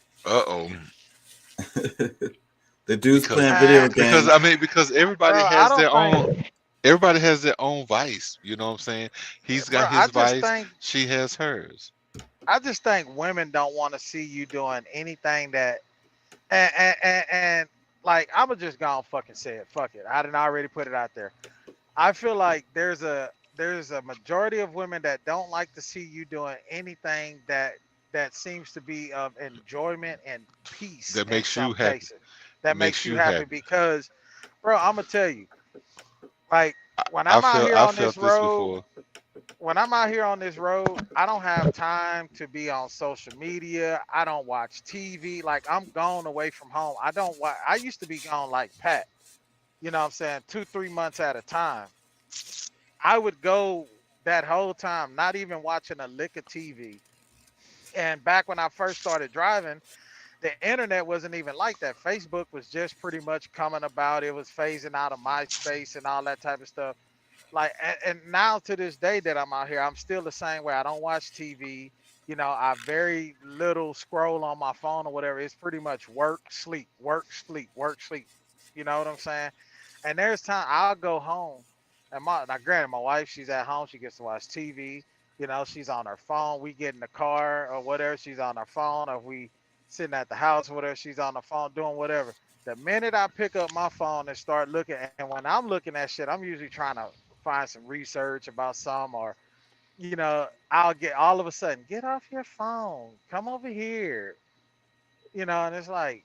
The dude's playing video games. Because everybody has their own. Everybody has their own vice. You know what I'm saying? He's got his vice. She has hers. I just think women don't want to see you doing anything that, and like, I was just gonna fucking say it. Fuck it. I didn't already put it out there. I feel like there's a majority of women that don't like to see you doing anything that seems to be of enjoyment and peace. That makes you happy. That makes you happy because, bro, I'm gonna tell you, like, when I'm out here on this road, I don't have time to be on social media. I don't watch TV. Like, I'm gone away from home. I used to be gone like Pat. You know what I'm saying? 2-3 months at a time. I would go that whole time, not even watching a lick of TV. And back when I first started driving, the internet wasn't even like that. Facebook was just pretty much coming about. It was phasing out of MySpace and all that type of stuff. Like, and now to this day that I'm out here, I'm still the same way. I don't watch TV. You know, I very little scroll on my phone or whatever. It's pretty much work, sleep, work, sleep, work, sleep. You know what I'm saying? And there's time I'll go home, and now granted, my wife, she's at home, she gets to watch TV. You know, she's on her phone. We get in the car or whatever, she's on her phone. Or if we sitting at the house or whatever, she's on the phone doing whatever. The minute I pick up my phone and start looking, and when I'm looking at shit, I'm usually trying to find some research about some, or, you know, I'll get all of a sudden, get off your phone, come over here. You know, and it's like,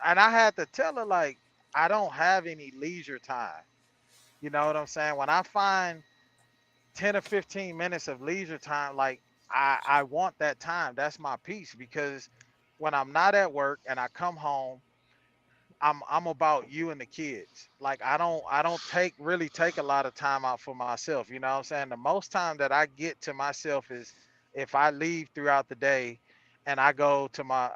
and I had to tell her, like, I don't have any leisure time. You know what I'm saying? When I find 10 or 15 minutes of leisure time, like, I want that time. That's my peace, because when I'm not at work and I come home, I'm about you and the kids. Like, I don't really take a lot of time out for myself. You know what I'm saying? The most time that I get to myself is if I leave throughout the day and I go to my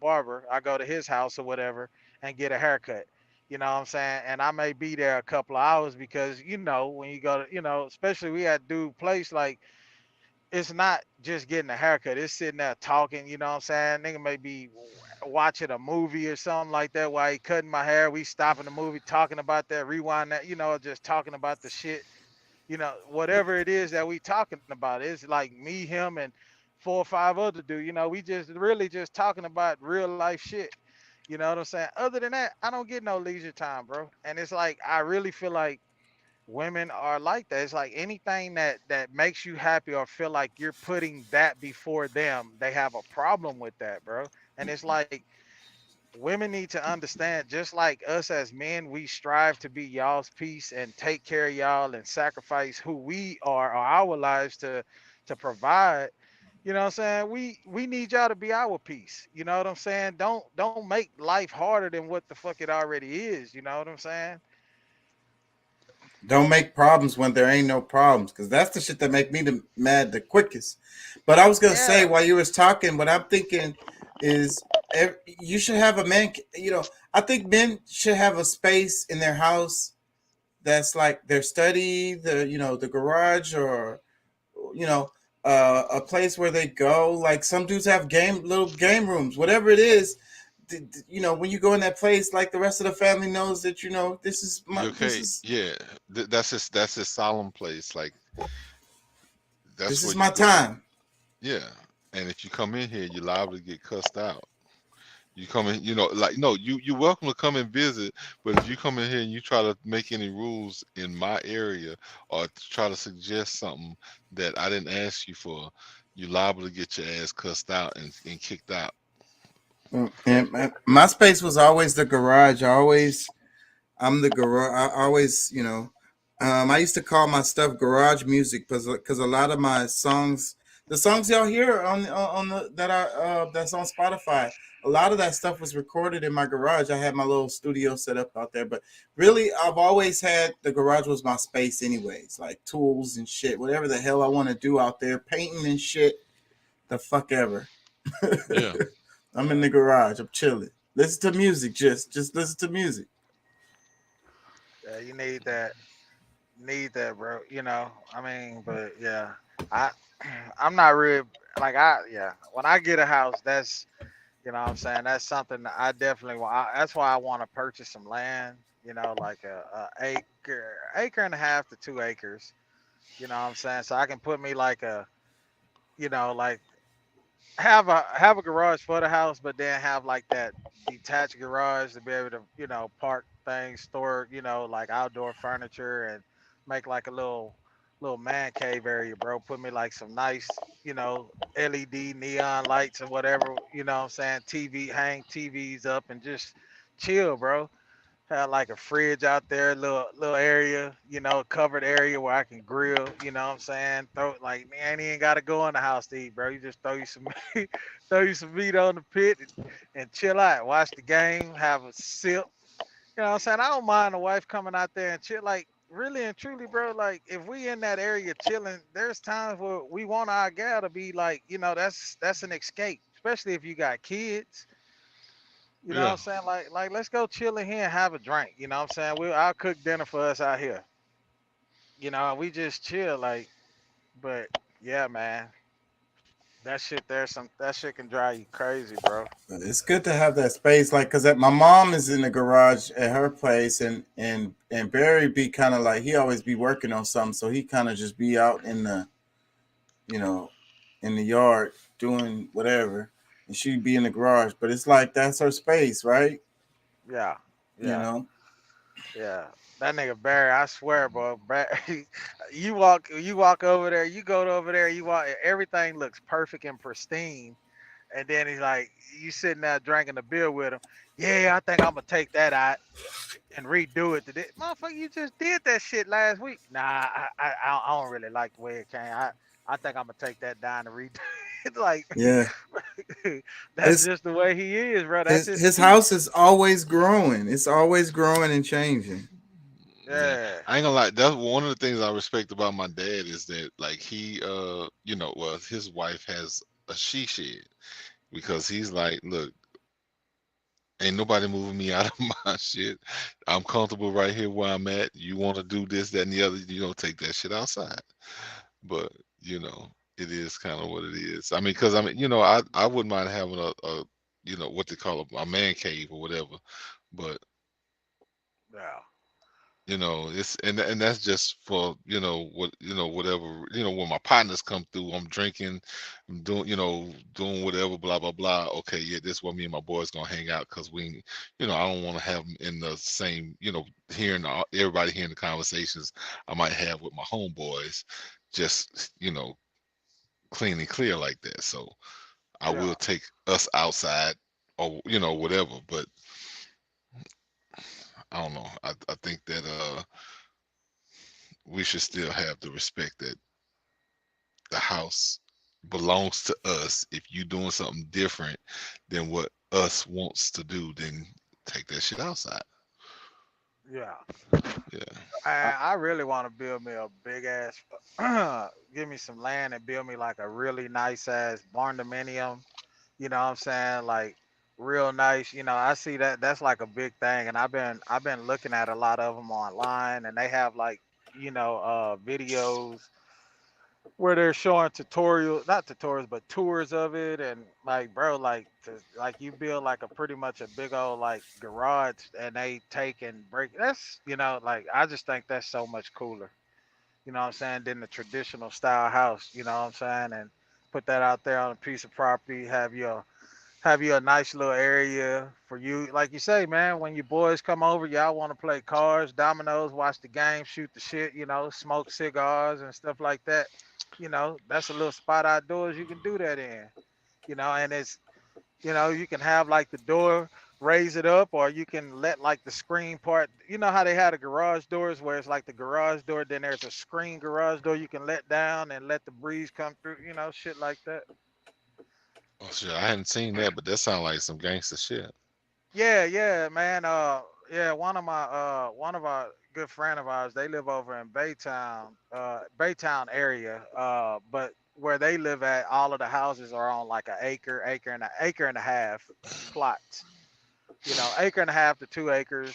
barber, I go to his house or whatever and get a haircut. You know what I'm saying? And I may be there a couple of hours because when you go to especially we at dude place, like it's not just getting a haircut, it's sitting there talking, you know what I'm saying? Nigga may be watching a movie or something like that while he cutting my hair. We stopping the movie, talking about that, rewind that, just talking about the shit, whatever it is that we talking about. It's like me, him, and 4 or 5 other dudes. We just really just talking about real life shit. You know what I'm saying? Other than that, I don't get no leisure time, bro. And it's like I really feel like women are like that. It's like anything that makes you happy or feel like you're putting that before them, they have a problem with that, bro. And it's like women need to understand, just like us as men, we strive to be y'all's peace and take care of y'all and sacrifice who we are or our lives to provide. You know what I'm saying? We need y'all to be our peace. You know what I'm saying? Don't make life harder than what the fuck it already is. You know what I'm saying? Don't make problems when there ain't no problems, because that's the shit that make me mad the quickest. But I was gonna say, while you was talking, what I'm thinking is you should have a man. I think men should have a space in their house that's like their study, the garage, or a place where they go. Like some dudes have little game rooms, whatever it is. When you go in that place, like the rest of the family knows that this is my. Yeah, that's his solemn place. Like This is my time. Yeah, and if you come in here, you're liable to get cussed out. You come in, no, you're welcome to come and visit, but if you come in here and you try to make any rules in my area or try to suggest something that I didn't ask you for, you're liable to get your ass cussed out and kicked out. And my space was always the garage. I'm the garage. I always, I used to call my stuff garage music because a lot of my songs, the songs y'all hear that's on Spotify, a lot of that stuff was recorded in my garage. I had my little studio set up out there, but really, I've always had the garage was my space, anyways. Like tools and shit, whatever the hell I want to do out there, painting and shit, the fuck ever. Yeah. I'm in the garage. I'm chilling. Listen to music. Just listen to music. Yeah, you need that, bro. I mean, but yeah, I'm not real. Like when I get a house, that's what I'm saying, that's something that I definitely want. That's why I want to purchase some land. Like a acre and a half to 2 acres. You know what I'm saying? So I can put me like like have a garage for the house, but then have like that detached garage to be able to park things, store like outdoor furniture, and make like a little man cave area, bro. Put me like some nice LED neon lights and whatever, what I'm saying, hang TVs up and just chill, bro. Have like a fridge out there, little area, covered area where I can grill. You know what I'm saying? Throw like man, you ain't gotta go in the house to eat, bro. You just throw you some throw you some meat on the pit and chill out. Watch the game, have a sip. You know what I'm saying? I don't mind a wife coming out there and chill. Like really and truly, bro. Like if we in that area chilling, there's times where we want our gal to be like, that's an escape, especially if you got kids. You know what I'm saying? Like let's go chill in here and have a drink. You know what I'm saying? I'll cook dinner for us out here. We just chill, like, but yeah, man. That shit that shit can drive you crazy, bro. It's good to have that space, like, cause my mom is in the garage at her place, and Barry be kind of like he always be working on something, so he kind of just be out in the, in the yard doing whatever, and she'd be in the garage. But it's like that's her space, right? Yeah. Yeah. That nigga Barry, I swear, bro. Barry, you walk over there, you go over there, you walk, everything looks perfect and pristine. And then he's like, you sitting there drinking a beer with him. Yeah, I think I'm gonna take that out and redo it today. Motherfucker, you just did that shit last week. Nah, I don't really like the way it came. I think I'm gonna take that down and redo it. Like, Yeah. that's just the way he is, bro. That's his house is always growing. It's always growing and changing. Yeah. I ain't gonna lie. That's one of the things I respect about my dad is that like he, his wife has a she shed because he's like, look, ain't nobody moving me out of my shit. I'm comfortable right here where I'm at. You want to do this, that, and the other, take that shit outside. But, it is kind of what it is. I mean, because I wouldn't mind having a what they call a man cave or whatever. But Yeah. it's and that's just for whatever when my partners come through, I'm drinking, I'm doing whatever, blah blah blah. Okay, yeah, this is where me and my boys gonna hang out because we I don't want to have them in the same hearing everybody hearing the conversations I might have with my homeboys, just clean and clear like that. So I will take us outside or whatever, but I don't know. I think that we should still have the respect that the house belongs to us. If you doing something different than what us wants to do, then take that shit outside. Yeah. Yeah. I really want to build me a big ass, give me some land and build me like a really nice ass barn dominium. You know what I'm saying? Like real nice. I see that's like a big thing, and I've been looking at a lot of them online, and they have like videos where they're showing not tutorials, but tours of it, and like, bro, like you build like a pretty much a big old like garage, and they take and break. That's like I just think that's so much cooler. You know what I'm saying? Than the traditional style house. You know what I'm saying? And put that out there on a piece of property. Have you a nice little area for you, like you say, man. When your boys come over, y'all want to play cards, dominoes, watch the game, shoot the shit, smoke cigars and stuff like that. That's a little spot outdoors you can do that in. And it's you can have like the door, raise it up, or you can let like the screen part. You know how they had the garage doors where it's like the garage door, then there's a screen garage door you can let down and let the breeze come through. Shit like that. Oh shit, I hadn't seen that, but that sounds like some gangster shit. Yeah, man. Yeah, one of our good friend of ours, they live over in Baytown area. But where they live at, all of the houses are on like an acre and a half plots. Acre and a half to 2 acres.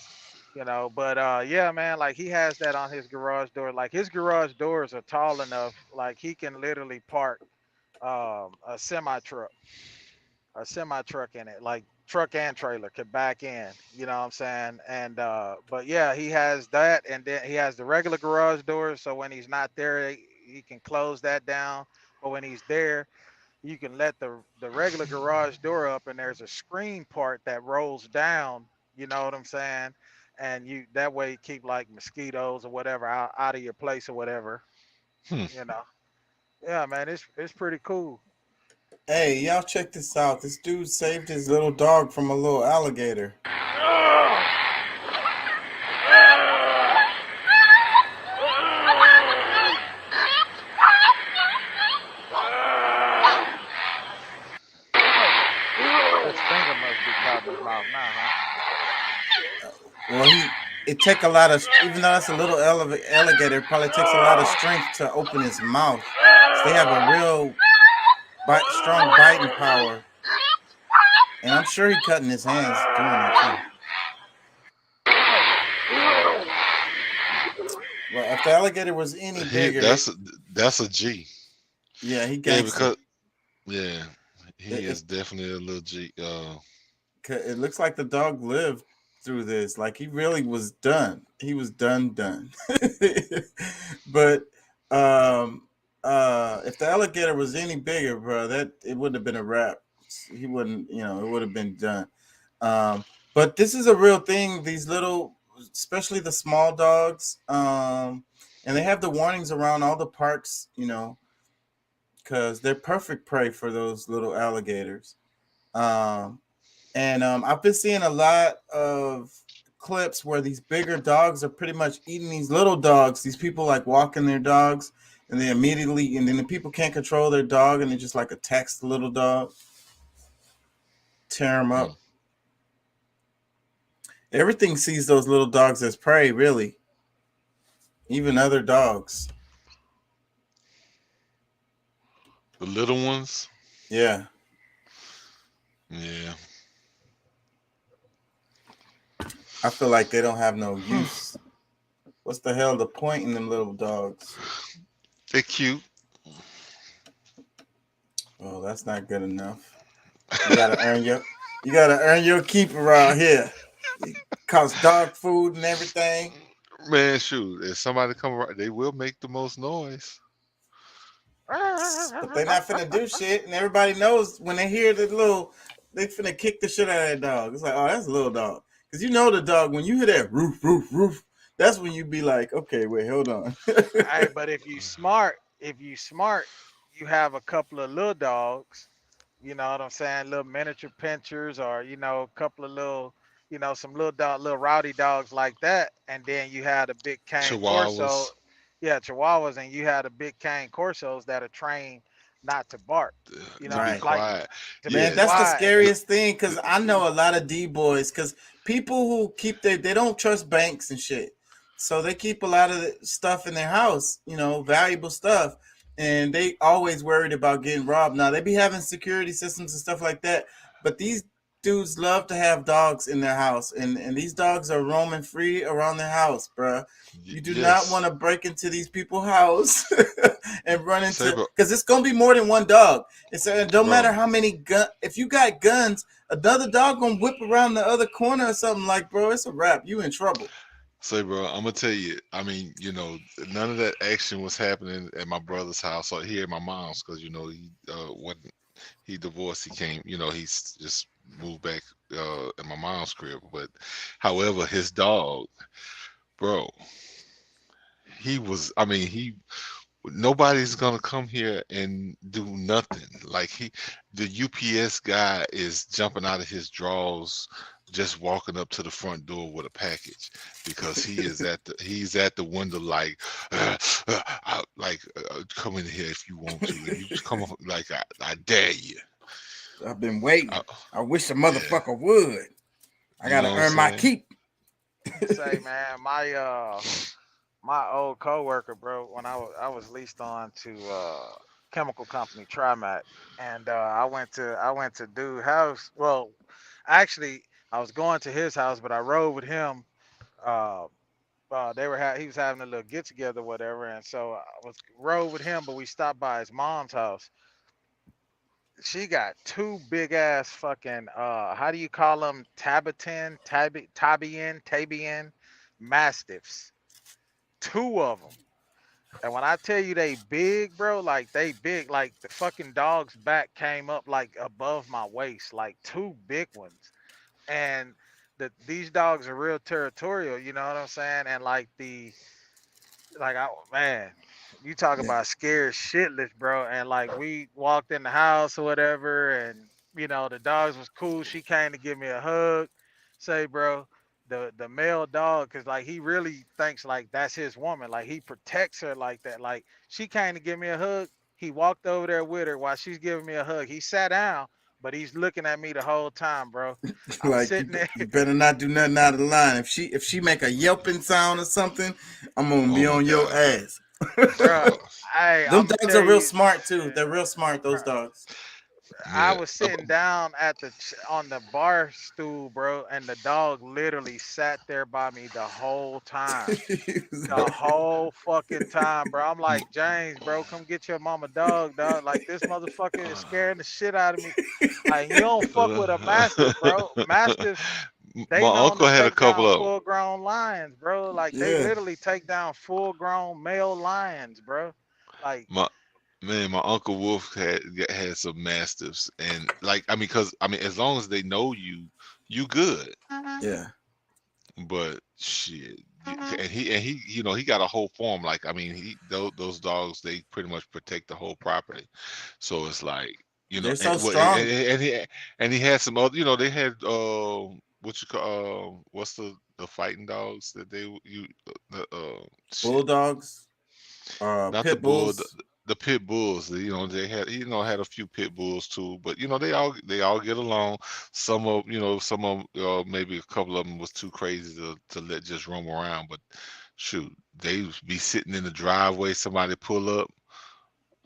But yeah, man, like he has that on his garage door. Like his garage doors are tall enough, like he can literally park a semi truck in it, like truck and trailer could back in, you know what I'm saying? And but yeah, he has that, and then he has the regular garage doors, so when he's not there, he can close that down. But when he's there, you can let the regular garage door up, and there's a screen part that rolls down, you know what I'm saying? And you that way you keep like mosquitoes or whatever out of your place or whatever, you know. Yeah, man, it's pretty cool. Hey, y'all check this out. This dude saved his little dog from a little alligator. His finger must be caught in his mouth now, huh? Well, it take a lot of, even though that's a little alligator, it probably takes a lot of strength to open his mouth. So they have a real strong biting power. And I'm sure he cutting his hands doing it too. Well, if the alligator was any bigger, That's a G. Yeah, he gangster. Yeah, he is definitely a little G. It looks like the dog lived through this. Like he really was done. He was done. But if the alligator was any bigger, bro, that it wouldn't have been a wrap. He wouldn't, it would have been done. But this is a real thing. These little, especially the small dogs, and they have the warnings around all the parks, because they're perfect prey for those little alligators. And I've been seeing a lot of clips where these bigger dogs are pretty much eating these little dogs. These people like walking their dogs, and they immediately, and then the people can't control their dog, and they just like attacks the little dog, tear them up. Everything sees those little dogs as prey, really. Even other dogs. The little ones? Yeah. Yeah. I feel like they don't have no use. What's the hell the point in them little dogs? They're cute. Well, that's not good enough. You gotta earn your keep around here. It costs dog food and everything. Man, shoot, if somebody come around, they will make the most noise. But they not finna do shit, and everybody knows when they hear the little, they finna kick the shit out of that dog. It's like, oh, that's a little dog, because you know the dog. When you hear that roof, roof, roof, that's when you be like, okay, wait, hold on. Hey, but if you smart, you have a couple of little dogs. You know what I'm saying? Little miniature pinchers, or a couple of little, some little rowdy dogs like that. And then you had a big cane corso, Chihuahuas. yeah, Chihuahuas, and you had a big cane corsos that are trained not to bark. To be Right. quiet. To Man, be that's the quiet. scariest thing, because I know a lot of D boys, because people who keep they don't trust banks and shit, so they keep a lot of the stuff in their house, valuable stuff, and they always worried about getting robbed. Now they be having security systems and stuff like that, but these dudes love to have dogs in their house, and these dogs are roaming free around their house, bruh. You do not want to break into these people's house and run into, because it's gonna be more than one dog. It don't matter how many gun. If you got guns, another dog gonna whip around the other corner or something. Like, bro, it's a wrap. You in trouble. Say, bro, I'm gonna tell you. I mean, none of that action was happening at my brother's house or here at my mom's, because he when he divorced, he came. He's just moved back at my mom's crib. But, however, his dog, bro, he was. I mean, nobody's gonna come here and do nothing. Like the UPS guy is jumping out of his drawers, just walking up to the front door with a package, because he's at the window like, come in here if you want to. And you just come on, like I dare you. I've been waiting. I wish a motherfucker would. I gotta earn my keep. Say, man, my old coworker, bro, when I was leased on to chemical company Trimat, and I went to dude's house. Well, actually, I was going to his house, but I rode with him. He was having a little get together, whatever, and so I rode with him. But we stopped by his mom's house. She got two big ass fucking how do you call them, Tabian Mastiffs. Two of them. And when I tell you they big, bro, like they big, like the fucking dog's back came up like above my waist, like two big ones. And these dogs are real territorial, you know what I'm saying? And man, you talk about scared shitless, bro. And like we walked in the house or whatever, and the dogs was cool. She came to give me a hug. Say, bro, the male dog, because like he really thinks like that's his woman. Like he protects her like that. Like she came to give me a hug. He walked over there with her while she's giving me a hug. He sat down, but he's looking at me the whole time, bro. I'm Like sitting there. you better not do nothing out of line. If she make a yelping sound or something, I'm gonna be on your ass. Bro, Them dogs are real smart too. They're real smart, those dogs. I was sitting down on the bar stool, bro, and the dog literally sat there by me the whole time. The whole fucking time, bro. I'm like, James, bro, come get your mama dog. Like this motherfucker is scaring the shit out of me. Like you don't fuck with a mastiff, bro. Mastiffs, they My known uncle to had a take couple down of 'em. full-grown lions, bro. Like they literally take down full-grown male lions, bro. Like My Uncle Wolf had some mastiffs, and because as long as they know you good. Yeah. But shit, and he got a whole farm. Those dogs, they pretty much protect the whole property. So it's like they're so strong. And he had some other. They had what you call what's the fighting dogs that bulldogs, not pit the bull. bulls. The pit bulls, they had had a few pit bulls too, but they all get along. Some of maybe a couple of them was too crazy to let just roam around. But shoot, they be sitting in the driveway, somebody pull up,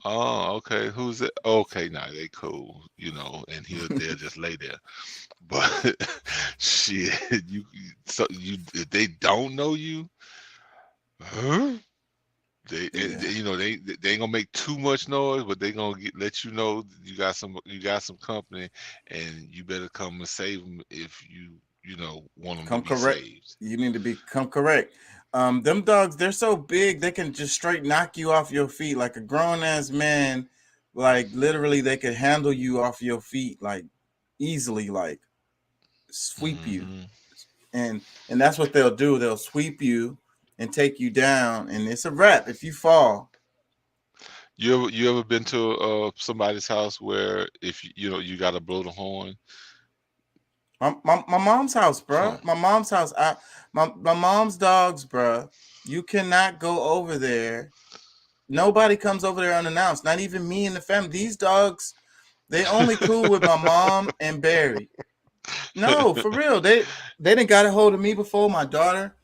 Oh, okay. Who's it? Okay, nah, they cool, and they'll just lay there. But shit, if they don't know you, huh? They ain't gonna make too much noise, but they gonna let you know you got some company, and you better come and save them if you want them Come to be correct. saved. You need to come correct. Them dogs, they're so big they can just straight knock you off your feet like a grown ass man. Like literally, they could handle you off your feet like easily, like sweep you, and that's what they'll do. They'll sweep you and take you down, and it's a wrap if you fall. You ever been to somebody's house where if you gotta blow the horn? My mom's house, bro. My mom's house. My mom's dogs, bro. You cannot go over there. Nobody comes over there unannounced. Not even me and the family. These dogs, they only cool with my mom and Barry. No, for real. They didn't got a hold of me before. My daughter.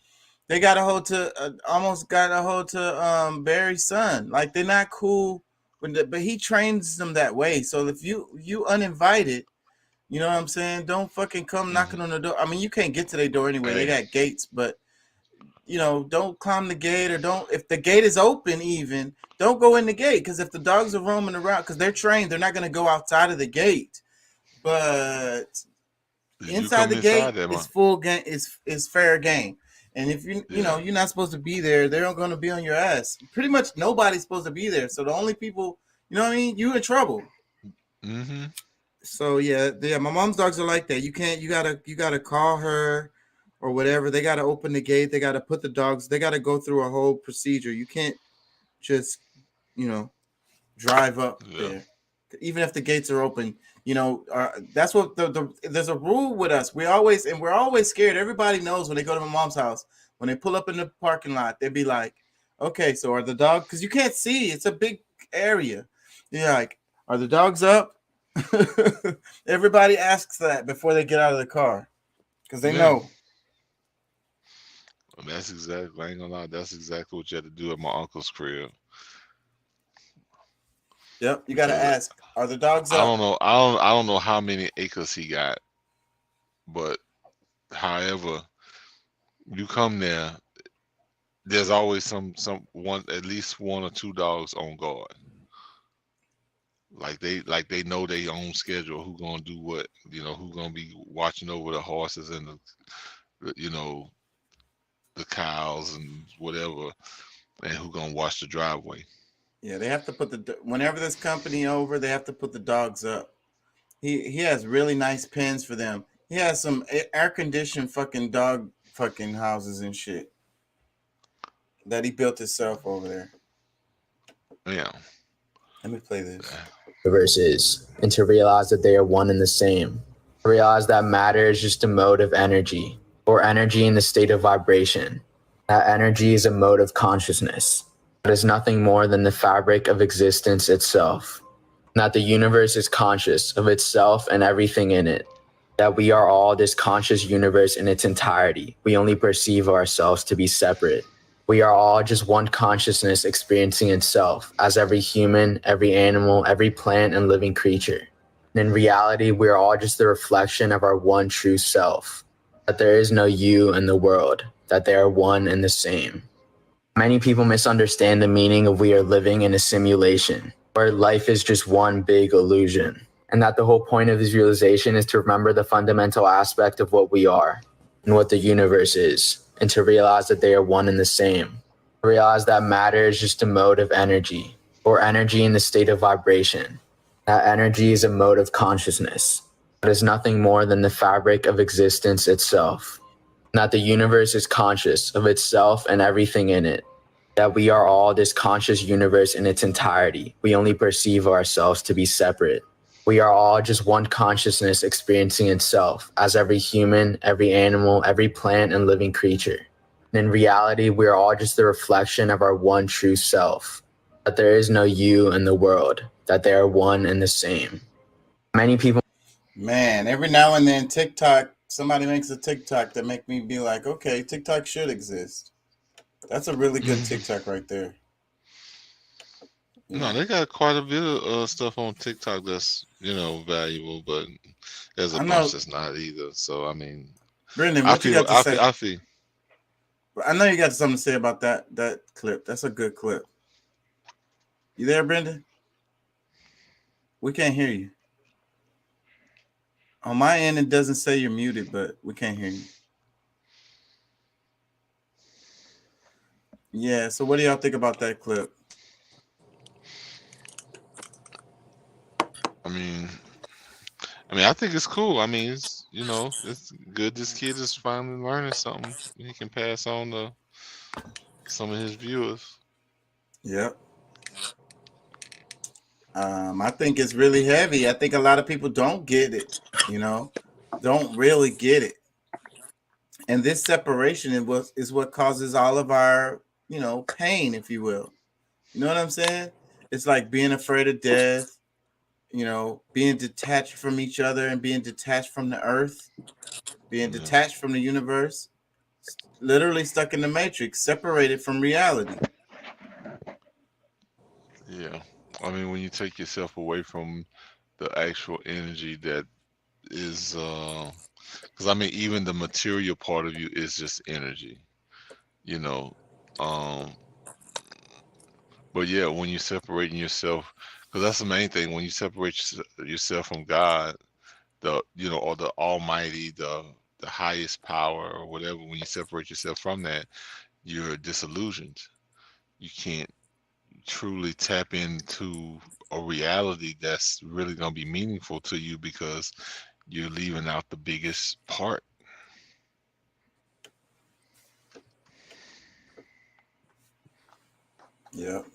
They got a hold to almost got a hold to Barry's son. Like they're not cool, but he trains them that way. So if you uninvited. You know what I'm saying? Don't fucking come knocking on the door. I mean, you can't get to their door anyway. They got gates, but don't climb the gate or don't. If the gate is open, even don't go in the gate because if the dogs are roaming around, because they're trained, they're not going to go outside of the gate. But inside the gate is full game. Is fair game. And if you're not supposed to be there, they're going to be on your ass. Pretty much nobody's supposed to be there. So the only people, you know what I mean? You in trouble. Mm-hmm. So yeah, my mom's dogs are like that. You gotta call her or whatever. They gotta open the gate. They gotta put the dogs. They gotta go through a whole procedure. You can't just drive up there, even if the gates are open. That's what there's a rule with us. We're always scared. Everybody knows when they go to my mom's house. When they pull up in the parking lot, they'd be like, "Okay, so are the dogs?" Because you can't see. It's a big area. You're like, "Are the dogs up?" Everybody asks that before they get out of the car because they know. That's exactly. I ain't gonna lie. That's exactly what you had to do at my uncle's crib. Yep, you gotta ask. Are the dogs up? I don't know. I don't know how many acres he got, but however, you come there, there's always at least one or two dogs on guard. Like they know their own schedule, who gonna do what, who gonna be watching over the horses and the cows and whatever, and who gonna watch the driveway. Yeah, they have to put whenever this company over, they have to put the dogs up. He has really nice pens for them. He has some air conditioned fucking dog fucking houses and shit that he built himself over there. Yeah. Let me play this. Verses, and to realize that they are one and the same. To realize that matter is just a mode of energy, or energy in the state of vibration. That energy is a mode of consciousness. It is nothing more than the fabric of existence itself. That the universe is conscious of itself and everything in it. That we are all this conscious universe in its entirety. We only perceive ourselves to be separate. We are all just one consciousness experiencing itself as every human, every animal, every plant and living creature. And in reality, we are all just the reflection of our one true self. That there is no you in the world, that they are one and the same. Many people misunderstand the meaning of we are living in a simulation, where life is just one big illusion. And that the whole point of this realization is to remember the fundamental aspect of what we are and what the universe is. And to realize that they are one and the same. To realize that matter is just a mode of energy, or energy in the state of vibration. That energy is a mode of consciousness. It is nothing more than the fabric of existence itself. That the universe is conscious of itself and everything in it. That we are all this conscious universe in its entirety. We only perceive ourselves to be separate. We are all just one consciousness experiencing itself as every human, every animal, every plant and living creature. And in reality, we are all just the reflection of our one true self. That there is no you in the world, that they are one and the same. Many people... Man, every now and then TikTok, somebody makes a TikTok that make me be like, okay, TikTok should exist. That's a really good TikTok right there. No, they got quite a bit of stuff on TikTok that's valuable, but there's a I bunch know, that's not either. So I mean, Brendan. I What you feel got to I feel say? I feel I know you got something to say about that clip. That's a good clip. You there, Brendan? We can't hear you. On my end, it doesn't say you're muted, but we can't hear you. Yeah. So, what do y'all think about that clip? I mean, I think it's cool. I mean, it's good. This kid is finally learning something he can pass on to some of his viewers. Yep. I think it's really heavy. I think a lot of people don't get it. Don't really get it. And this separation is what causes all of our, pain, if you will. You know what I'm saying? It's like being afraid of death, being detached from each other and being detached from the earth, being detached from the universe, literally stuck in the matrix, separated from reality. Yeah. I mean, when you take yourself away from the actual energy that is, because I mean, even the material part of you is just energy, you know. Um, but yeah, when you're separating yourself, because that's the main thing. When you separate yourself from God, or the Almighty, the highest power or whatever, when you separate yourself from that, you're disillusioned. You can't truly tap into a reality that's really going to be meaningful to you because you're leaving out the biggest part. Yep.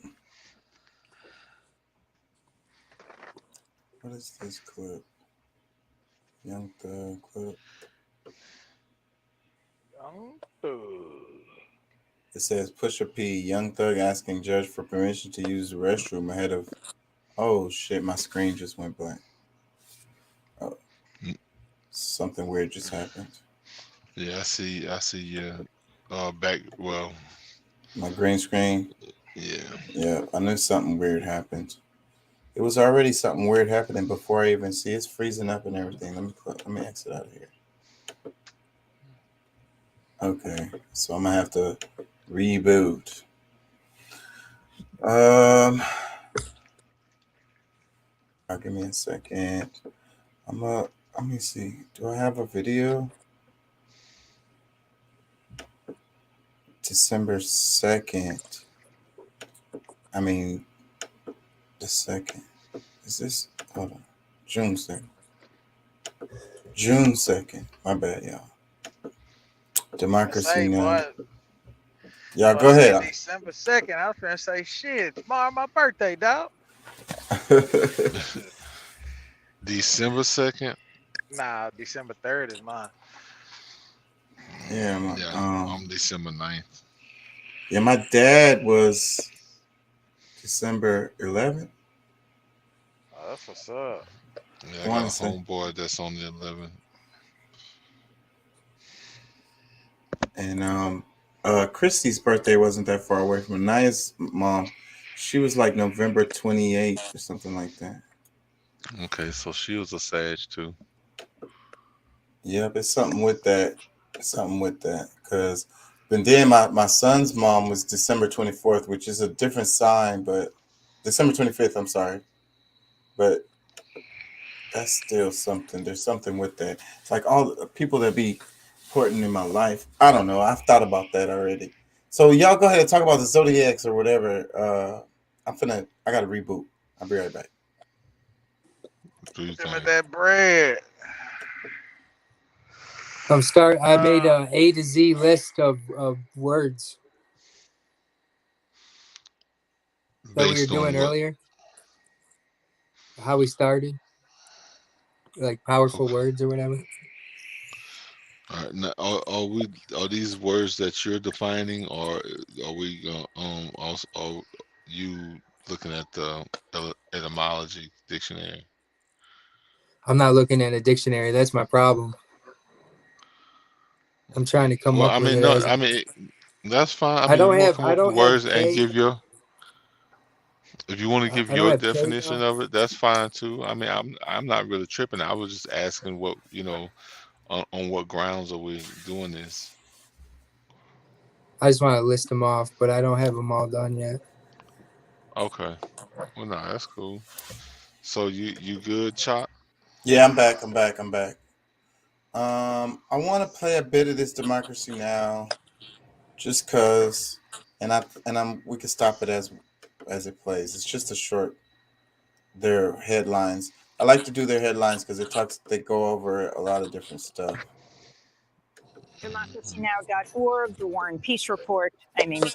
What is this clip? Young Thug clip. It says Pusha P, Young Thug asking judge for permission to use the restroom ahead of. Oh shit! My screen just went blank. Oh, something weird just happened. Yeah, I see. Yeah. Back. Well. My green screen. Yeah. Yeah, I knew something weird happened. It was already something weird happening before I even see it's freezing up and everything. Let me exit out of here. Okay, so I'm gonna have to reboot. Give me a second. Let me see. Do I have a video? December 2nd. I mean, the 2nd. Is this? Hold on. June 2nd. June 2nd. My bad, y'all. Democracy Now. Y'all go ahead. December 2nd. I was gonna say shit. Tomorrow my birthday, dog. December 2nd. Nah, December 3rd is mine. Yeah, I'm December 9th. Yeah, my dad was December 11th. Oh, that's what's up. Yeah, I got a homeboy that's on the 11th. And Christy's birthday wasn't that far away from Naya's mom. She was like November 28th or something like that. Okay, so she was a Sag too. Yep, it's something with that. Because then my son's mom was December 24th, which is a different sign, but December 25th, I'm sorry. But that's still something. There's something with that. It's like all the people that be important in my life. I don't know. I've thought about that already. So y'all go ahead and talk about the Zodiacs or whatever. I gotta reboot. I'll be right back. Give me that bread. I made a A to Z list of words that we were doing earlier. How we started, like powerful words or whatever. All right, now, are these words that you're defining, or are we also are you looking at the etymology dictionary? I'm not looking at a dictionary. That's my problem. I'm trying to come up with it. I mean, that's fine. I don't you want have. to come up with words and give your. If you want to give I don't your have definition kids. of it, that's fine too. I mean, I'm not really tripping. I was just asking what on what grounds are we doing this? I just want to list them off, but I don't have them all done yet. Okay. Well, no, that's cool. So you good, Chop? Yeah, I'm back. I want to play a bit of this Democracy Now, just cause, we can stop it as it plays. It's just a short. Their headlines. I like to do their headlines because they go over a lot of different stuff. DemocracyNow.org, The War and Peace Report. I'm Amy.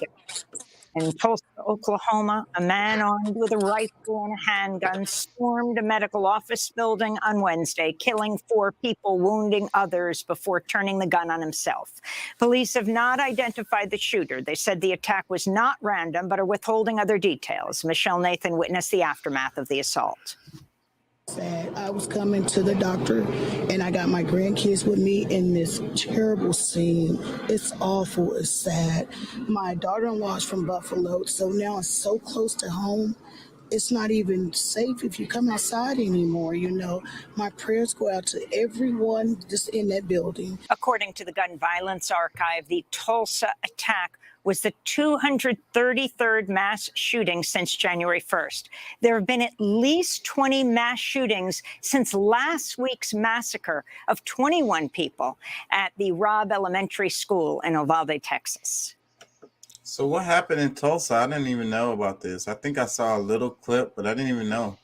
In Tulsa, Oklahoma, a man armed with a rifle and a handgun stormed a medical office building on Wednesday, killing 4 people, wounding others before turning the gun on himself. Police have not identified the shooter. They said the attack was not random, but are withholding other details. Michelle Nathan witnessed the aftermath of the assault. I was coming to the doctor and I got my grandkids with me in this terrible scene. It's awful. It's sad. My daughter-in-law is from Buffalo, so now it's so close to home. It's not even safe if you come outside anymore. My prayers go out to everyone just in that building. According to the Gun Violence Archive, the Tulsa attack was the 233rd mass shooting since January 1st. There have been at least 20 mass shootings since last week's massacre of 21 people at the Robb Elementary School in Uvalde, Texas. So what happened in Tulsa? I didn't even know about this. I think I saw a little clip, but I didn't even know.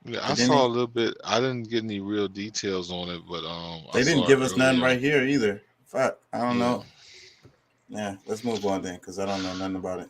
Yeah, I saw a little bit. I didn't get any real details on it, but they didn't give us none right here either. Fuck, I don't know. Yeah, let's move on then, because I don't know nothing about it.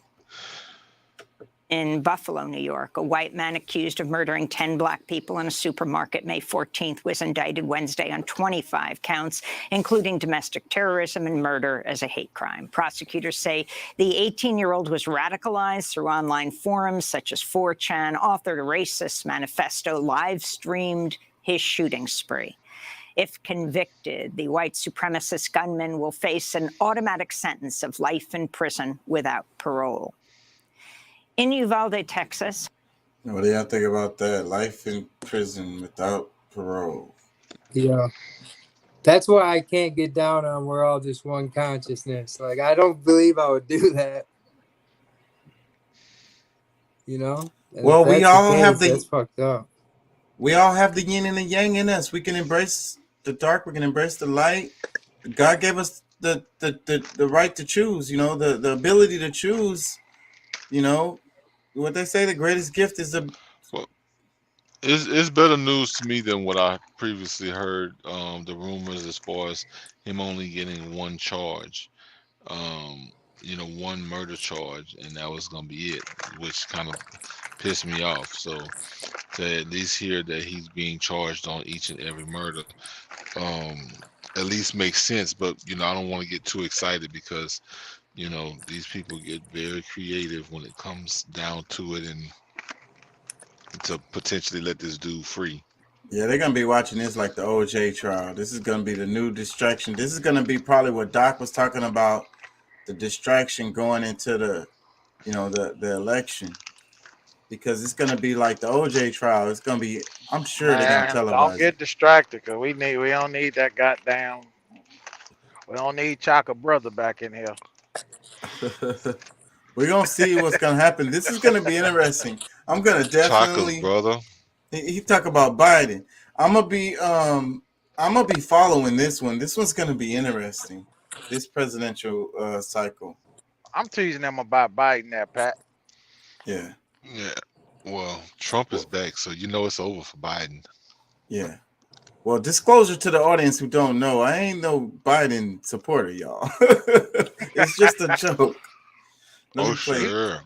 In Buffalo, New York, a white man accused of murdering 10 black people in a supermarket May 14th was indicted Wednesday on 25 counts, including domestic terrorism and murder as a hate crime. Prosecutors say the 18-year-old was radicalized through online forums such as 4chan, authored a racist manifesto, live-streamed his shooting spree. If convicted, the white supremacist gunman will face an automatic sentence of life in prison without parole. In Uvalde, Texas. What do y'all think about that? Life in prison without parole. Yeah. That's why I can't get down on we're all just one consciousness. Like, I don't believe I would do that. And well, we all have that's fucked up. We all have the yin and the yang in us. We can embrace the dark. We can embrace the light. God gave us the right to choose, the ability to choose, what they say, the greatest gift is it's better news to me than what I previously heard. The rumors as far as him only getting one charge, one murder charge, and that was gonna be it, which kind of pissed me off. So to at least hear that he's being charged on each and every murder, at least makes sense. But I don't want to get too excited because these people get very creative when it comes down to it, and to potentially let this dude free. Yeah, they're gonna be watching this like the OJ trial. This is gonna be the new distraction. This is gonna be probably what Doc was talking about, the distraction going into the election, because it's gonna be like the OJ trial. It's gonna be. I'm sure they're gonna televise. Don't get distracted, cause we don't need that goddamn. We don't need Chaka brother back in here. We're gonna see what's gonna happen. This is gonna be interesting. I'm gonna definitely. Chaka's brother. He talk about Biden. I'm gonna be following this one. This one's gonna be interesting. This presidential cycle. I'm teasing them about Biden there, Pat. Yeah. Yeah. Well, Trump is back, so it's over for Biden. Yeah. Well, disclosure to the audience who don't know, I ain't no Biden supporter, y'all. It's just a joke. Sure.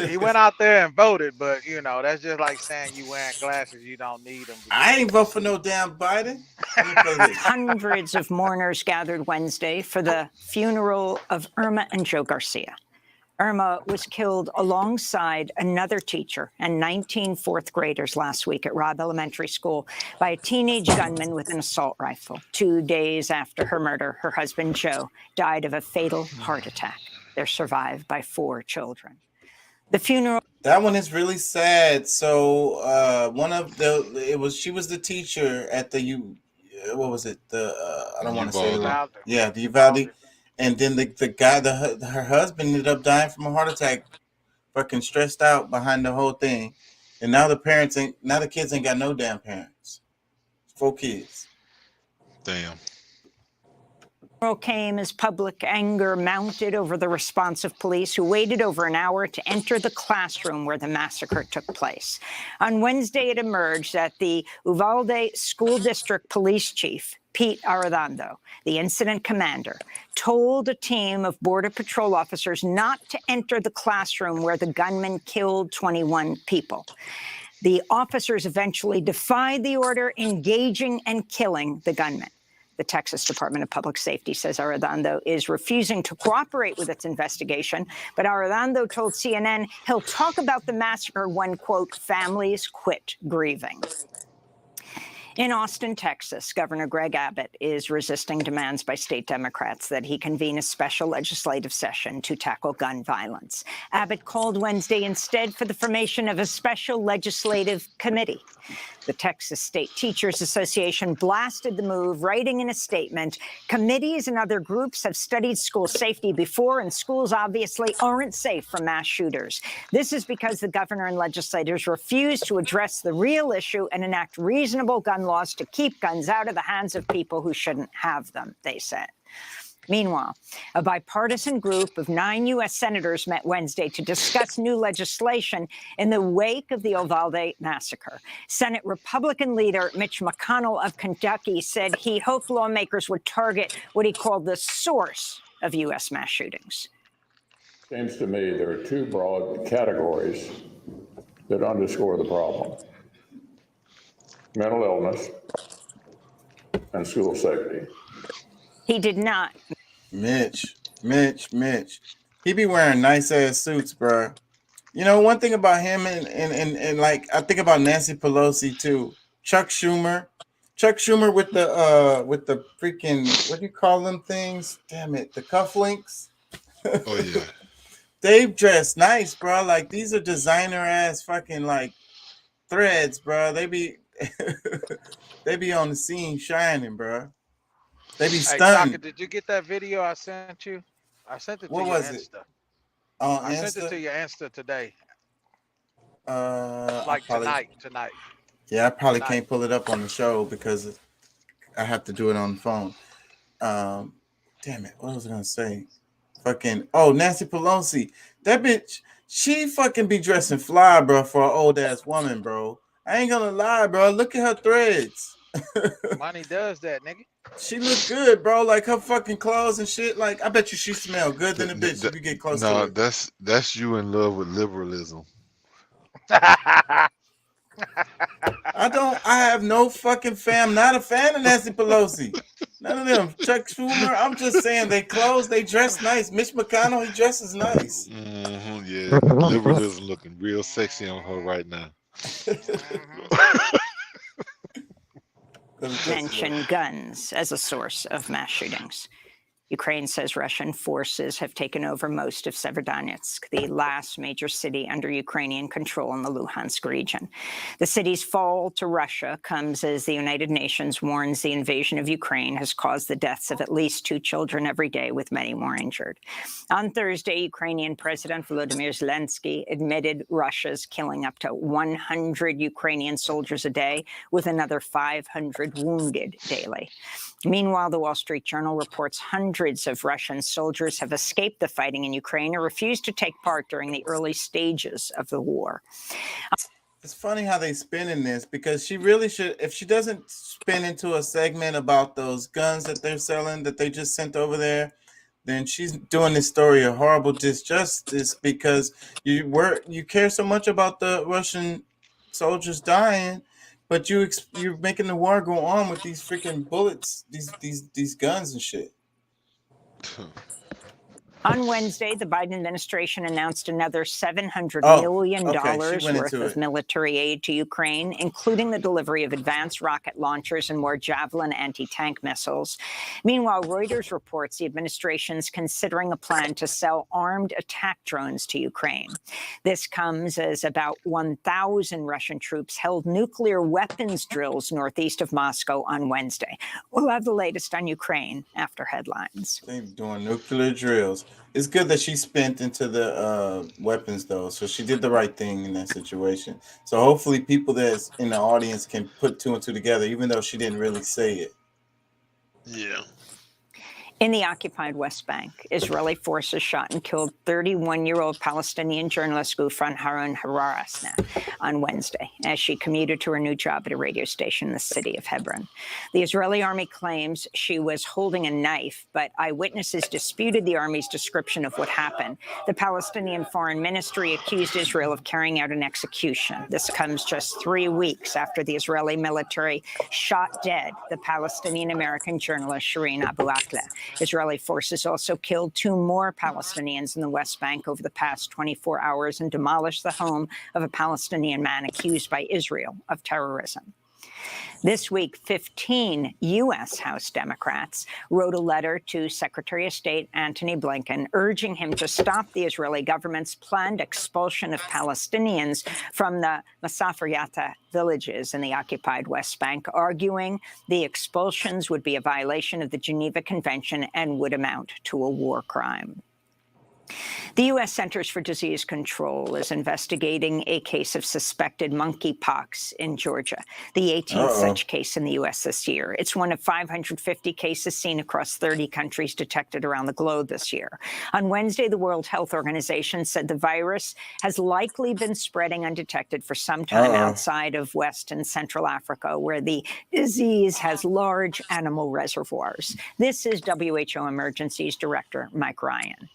He went out there and voted, but that's just like saying you wearing glasses, you don't need them. I ain't vote for no damn Biden. Hundreds of mourners gathered Wednesday for the funeral of Irma and Joe Garcia. Irma was killed alongside another teacher and 19 fourth graders last week at Robb Elementary School by a teenage gunman with an assault rifle. 2 days after her murder, her husband, Joe, died of a fatal heart attack. They're survived by 4 children. The funeral. That one is really sad. So she was the teacher at the what was it? I don't want to say Uvalde. the Uvalde. And then the guy, her husband ended up dying from a heart attack, fucking stressed out behind the whole thing. And now the kids ain't got no damn parents. 4 kids. Damn. Came as public anger mounted over the response of police who waited over an hour to enter the classroom where the massacre took place. On Wednesday, it emerged that the Uvalde School District Police Chief, Pete Arredondo, the incident commander, told a team of Border Patrol officers not to enter the classroom where the gunman killed 21 people. The officers eventually defied the order, engaging and killing the gunman. The Texas Department of Public Safety says Arredondo is refusing to cooperate with its investigation, but Arredondo told CNN he'll talk about the massacre when, quote, families quit grieving. In Austin, Texas, Governor Greg Abbott is resisting demands by state Democrats that he convene a special legislative session to tackle gun violence. Abbott called Wednesday instead for the formation of a special legislative committee. The Texas State Teachers Association blasted the move, writing in a statement, "Committees and other groups have studied school safety before, and schools obviously aren't safe from mass shooters. This is because the governor and legislators refuse to address the real issue and enact reasonable gun laws to keep guns out of the hands of people who shouldn't have them," they said. Meanwhile, a bipartisan group of 9 U.S. senators met Wednesday to discuss new legislation in the wake of the Uvalde massacre. Senate Republican leader Mitch McConnell of Kentucky said he hoped lawmakers would target what he called the source of U.S. mass shootings. Seems to me there are 2 broad categories that underscore the problem: mental illness and school safety. He did not. Mitch. He be wearing nice ass suits, bro. You know, one thing about him and like I think about Nancy Pelosi too. Chuck Schumer with the freaking, what do you call them things? Damn it, the cufflinks. Oh yeah. They dress nice, bro. Like these are designer ass fucking like threads, bro. They be they be on the scene shining, bro. They be Hey, stunning. Taka, did you get that video I sent you? I sent it to What your was Insta. it? On I Insta? sent it to your Insta today. I Like probably- tonight. Yeah, I probably Tonight. can't pull it up on the show because I have to do it on the phone. Damn it, what was I gonna say? Nancy Pelosi. That bitch, she fucking be dressing fly, bro, for an old ass woman, bro. I ain't gonna lie, bro. Look at her threads. Money does that, nigga. She look good, bro. Like her fucking clothes and shit. Like I bet you she smell good than a bitch if you get close to her. That's you in love with liberalism. I have no fucking fam. Not a fan of Nancy Pelosi. None of them. Chuck Schumer. I'm just saying they dress nice. Mitch McConnell, he dresses nice. Mm-hmm, yeah, liberalism looking real sexy on her right now. Mention guns as a source of mass shootings. Ukraine says Russian forces have taken over most of Severodonetsk, the last major city under Ukrainian control in the Luhansk region. The city's fall to Russia comes as the United Nations warns the invasion of Ukraine has caused the deaths of at least 2 children every day, with many more injured. On Thursday, Ukrainian President Volodymyr Zelensky admitted Russia's killing up to 100 Ukrainian soldiers a day, with another 500 wounded daily. Meanwhile, the Wall Street Journal reports hundreds of Russian soldiers have escaped the fighting in Ukraine or refused to take part during the early stages of the war. It's funny how they spin in this, because she really should, if she doesn't spin into a segment about those guns that they're selling that they just sent over there, then she's doing this story a horrible disjustice, because you care so much about the Russian soldiers dying, but you're making the war go on with these freaking bullets, these guns and shit. On Wednesday, the Biden administration announced another $700 million worth of military aid to Ukraine, including the delivery of advanced rocket launchers and more Javelin anti-tank missiles. Meanwhile, Reuters reports the administration's considering a plan to sell armed attack drones to Ukraine. This comes as about 1,000 Russian troops held nuclear weapons drills northeast of Moscow on Wednesday. We'll have the latest on Ukraine after headlines. They're doing nuclear drills. It's good that she spent into the weapons, though, so she did the right thing in that situation. So hopefully people that's in the audience can put two and two together, even though she didn't really say it. Yeah. In the occupied West Bank, Israeli forces shot and killed 31-year-old Palestinian journalist Gufran Harun Hararasna on Wednesday as she commuted to her new job at a radio station in the city of Hebron. The Israeli army claims she was holding a knife, but eyewitnesses disputed the army's description of what happened. The Palestinian Foreign Ministry accused Israel of carrying out an execution. This comes just 3 weeks after the Israeli military shot dead the Palestinian-American journalist Shireen Abu Akleh. Israeli forces also killed 2 more Palestinians in the West Bank over the past 24 hours and demolished the home of a Palestinian man accused by Israel of terrorism. This week, 15 U.S. House Democrats wrote a letter to Secretary of State Antony Blinken urging him to stop the Israeli government's planned expulsion of Palestinians from the Masafer Yatta villages in the occupied West Bank, arguing the expulsions would be a violation of the Geneva Convention and would amount to a war crime. The U.S. Centers for Disease Control is investigating a case of suspected monkeypox in Georgia, the 18th such case in the U.S. this year. It's one of 550 cases seen across 30 countries detected around the globe this year. On Wednesday, the World Health Organization said the virus has likely been spreading undetected for some time outside of West and Central Africa, where the disease has large animal reservoirs. This is WHO Emergencies Director Mike Ryan.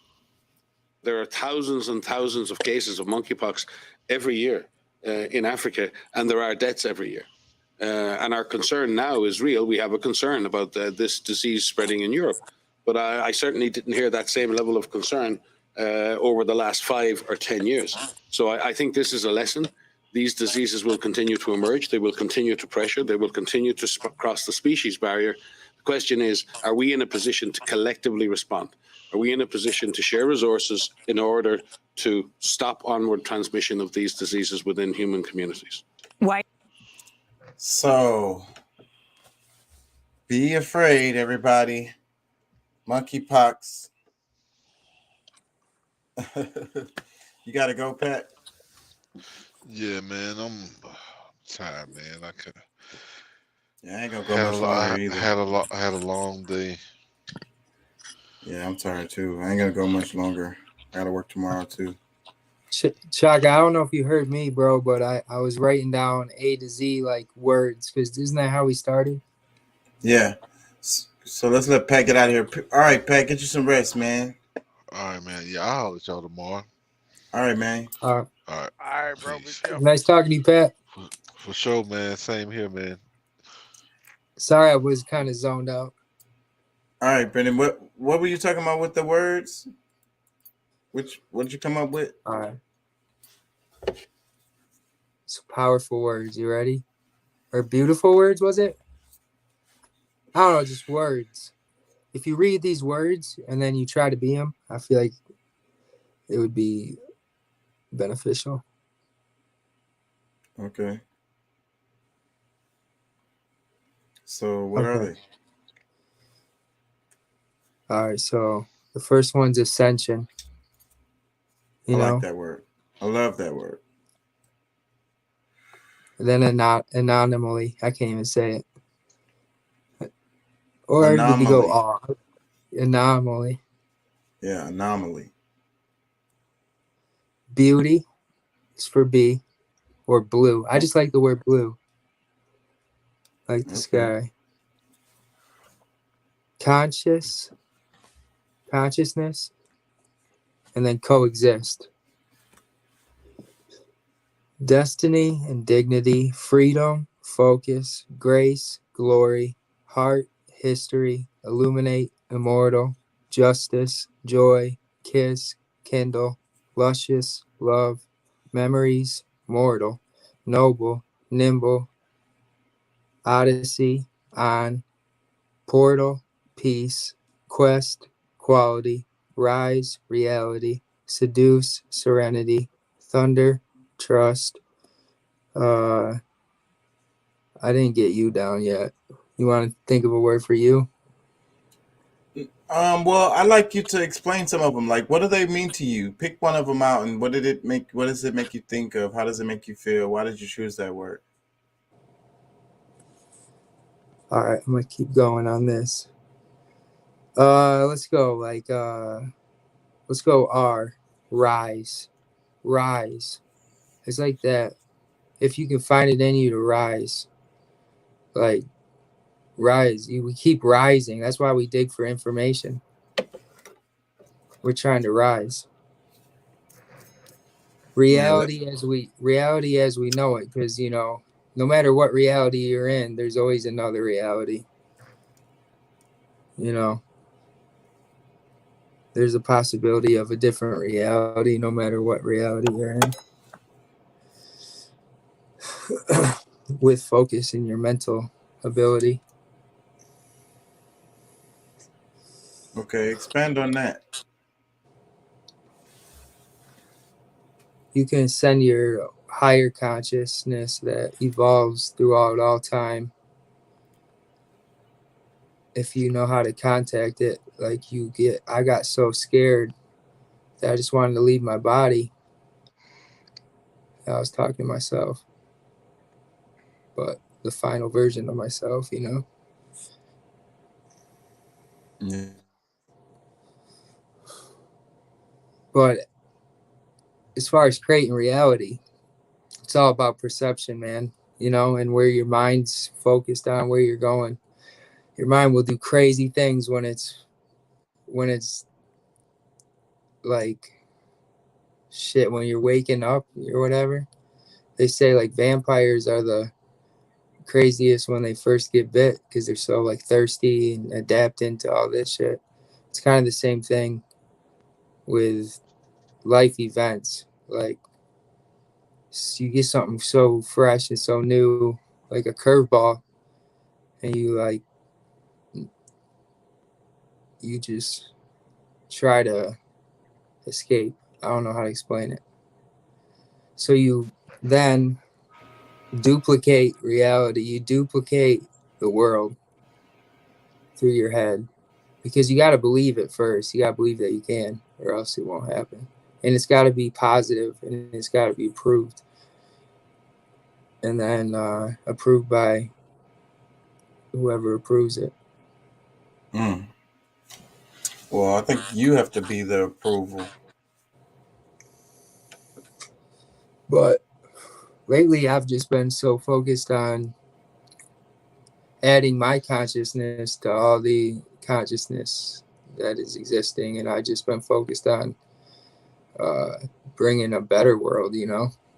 There are thousands and thousands of cases of monkeypox every year in Africa, and there are deaths every year. And our concern now is real. We have a concern about this disease spreading in Europe. But I certainly didn't hear that same level of concern over the last 5 or 10 years. So I think this is a lesson. These diseases will continue to emerge. They will continue to pressure. They will continue to cross the species barrier. The question is, are we in a position to collectively respond? Are we in a position to share resources in order to stop onward transmission of these diseases within human communities? Why? So, be afraid, everybody. Monkeypox. You got to go, Pat? Yeah, man. I'm tired, man. Yeah, I ain't going to go much longer either. I had a long day. Yeah, I'm tired too. I ain't gonna go much longer. I gotta work tomorrow too. Chuck, I don't know if you heard me, bro, but I was writing down A to Z like words, because isn't that how we started? Yeah. So let's let Pat get out of here. All right, Pat, get you some rest, man. All right, man. Yeah, I'll holler at y'all tomorrow. All right, man. All right, bro. Nice talking to you, Pat. For sure, man. Same here, man. Sorry, I was kind of zoned out. All right, Brendan. What were you talking about with the words? What did you come up with? All right. It's powerful words. You ready? Or beautiful words, was it? I don't know, just words. If you read these words and then you try to be them, I feel like it would be beneficial. Okay. So what are they? All right, so the first one's ascension. I like that word. I love that word. And then anomaly. I can't even say it. Or did you go anomaly? Yeah, anomaly. Beauty is for B, or blue. I just like the word blue. Like the sky. Consciousness, and then coexist. Destiny and dignity, freedom, focus, grace, glory, heart, history, illuminate, immortal, justice, joy, kiss, kindle, luscious, love, memories, mortal, noble, nimble, odyssey, on, portal, peace, quest, quality, rise, reality, seduce, serenity, thunder, trust. I didn't get you down yet. You want to think of a word for you? Well, I'd like you to explain some of them. Like, what do they mean to you? Pick one of them out, and what does it make you think of? How does it make you feel? Why did you choose that word? All right, I'm gonna keep going on this. Let's go R, rise, rise. It's like that. If you can find it in you to rise, like rise, we keep rising. That's why we dig for information. We're trying to rise. Reality as we know it, because no matter what reality you're in, there's always another reality. There's a possibility of a different reality no matter what reality you're in. With focus in your mental ability. Okay, expand on that. You can send your higher consciousness that evolves throughout all time. If you know how to contact it, I got so scared that I just wanted to leave my body. I was talking to myself, but the final version of myself, Yeah. But as far as creating reality, it's all about perception, man, and where your mind's focused on, where you're going. Your mind will do crazy things when it's like shit, when you're waking up or whatever. They say like vampires are the craziest when they first get bit because they're so like thirsty and adapting to all this shit. It's kind of the same thing with life events. Like you get something so fresh and so new, like a curveball, and you just try to escape. I don't know how to explain it. So you then duplicate reality. You duplicate the world through your head, because you got to believe it first. You got to believe that you can, or else it won't happen. And it's got to be positive, and it's got to be approved, and then approved by whoever approves it. Well, I think you have to be the approval. But lately, I've just been so focused on adding my consciousness to all the consciousness that is existing, and I've just been focused on bringing a better world,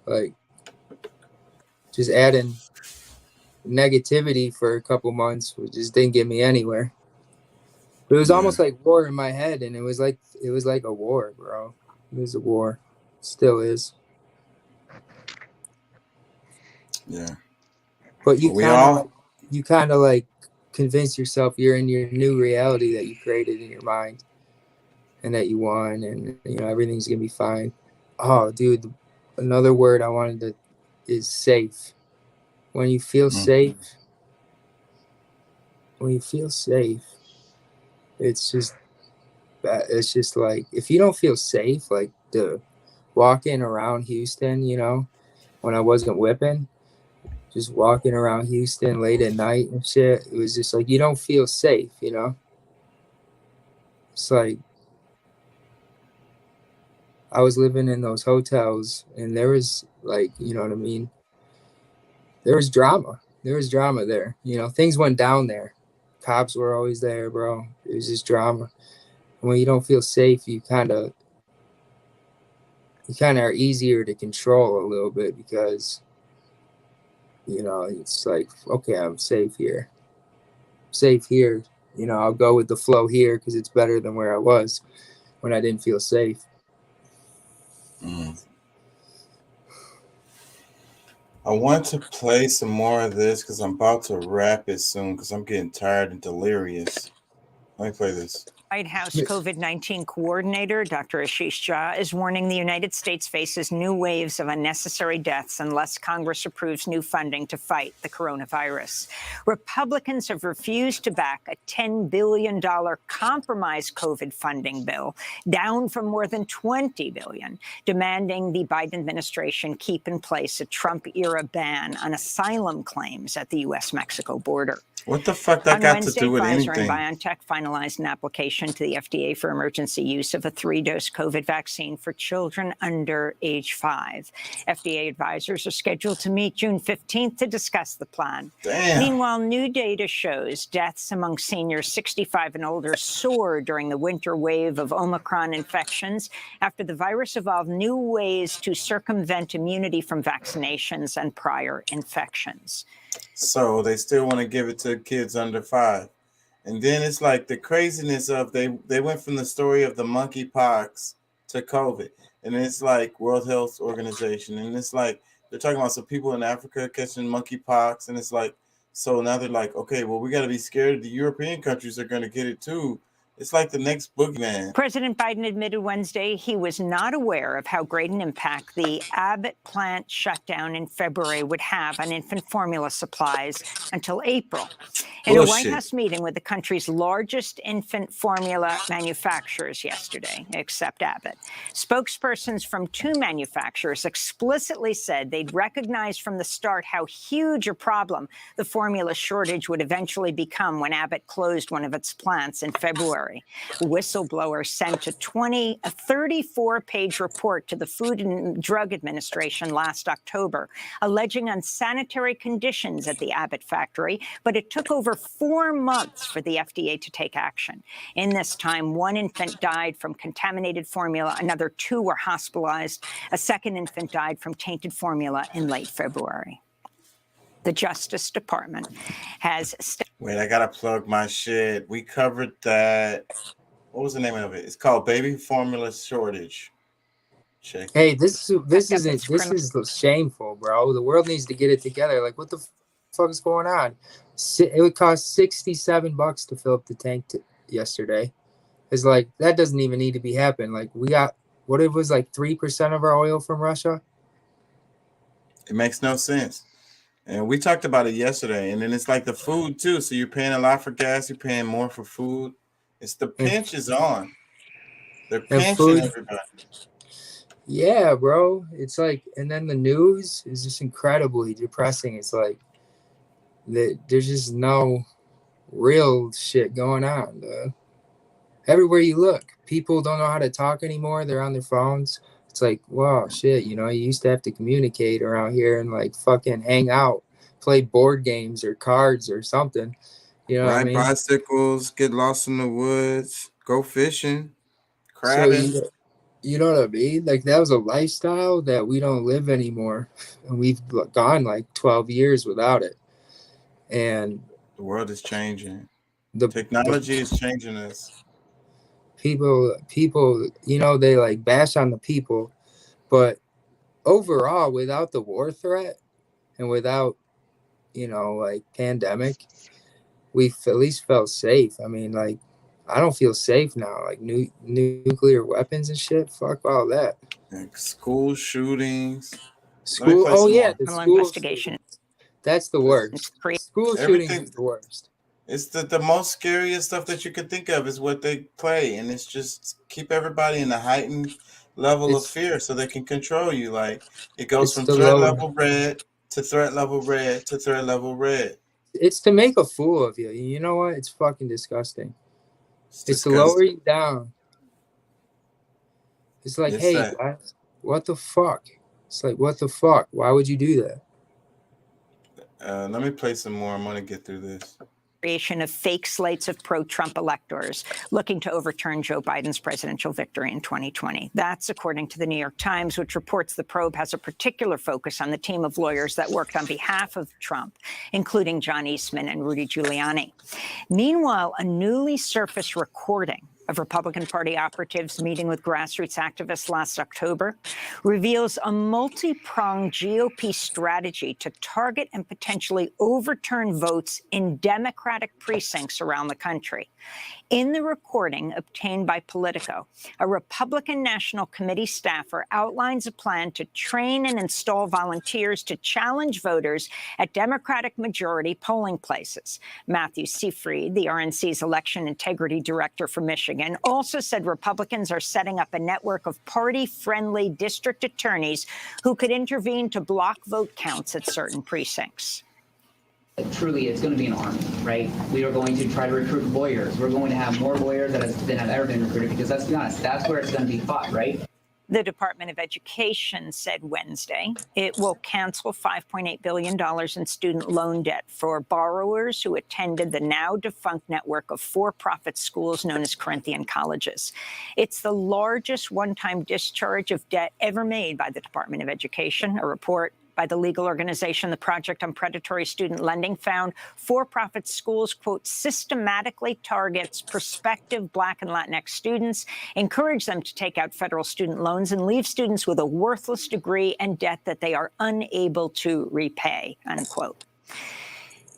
like just adding negativity for a couple months, which just didn't get me anywhere. But it was almost like war in my head, and it was like a war, bro. It was a war. Still is. Yeah. But you kind of like convince yourself you're in your new reality that you created in your mind, and that you won, and everything's gonna be fine. Oh, dude, another word I wanted is safe. When you feel safe, it's just like, if you don't feel safe, like walking around Houston, when I wasn't whipping, just walking around Houston late at night and shit, it was just like, you don't feel safe, It's like, I was living in those hotels, and there was like, you know what I mean? There was drama. There was drama there. Things went down there. Cops were always there, bro. It was just drama. And when you don't feel safe, you kind of are easier to control a little bit, because, it's like, okay, I'm safe here. I'll go with the flow here because it's better than where I was. when I didn't feel safe. I want to play some more of this because I'm about to wrap it soon because I'm getting tired and delirious. Let me play this. White House COVID-19 coordinator, Dr. Ashish Jha, is warning the United States faces new waves of unnecessary deaths unless Congress approves new funding to fight the coronavirus. Republicans have refused to back a $10 billion compromise COVID funding bill, down from more than $20 billion, demanding the Biden administration keep in place a Trump-era ban on asylum claims at the U.S.-Mexico border. What the fuck that On got Wednesday, to do with Pfizer anything? and BioNTech finalized an application to the FDA for emergency use of a 3-dose COVID vaccine for children under age 5. FDA advisors are scheduled to meet June 15th to discuss the plan. Damn. Meanwhile, new data shows deaths among seniors 65 and older soared during the winter wave of Omicron infections after the virus evolved new ways to circumvent immunity from vaccinations and prior infections. So they still want to give it to kids under 5. And then it's like the craziness of they went from the story of the monkeypox to COVID. And it's like World Health Organization. And it's like they're talking about some people in Africa catching monkeypox. And it's like, so now they're like, okay, well, we got to be scared the European countries are going to get it too. It's like the next boogeyman. President Biden admitted Wednesday he was not aware of how great an impact the Abbott plant shutdown in February would have on infant formula supplies until April. In a White House meeting with the country's largest infant formula manufacturers yesterday, except Abbott, spokespersons from 2 manufacturers explicitly said they'd recognized from the start how huge a problem the formula shortage would eventually become when Abbott closed one of its plants in February. A whistleblower sent a 34-page report to the Food and Drug Administration last October, alleging unsanitary conditions at the Abbott factory, but it took over 4 months for the FDA to take action. In this time, 1 infant died from contaminated formula, another 2 were hospitalized, a second infant died from tainted formula in late February. The Justice Department has... Wait, I gotta plug my shit. We covered that. What was the name of it? It's called Baby Formula Shortage. Check. Hey, this is shameful, bro. The world needs to get it together. Like, what the fuck is going on? It would cost $67 to fill up the tank yesterday. It's like, that doesn't even need to be happening. Like, we got, what it was, like 3% of our oil from Russia? It makes no sense. And we talked about it yesterday. And then it's like the food too. So you're paying a lot for gas. You're paying more for food. It's the pinch is on. They're pinching everybody. Yeah, bro. It's like, and then the news is just incredibly depressing. It's like, there's just no real shit going on, dude. Everywhere you look, people don't know how to talk anymore. They're on their phones. It's like, wow, shit, you know, you used to have to communicate around here and like fucking hang out, play board games or cards or something. You know what I mean? Ride bicycles, get lost in the woods, go fishing, crabbing. So you know what I mean? Like, that was a lifestyle that we don't live anymore. And we've gone like 12 years without it. And the world is changing. The technology is changing us. People, you know, they like bash on the people, but overall, without the war threat and without, you know, like pandemic, we've at least felt safe. I mean, like, I don't feel safe now. Like nuclear weapons and shit. Fuck all that. Like school shootings. School. Oh yeah, the school investigation. That's the worst. School shootings is the worst. It's the most scariest stuff that you could think of is what they play, and it's just keep everybody in a heightened level of fear so they can control you. Like it goes from threat level red to threat level red to threat level red. It's to make a fool of you. You know what? It's fucking disgusting. It's to lower you down. It's like, hey, guys, what the fuck? It's like, what the fuck? Why would you do that? Let me play some more. I'm gonna get through this. Creation of fake slates of pro-Trump electors looking to overturn Joe Biden's presidential victory in 2020. That's according to the New York Times, which reports the probe has a particular focus on the team of lawyers that worked on behalf of Trump, including John Eastman and Rudy Giuliani. Meanwhile, a newly surfaced recording of Republican Party operatives meeting with grassroots activists last October, reveals a multi-pronged GOP strategy to target and potentially overturn votes in Democratic precincts around the country. In the recording obtained by Politico, a Republican National Committee staffer outlines a plan to train and install volunteers to challenge voters at Democratic majority polling places. Matthew Seyfried, the RNC's election integrity director for Michigan, also said Republicans are setting up a network of party-friendly district attorneys who could intervene to block vote counts at certain precincts. Truly, it's going to be an army, right? We are going to try to recruit lawyers. We're going to have more lawyers than have ever been recruited, because let's be honest, that's where it's going to be fought, right? The Department of Education said Wednesday it will cancel $5.8 billion in student loan debt for borrowers who attended the now defunct network of for-profit schools known as Corinthian colleges. It's the largest one-time discharge of debt ever made by the Department of Education. A report by the legal organization, the Project on Predatory Student Lending, found for-profit schools, quote, systematically targets prospective Black and Latinx students, encourage them to take out federal student loans, and leave students with a worthless degree and debt that they are unable to repay, unquote.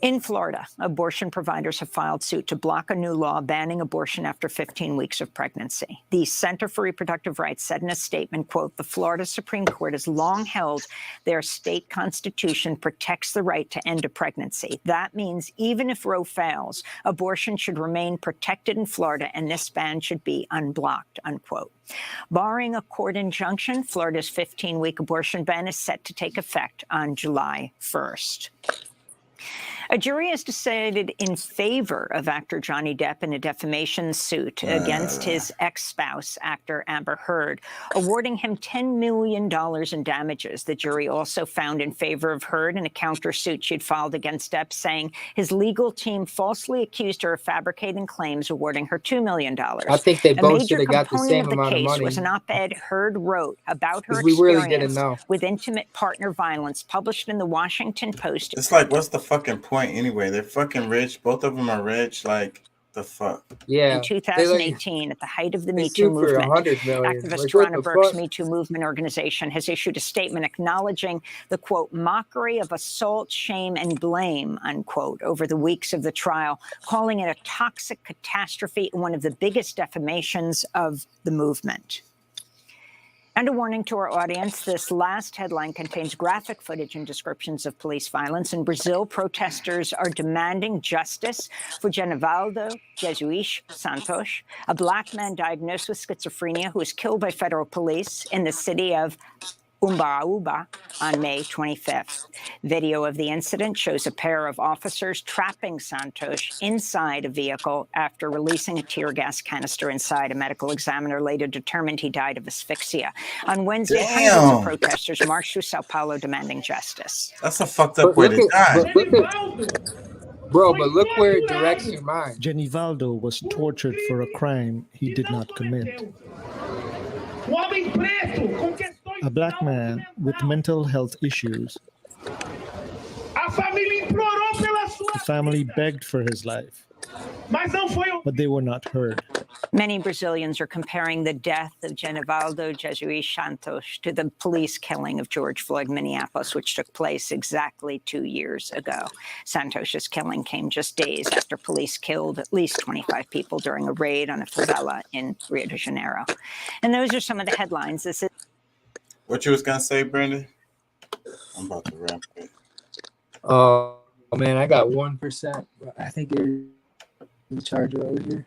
In Florida, abortion providers have filed suit to block a new law banning abortion after 15 weeks of pregnancy. The Center for Reproductive Rights said in a statement, quote, the Florida Supreme Court has long held their state constitution protects the right to end a pregnancy. That means even if Roe fails, abortion should remain protected in Florida, and this ban should be unblocked, unquote. Barring a court injunction, Florida's 15-week abortion ban is set to take effect on July 1st. A jury has decided in favor of actor Johnny Depp in a defamation suit against his ex-spouse, actor Amber Heard, awarding him $10 million in damages. The jury also found in favor of Heard in a countersuit she'd filed against Depp, saying his legal team falsely accused her of fabricating claims, awarding her $2 million. I think they both should have got the same amount of money. Was an op-ed Heard wrote about her we really didn't experience know. with intimate partner violence, published in the Washington Post. It's like, what's the fucking point anyway? They're fucking rich. Both of them are rich. Like, the fuck? In 2018, at the height of the Me Too movement, activist Ronna Burke's Me Too movement organization has issued a statement acknowledging the, quote, mockery of assault, shame, and blame, unquote, over the weeks of the trial, calling it a toxic catastrophe and one of the biggest defamations of the movement. And a warning to our audience, this last headline contains graphic footage and descriptions of police violence. In Brazil, protesters are demanding justice for Genivaldo Jesus Santos, a Black man diagnosed with schizophrenia who was killed by federal police in the city of Umbaúba on May 25th. Video of the incident shows a pair of officers trapping Santos inside a vehicle after releasing a tear gas canister inside. A medical examiner later determined he died of asphyxia. On Wednesday, hundreds of protesters marched through Sao Paulo demanding justice. That's a fucked up way to die. Bro, but look where it directs your mind. Genivaldo was tortured for a crime he did not commit. A Black man with mental health issues. The family begged for his life, but they were not heard. Many Brazilians are comparing the death of Genivaldo Jesus Santos to the police killing of George Floyd in Minneapolis, which took place exactly 2 years ago. Santos's killing came just days after police killed at least 25 people during a raid on a favela in Rio de Janeiro. And those are some of the headlines. This is What you was gonna say, Brandon? I'm about to wrap it. Oh man, I got 1%. I think you're in charge over here.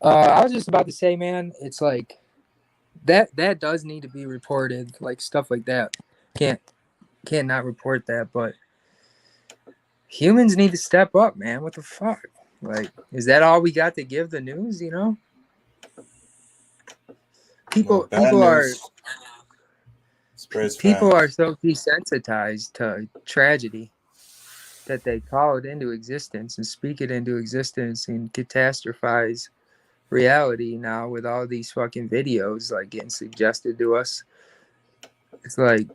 I was just about to say, man, it's like that does need to be reported, like stuff like that. Can't not report that, but humans need to step up, man. What the fuck? Like, is that all we got to give the news, you know? People are so desensitized to tragedy that they call it into existence and speak it into existence and catastrophize reality now with all these fucking videos like getting suggested to us. It's like,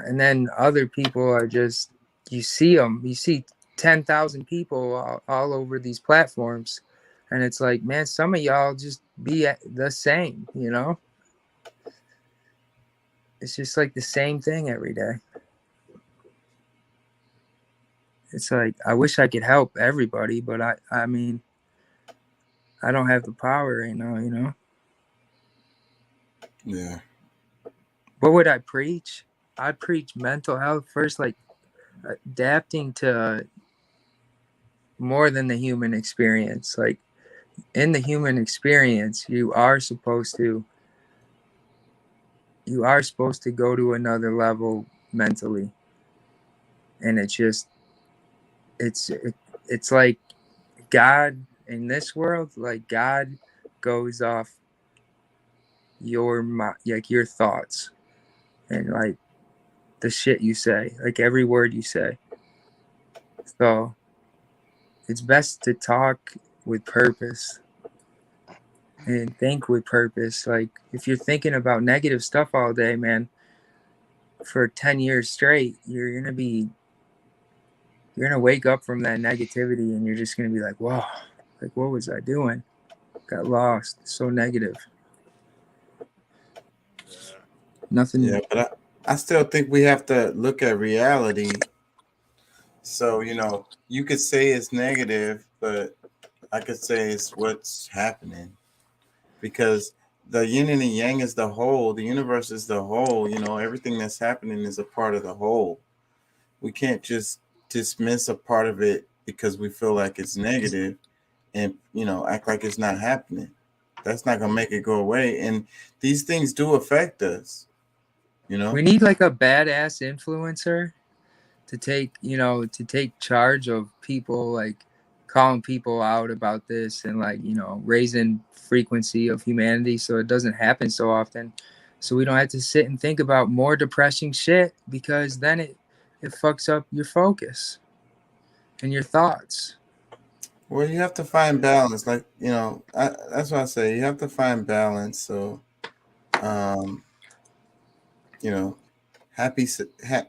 and then other people are just, you see them, you see 10,000 people all over these platforms, And it's like, man, some of y'all just be the same, you know? It's just like the same thing every day. It's like, I wish I could help everybody, but I mean, I don't have the power right now, you know? Yeah. What would I preach? I'd preach mental health first, like adapting to more than the human experience. Like in the human experience, you are supposed to go to another level mentally. And it's like God in this world, like God goes off your thoughts and like the shit you say, like every word you say. So it's best to talk with purpose and think with purpose. Like if you're thinking about negative stuff all day, man, for 10 years straight, you're gonna wake up from that negativity and you're just gonna be like, whoa, like what was I doing? Got lost. So negative. Nothing. Yeah, but I still think we have to look at reality. So, you know, you could say it's negative, but I could say it's what's happening. Because the yin and the yang is the whole, the universe is the whole, you know, everything that's happening is a part of the whole. We can't just dismiss a part of it because we feel like it's negative and, you know, act like it's not happening. That's not going to make it go away. And these things do affect us, you know? We need like a badass influencer to take charge of people, like calling people out about this and like, you know, raising frequency of humanity so it doesn't happen so often. So we don't have to sit and think about more depressing shit, because then it fucks up your focus and your thoughts. Well, you have to find balance. Like, you know, that's what I say. You have to find balance. So, you know,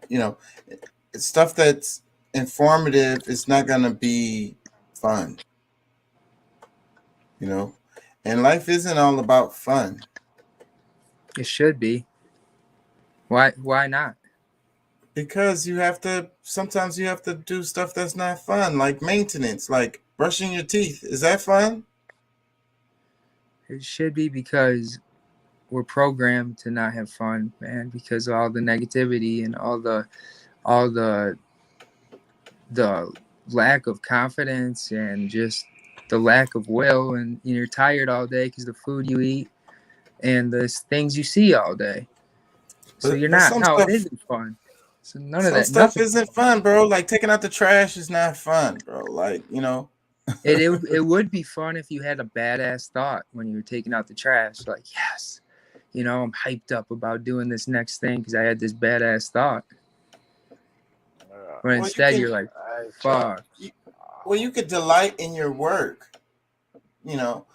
you know, it's stuff that's informative is not going to be fun, you know, and life isn't all about fun. It should be. Why not? Because sometimes you have to do stuff that's not fun, like maintenance, like brushing your teeth. Is that fun? It should be, because we're programmed to not have fun, man, because of all the negativity and all the lack of confidence and just the lack of will, and you're tired all day because the food you eat and the things you see all day. So But you're not. some No, it stuff, isn't fun. So none of some that. stuff Nothing. isn't fun, bro. Like taking out the trash is not fun, bro. Like, you know. It would be fun if you had a badass thought when you were taking out the trash. Like, yes, you know, I'm hyped up about doing this next thing because I had this badass thought. But instead, you're like, fuck. Well, you could delight in your work. You know,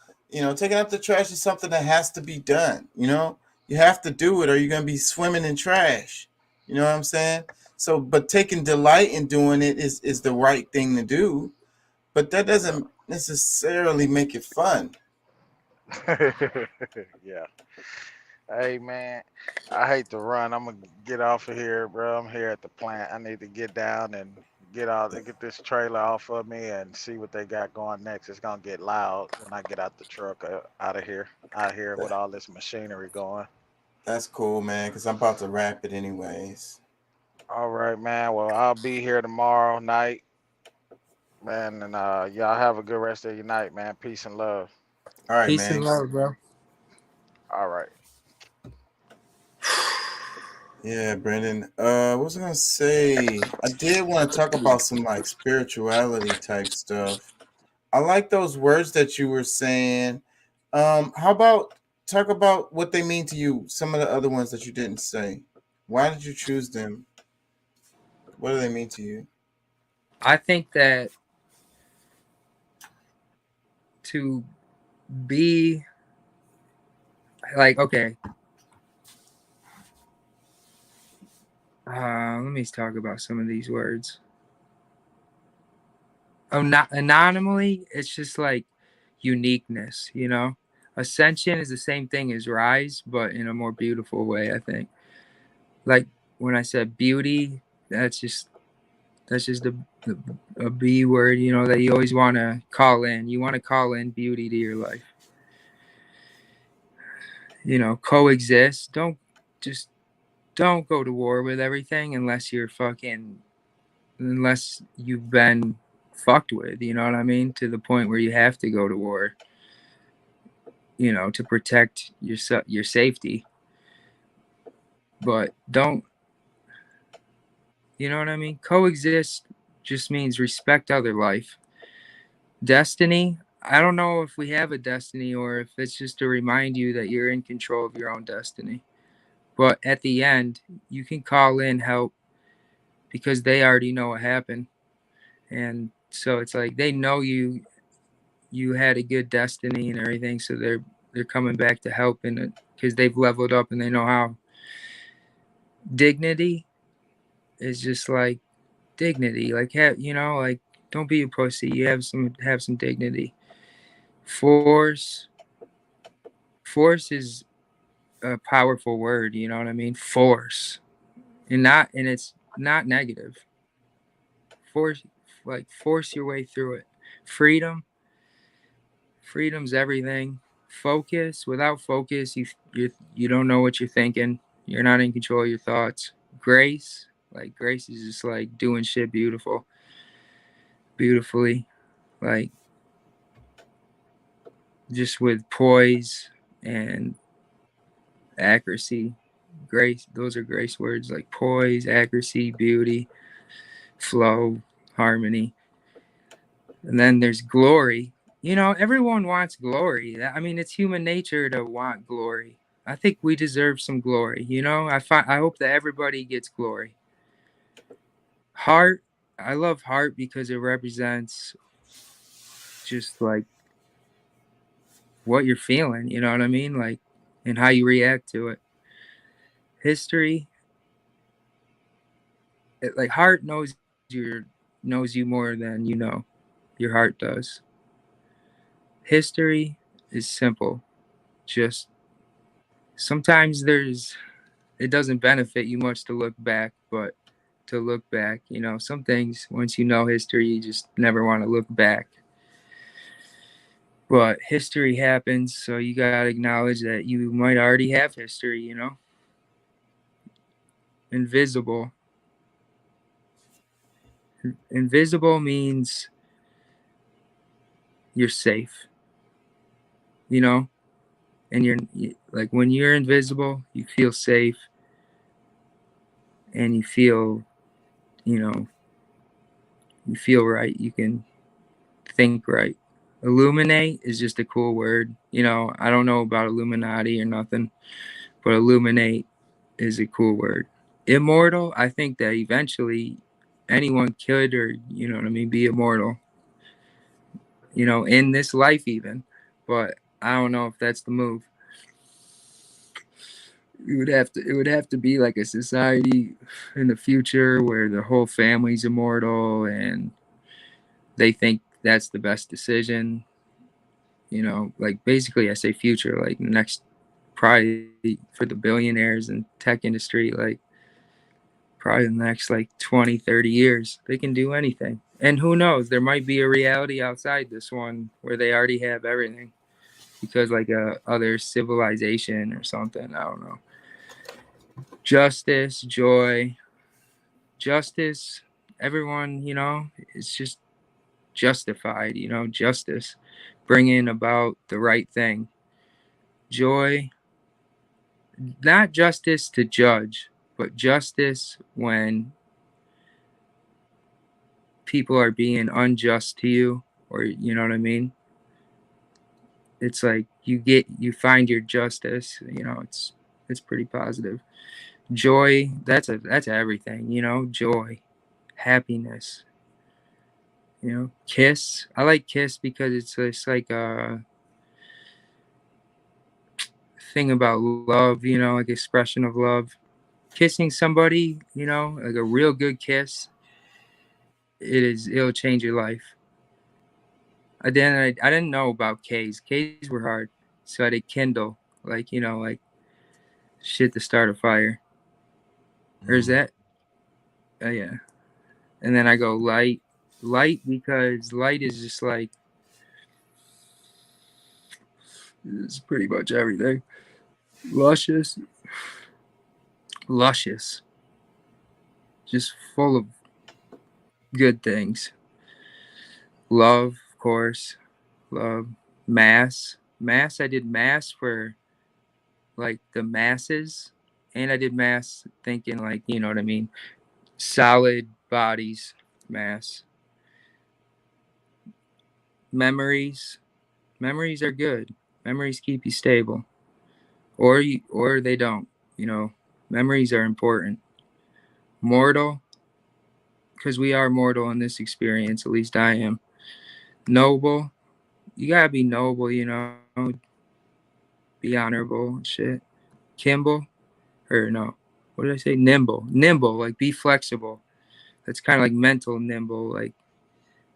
taking out the trash is something that has to be done. You know, you have to do it, or you're gonna be swimming in trash. You know what I'm saying? So, but taking delight in doing it is the right thing to do. But that doesn't necessarily make it fun. Yeah. Hey man, I hate to run. I'm gonna get off of here, bro. I'm here at the plant. I need to get down and get this trailer off of me and see what they got going next. It's gonna get loud when I get out the truck out here with all this machinery going. That's cool, man. Because I'm about to wrap it anyways. All right, man. Well, I'll be here tomorrow night, man. And y'all have a good rest of your night, man. Peace and love. All right, Peace man. and love, bro. All right. Yeah, Brandon. What was I gonna say? I did want to talk about some like spirituality type stuff. I like those words that you were saying. How about talk about what they mean to you? Some of the other ones that you didn't say. Why did you choose them? What do they mean to you? I think that to be like, okay, let me talk about some of these words. Anonymously, it's just like uniqueness, you know? Ascension is the same thing as rise, but in a more beautiful way, I think. Like when I said beauty, that's just a B word, you know, that you always want to call in. You want to call in beauty to your life. You know, coexist. Don't go to war with everything unless you've been fucked with, you know what I mean? To the point where you have to go to war, you know, to protect your safety. But don't, you know what I mean? Coexist just means respect other life. Destiny, I don't know if we have a destiny or if it's just to remind you that you're in control of your own destiny. But at the end, you can call in help because they already know what happened. And so it's like they know you had a good destiny and everything, so they're coming back to help in it because they've leveled up and they know how. Dignity is just like dignity, like you know, like don't be a pussy. You have some dignity. Force is a powerful word, you know what I mean? Force. And it's not negative. Force, like force your way through it. Freedom's everything. Focus, without focus, you don't know what you're thinking. You're not in control of your thoughts. Grace, like grace is just like doing shit beautifully, like just with poise and accuracy. Grace, those are grace words, like poise, accuracy, beauty, flow, harmony. And then there's glory. You know, everyone wants glory. I mean, it's human nature to want glory. I think we deserve some glory, you know? I hope that everybody gets glory. Heart, I love heart because it represents just like what you're feeling, you know what I mean? Like, and how you react to it. History, like heart knows you more than you know your heart does. History is simple. Just sometimes it doesn't benefit you much to look back, but to look back, you know, some things once you know history, you just never want to look back. But history happens, so you gotta acknowledge that you might already have history, you know. Invisible. Invisible means you're safe, you know, and like when you're invisible, you feel safe and you feel, you know, you feel right. You can think right. Illuminate is just a cool word. You know, I don't know about Illuminati or nothing, but illuminate is a cool word. Immortal, I think that eventually anyone could, or, you know what I mean, be immortal, you know, in this life even. But I don't know if that's the move. It would have to be like a society in the future where the whole family's immortal and they think that's the best decision. You know, like basically I say future, like next, probably for the billionaires and tech industry, like probably the next like 20, 30 years, they can do anything. And who knows, there might be a reality outside this one where they already have everything because like other civilization or something. I don't know. Justice, joy, justice, everyone, you know, it's just justified, you know, justice, bringing about the right thing. Joy, not justice to judge, but justice when people are being unjust to you, or you know what I mean? It's like you find your justice, you know, it's pretty positive. Joy, that's everything, you know, joy, happiness, you know. Kiss, I like kiss because it's like a thing about love, you know, like expression of love. Kissing somebody, you know, like a real good kiss, it'll change your life. I didn't know about K's. K's were hard, so I did Kindle, like like shit to start a fire. Or is that? Yeah. And then I go light because light is just like it's pretty much everything. Luscious, just full of good things. Love, of course, love. Mass. I did mass for like the masses, and I did mass thinking like you know what I mean. Solid bodies, mass. Memories are good. Memories keep you stable, or they don't. Memories are important. Mortal, because we are mortal in this experience. At least I am. Noble, you gotta be noble. Be honorable and shit. Kimble, or no, what did I say? Nimble, like be flexible. That's kind of like mental nimble, like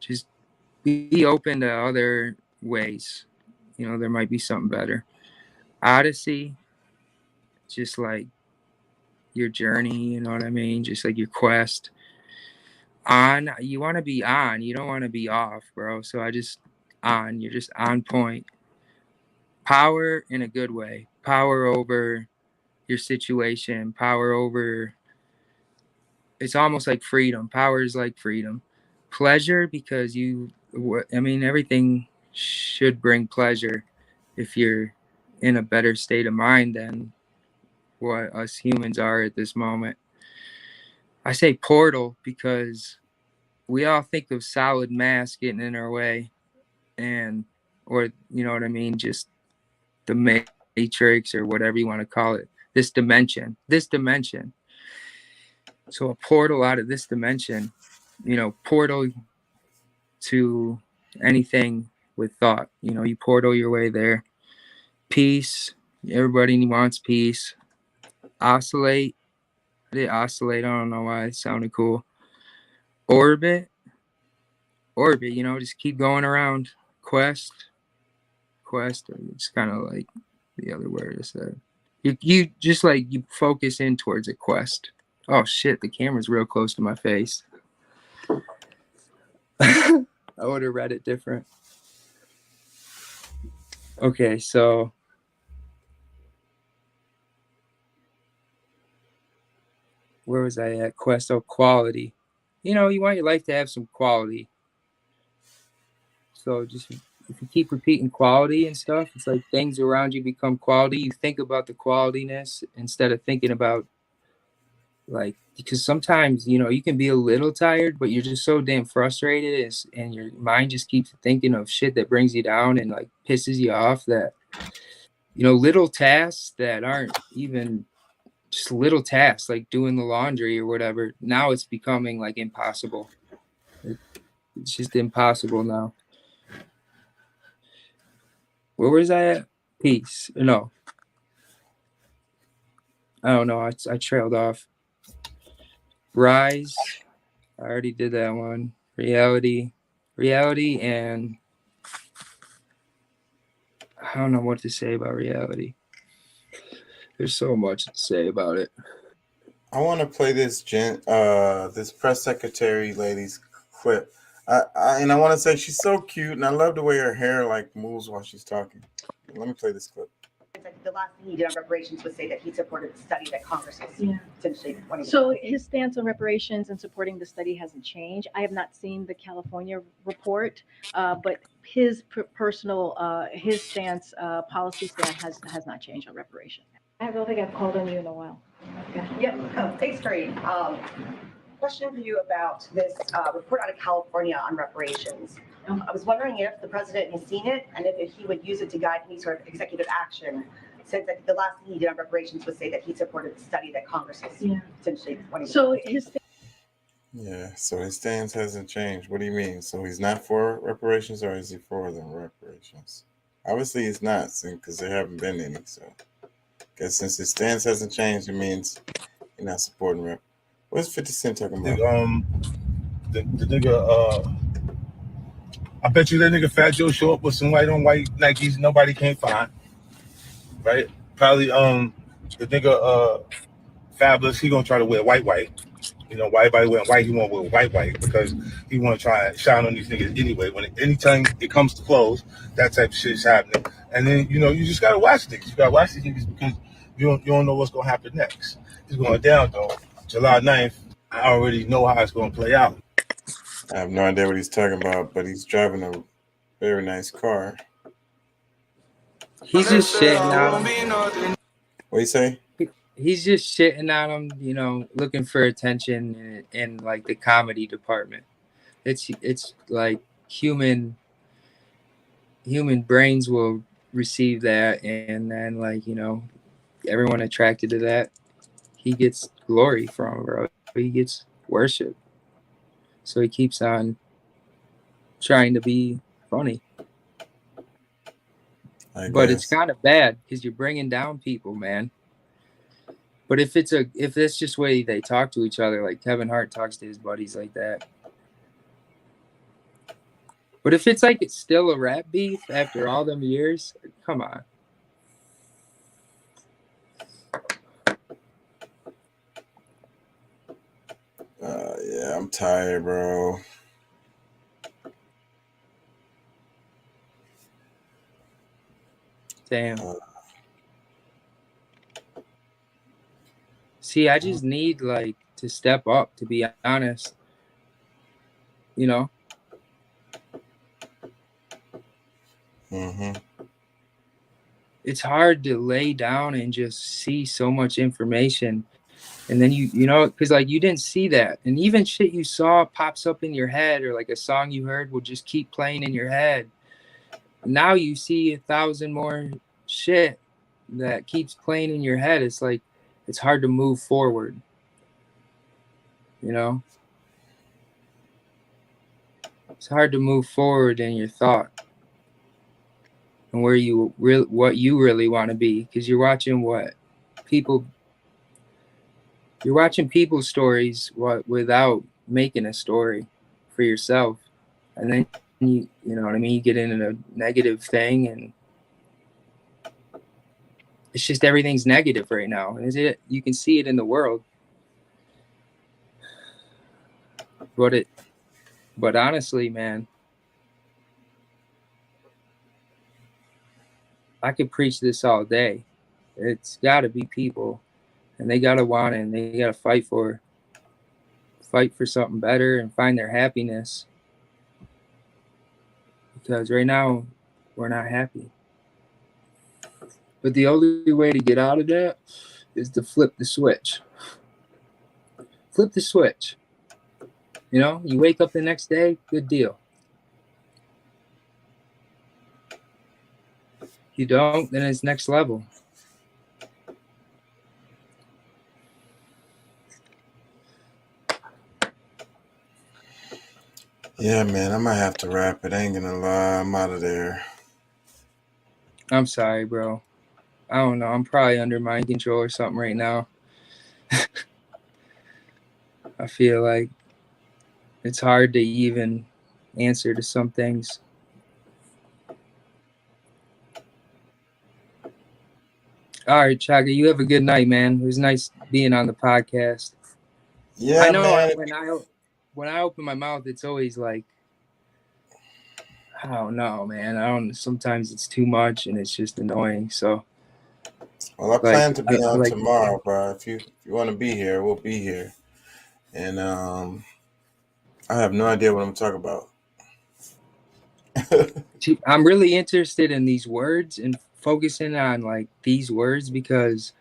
just be open to other ways. There might be something better. Odyssey, just like your journey, you know what I mean? Just like your quest. On, you want to be on, you don't want to be off, bro. So you're just on point. Power in a good way. Power over your situation, power over, it's almost like freedom. Power is like freedom. Pleasure, because everything should bring pleasure if you're in a better state of mind than what us humans are at this moment. I say portal because we all think of solid mass getting in our way, or you know what I mean, just the matrix or whatever you want to call it. This dimension. So a portal out of this dimension, portal to anything with thought. You portal your way there. Peace. Everybody wants peace. Oscillate. I did oscillate. I don't know why it sounded cool. Orbit. Just keep going around. Quest. It's kind of like the other word I said. You just like you focus in towards a quest. Oh shit, the camera's real close to my face. I would have read it different. Okay, so where was I at? Quest. Oh, quality. You want your life to have some quality. So just if you keep repeating quality and stuff, it's like things around you become quality. You think about the qualityness instead of thinking about because sometimes, you can be a little tired, but you're just so damn frustrated and your mind just keeps thinking of shit that brings you down and like pisses you off that, little tasks that aren't even just little tasks like doing the laundry or whatever. Now it's becoming like impossible. It's just impossible now. Where was I at? Peace. No. I don't know. I trailed off. Rise. I already did that one. Reality, and I don't know what to say about reality. There's so much to say about it. I want to play this this press secretary lady's clip. And I want to say she's so cute, and I love the way her hair like moves while she's talking. Let me play this clip. The last thing he did on reparations was say that he supported the study that Congress was essentially wanting. So his stance on reparations and supporting the study hasn't changed. I have not seen the California report, but his personal his stance, policy stance has not changed on reparations. I don't think I've called on you in a while. Okay. Yep. Oh, thanks, Green. Question for you about this report out of California on reparations. I was wondering if the president has seen it and if he would use it to guide any sort of executive action, since the last thing he did on reparations was say that he supported the study that Congress was essentially wanting. So his stance hasn't changed. What do you mean? So he's not for reparations, or is he for the reparations? Obviously he's not, because there haven't been any. So I guess since his stance hasn't changed, it means he's not supporting rep. What's 50 Cent talking about? The nigga, I bet you that nigga Fat Joe show up with some white on white Nikes nobody can't find, right? Probably the nigga Fabulous, he gonna try to wear white. You know, why everybody wearing white, he wanna wear white because he wanna try and shine on these niggas anyway. Anytime it comes to clothes, that type of shit's happening. And then, you know, you just gotta watch things. You gotta watch these niggas because you don't know what's gonna happen next. It's going down though. July 9th, I already know how it's gonna play out. I have no idea what he's talking about, but he's driving a very nice car. He's just shitting on him. What you say? He's just shitting on him, you know, looking for attention in like the comedy department. It's like human brains will receive that, and then like, you know, everyone attracted to that, he gets glory from it, bro. He gets worship. So he keeps on trying to be funny. But it's kind of bad because you're bringing down people, man. But if that's just the way they talk to each other, like Kevin Hart talks to his buddies like that. But if it's like it's still a rap beef after all them years, come on. Yeah, I'm tired, bro. Damn. See, I just need like to step up, to be honest. You know? Mm-hmm. It's hard to lay down and just see so much information. And then you know, because like you didn't see that. And even shit you saw pops up in your head, or like a song you heard will just keep playing in your head. Now you see 1,000 more shit that keeps playing in your head. It's like, it's hard to move forward. You know? It's hard to move forward in your thought and where what you really want to be, because you're watching you're watching people's stories without making a story for yourself. And then you know what I mean, you get into a negative thing, and it's just everything's negative right now. And you can see it in the world. But honestly, man, I could preach this all day. It's got to be people, and they got to want it, and they got to fight for something better and find their happiness. Because right now, we're not happy. But the only way to get out of that is to flip the switch. Flip the switch. You know, you wake up the next day, good deal. You don't, then it's next level. Yeah, man, I might have to wrap it. I ain't gonna lie, I'm out of there. I'm sorry, bro. I don't know. I'm probably under mind control or something right now. I feel like it's hard to even answer to some things. All right, Chaka, you have a good night, man. It was nice being on the podcast. Yeah, I know, man. when I open my mouth, it's always like, I don't know, man. Sometimes it's too much and it's just annoying. So, well, I plan to be on tomorrow, bro. If you want to be here, we'll be here. And I have no idea what I'm talking about. I'm really interested in these words and focusing on like these words because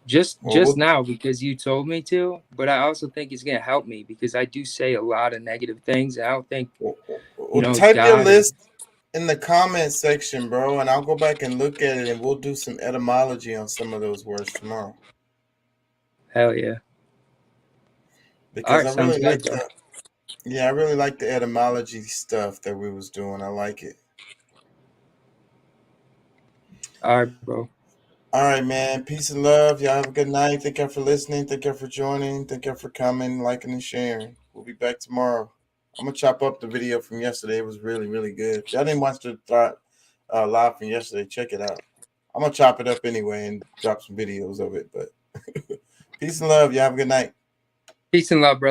just now, because you told me to, but I also think it's gonna help me because I do say a lot of negative things. I don't think type your list in the comment section, bro, and I'll go back and look at it, and we'll do some etymology on some of those words tomorrow. Hell yeah! Because I really like the etymology stuff that we was doing. I like it. All right, bro. All right, man. Peace and love. Y'all have a good night. Thank y'all for listening. Thank y'all for joining. Thank y'all for coming, liking, and sharing. We'll be back tomorrow. I'm gonna chop up the video from yesterday. It was really, really good. If y'all didn't watch the live from yesterday, check it out. I'm gonna chop it up anyway and drop some videos of it. But peace and love. Y'all have a good night. Peace and love, brother.